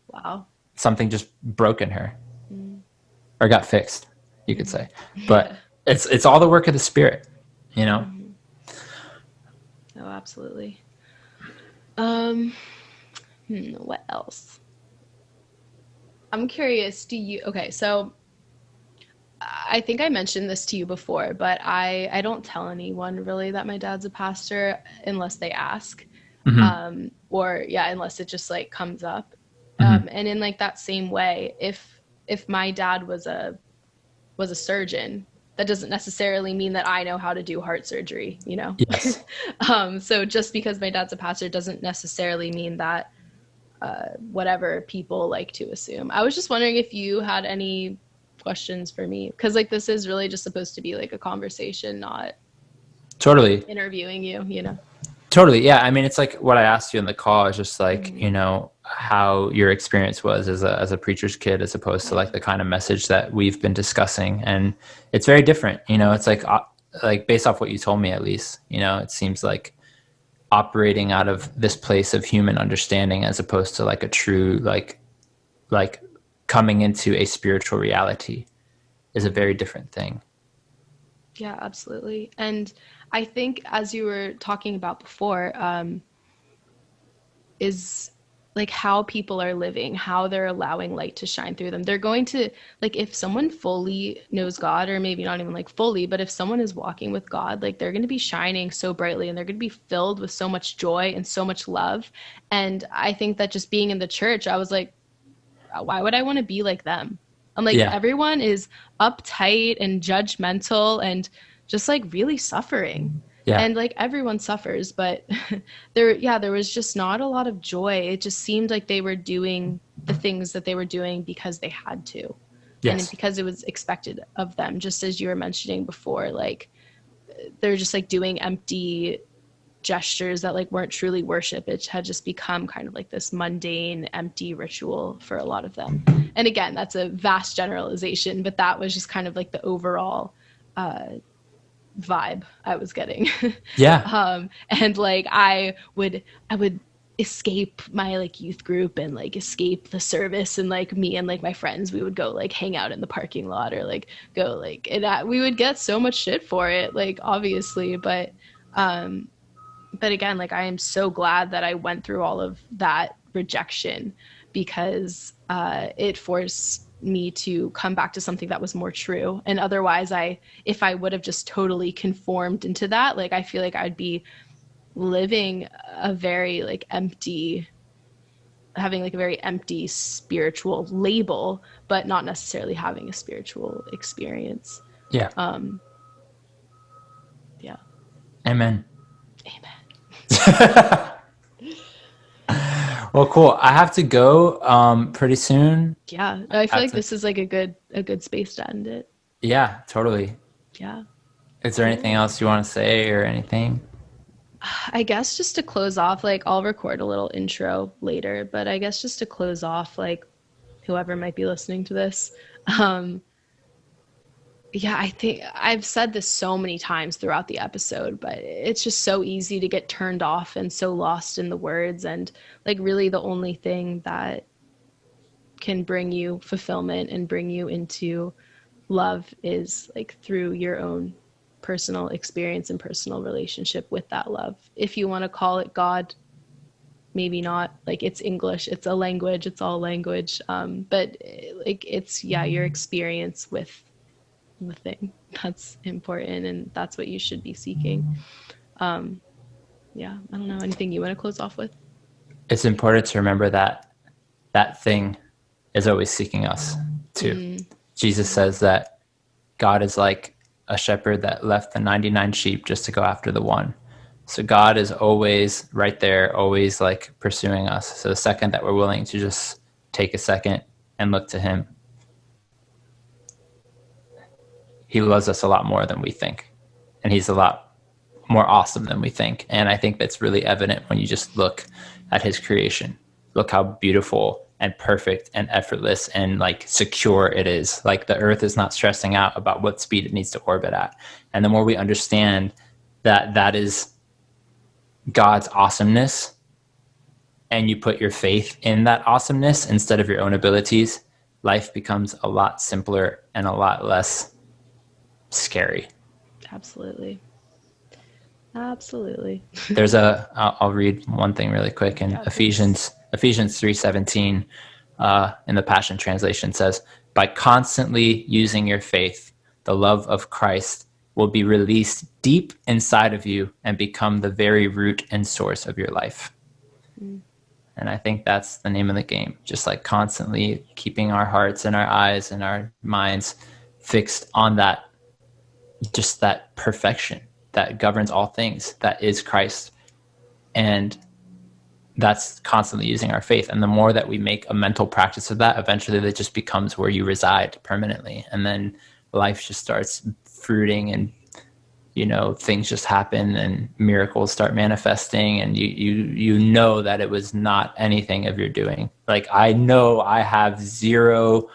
wow, something just broke in her or got fixed, you could say. But it's all the work of the Spirit, you know? Oh, absolutely. What else? I'm curious, so I think I mentioned this to you before, but I don't tell anyone really that my dad's a pastor unless they ask, unless it just like comes up. And in like that same way, if my dad was a surgeon, that doesn't necessarily mean that I know how to do heart surgery, you know? Yes. So just because my dad's a pastor doesn't necessarily mean that whatever people like to assume. I was just wondering if you had any questions for me, because like this is really just supposed to be like a conversation, not Totally. interviewing you, you know? Totally. Yeah. I mean, it's like what I asked you in the call is just like, you know, how your experience was as a preacher's kid, as opposed to like the kind of message that we've been discussing. And it's very different, you know, it's like based off what you told me, at least, you know, it seems like operating out of this place of human understanding, as opposed to like a true, like coming into a spiritual reality is a very different thing. Yeah, absolutely. And I think, as you were talking about before, is like how people are living, how they're allowing light to shine through them. They're going to, like, if someone fully knows God, or maybe not even like fully, but if someone is walking with God, like they're going to be shining so brightly, and they're going to be filled with so much joy and so much love. And I think that just being in the church, I was like, why would I want to be like them? I'm like, Yeah. everyone is uptight and judgmental and just like really suffering. Yeah. And like everyone suffers, but there was just not a lot of joy. It just seemed like they were doing the things that they were doing because they had to. And Yes. because it was expected of them, just as you were mentioning before, like they're just like doing empty gestures that like weren't truly worship. It had just become kind of like this mundane, empty ritual for a lot of them. And again, that's a vast generalization, but that was just kind of like the overall vibe I was getting. Yeah. And like I would escape my like youth group and like escape the service, and like me and like my friends, we would go like hang out in the parking lot, or like go like, and we would get so much shit for it, like obviously, but again, like I am so glad that I went through all of that rejection, because it forced me to come back to something that was more true. And otherwise, if I would have just totally conformed into that, like I feel like I'd be living a very like empty, having like a very empty spiritual label, but not necessarily having a spiritual experience. Yeah. Yeah. Amen. Amen. Well, cool. I have to go pretty soon. Yeah, I feel like this is like a good space to end it. Yeah, totally. Yeah. Is there anything else you want to say or anything? I guess just to close off, like I'll record a little intro later, but I guess just to close off, like whoever might be listening to this, yeah, I think I've said this so many times throughout the episode, but it's just so easy to get turned off and so lost in the words. And like really the only thing that can bring you fulfillment and bring you into love is like through your own personal experience and personal relationship with that love. If you want to call it God, maybe not. Like it's English, it's a language, it's all language. But like it's, yeah, your experience with the thing that's important, and that's what you should be seeking. Yeah, I don't know, anything you want to close off with? It's important to remember that that thing is always seeking us too. Jesus says that God is like a shepherd that left the 99 sheep just to go after the one. So God is always right there, always like pursuing us. So the second that we're willing to just take a second and look to him, he loves us a lot more than we think. And he's a lot more awesome than we think. And I think that's really evident when you just look at his creation. Look how beautiful and perfect and effortless and like secure it is. Like the earth is not stressing out about what speed it needs to orbit at. And the more we understand that that is God's awesomeness, and you put your faith in that awesomeness instead of your own abilities, life becomes a lot simpler and a lot less scary. Absolutely. There's I'll read one thing really quick in Ephesians 3:17 in the Passion Translation says, by constantly using your faith, the love of Christ will be released deep inside of you and become the very root and source of your life. And I think that's the name of the game. Just like constantly keeping our hearts and our eyes and our minds fixed on that, just that perfection that governs all things, that is Christ. And that's constantly using our faith. And the more that we make a mental practice of that, eventually that just becomes where you reside permanently. And then life just starts fruiting, and things just happen and miracles start manifesting, and you know that it was not anything of your doing. Like, I know I have zero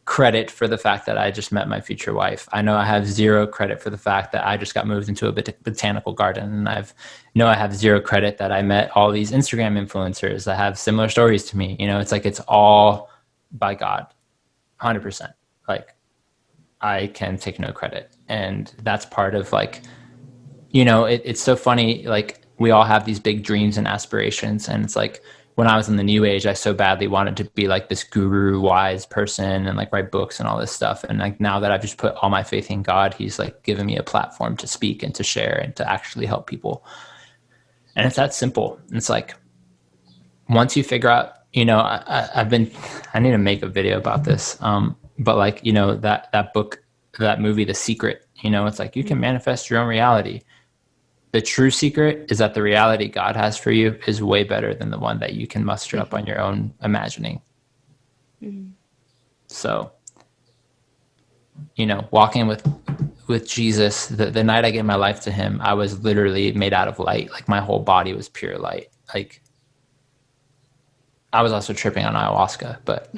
credit for the fact that I just met my future wife. I know I have zero credit for the fact that I just got moved into a botanical garden. And I have zero credit that I met all these Instagram influencers that have similar stories to me. It's like, it's all by God, 100%. Like, I can take no credit. And that's part of like, it's so funny. Like, we all have these big dreams and aspirations. And it's like, when I was in the new age, I so badly wanted to be like this guru wise person and like write books and all this stuff. And like, now that I've just put all my faith in God, he's like given me a platform to speak and to share and to actually help people. And it's that simple. It's like, once you figure out, I need to make a video about this. But like, that book, that movie, The Secret, it's like, you can manifest your own reality. The true secret is that the reality God has for you is way better than the one that you can muster up on your own imagining. Mm-hmm. So, walking with Jesus, the night I gave my life to him, I was literally made out of light. Like, my whole body was pure light. Like, I was also tripping on ayahuasca, but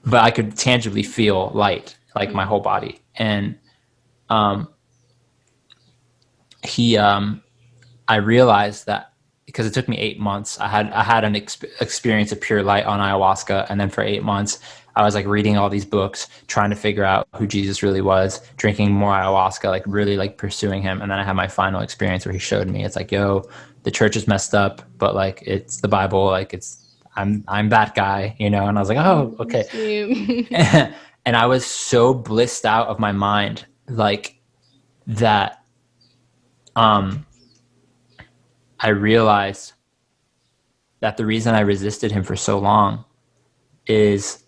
but I could tangibly feel light, like my whole body. And I realized that because it took me 8 months, I had an experience of pure light on ayahuasca. And then for 8 months, I was like reading all these books, trying to figure out who Jesus really was, drinking more ayahuasca, like really like pursuing him. And then I had my final experience where he showed me, it's like, yo, the church is messed up, but like, it's the Bible. Like, I'm that guy, and I was like, oh, okay. And I was so blissed out of my mind, like that. I realized that the reason I resisted him for so long is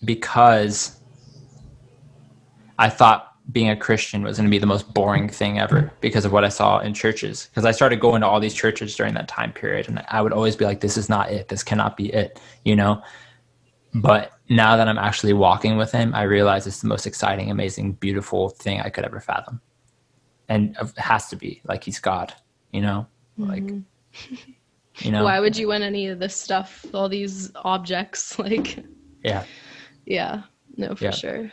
because I thought being a Christian was going to be the most boring thing ever because of what I saw in churches. Because I started going to all these churches during that time period, and I would always be like, this is not it. This cannot be it, But now that I'm actually walking with him, I realize it's the most exciting, amazing, beautiful thing I could ever fathom. And it has to be, like, he's God, like, Why would you want any of this stuff, all these objects? Like, yeah, no, for sure.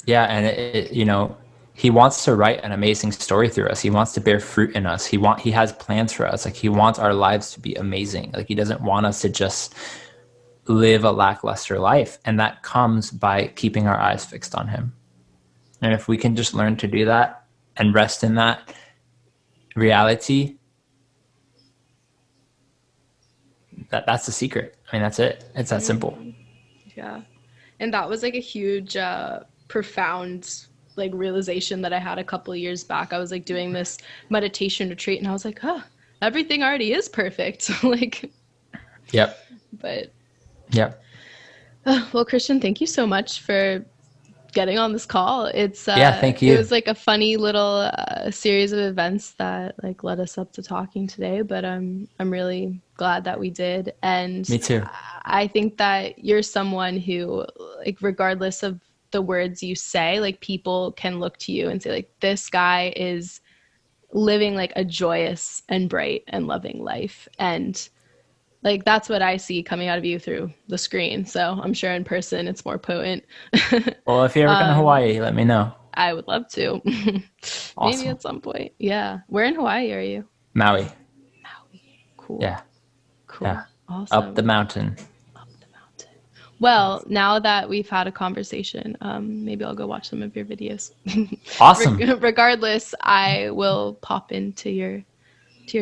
Yeah. And he wants to write an amazing story through us. He wants to bear fruit in us. He has plans for us. Like, he wants our lives to be amazing. Like, he doesn't want us to just live a lackluster life. And that comes by keeping our eyes fixed on him. And if we can just learn to do that and rest in that reality, that's the secret. I mean, that's it. It's that simple. Yeah. And that was like a huge, profound like realization that I had a couple of years back. I was like doing this meditation retreat and I was like, oh, everything already is perfect. Like, yep. But yep. Well, Christian, thank you so much for getting on this call. It's thank you. It was like a funny little series of events that like led us up to talking today, but I'm really glad that we did. And me too. I think that you're someone who, like, regardless of the words you say, like, people can look to you and say, like, this guy is living like a joyous and bright and loving life. And like, that's what I see coming out of you through the screen. So I'm sure in person it's more potent. Well, if you ever come to Hawaii, let me know. I would love to. Awesome. Maybe at some point. Yeah. Where in Hawaii are you? Maui. Cool. Yeah. Cool. Yeah. Awesome. Up the mountain. Well, now that we've had a conversation, maybe I'll go watch some of your videos. Awesome. Regardless, I will pop into your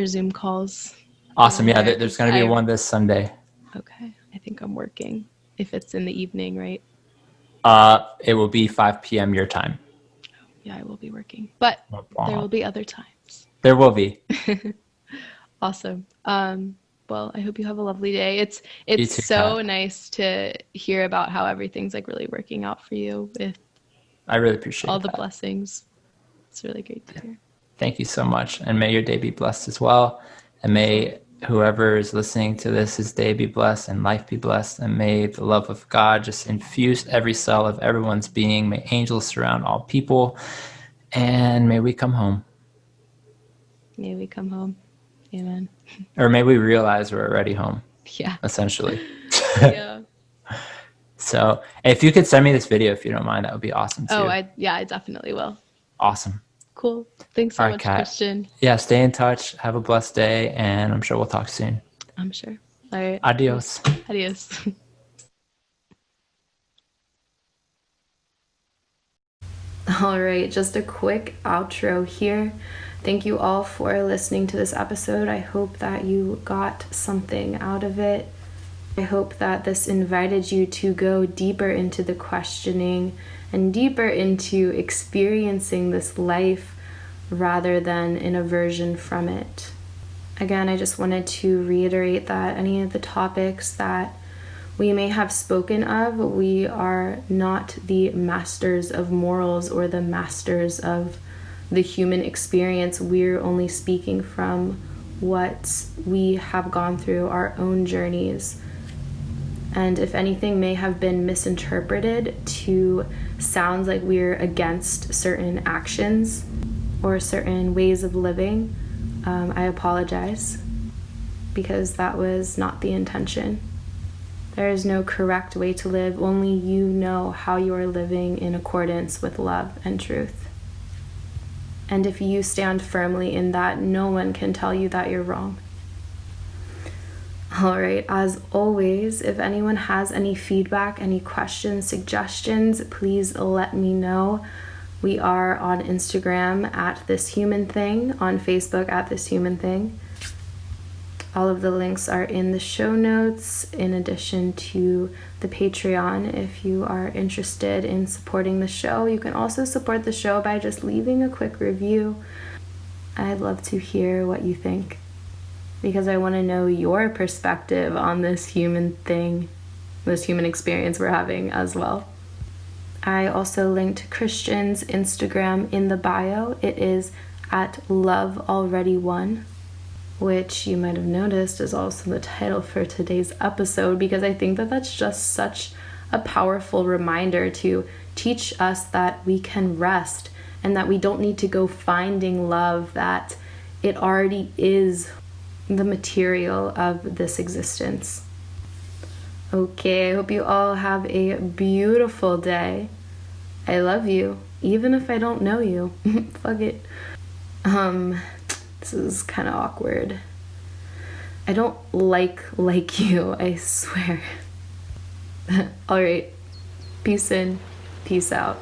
Zoom calls. Awesome. Yeah, there's going to be one this Sunday. Okay. I think I'm working, if it's in the evening, right? It will be 5 p.m. your time. Yeah, I will be working, but there will be other times. There will be. Awesome. Well, I hope you have a lovely day. You It's too, so Kat. nice to hear about how everything's like really working out for you with I really all appreciate the that. blessings. It's really great to hear. Thank you so much. And may your day be blessed as well. And may whoever is listening to this, his day be blessed and life be blessed. And may the love of God just infuse every cell of everyone's being. May angels surround all people. And may we come home. May we come home. Amen. Or may we realize we're already home, Yeah. essentially. Yeah. So if you could send me this video, if you don't mind, that would be awesome too. Oh, I definitely will. Awesome. Cool. Thanks so All right, much, Kat. Christian. Yeah, stay in touch. Have a blessed day. And I'm sure we'll talk soon. I'm sure. All right. Adios. Adios. All right, just a quick outro here. Thank you all for listening to this episode. I hope that you got something out of it. I hope that this invited you to go deeper into the questioning and deeper into experiencing this life rather than an aversion from it. Again, I just wanted to reiterate that any of the topics that we may have spoken of, we are not the masters of morals or the masters of the human experience. We're only speaking from what we have gone through, our own journeys. And if anything may have been misinterpreted to sound like we're against certain actions or certain ways of living, I apologize, because that was not the intention. There is no correct way to live. Only you know how you are living in accordance with love and truth. And if you stand firmly in that, no one can tell you that you're wrong. All right, as always, if anyone has any feedback, any questions, suggestions, please let me know. We are on Instagram at This Human Thing, on Facebook at This Human Thing. All of the links are in the show notes, in addition to the Patreon. If you are interested in supporting the show, you can also support the show by just leaving a quick review. I'd love to hear what you think, because I want to know your perspective on this human thing, this human experience we're having as well. I also linked Christian's Instagram in the bio. It is at lovealready1, which you might have noticed is also the title for today's episode, because I think that that's just such a powerful reminder to teach us that we can rest and that we don't need to go finding love, that it already is the material of this existence. Okay, I hope you all have a beautiful day. I love you, even if I don't know you. Fuck it. This is kind of awkward. I don't like you, I swear. All right. Peace in, peace out.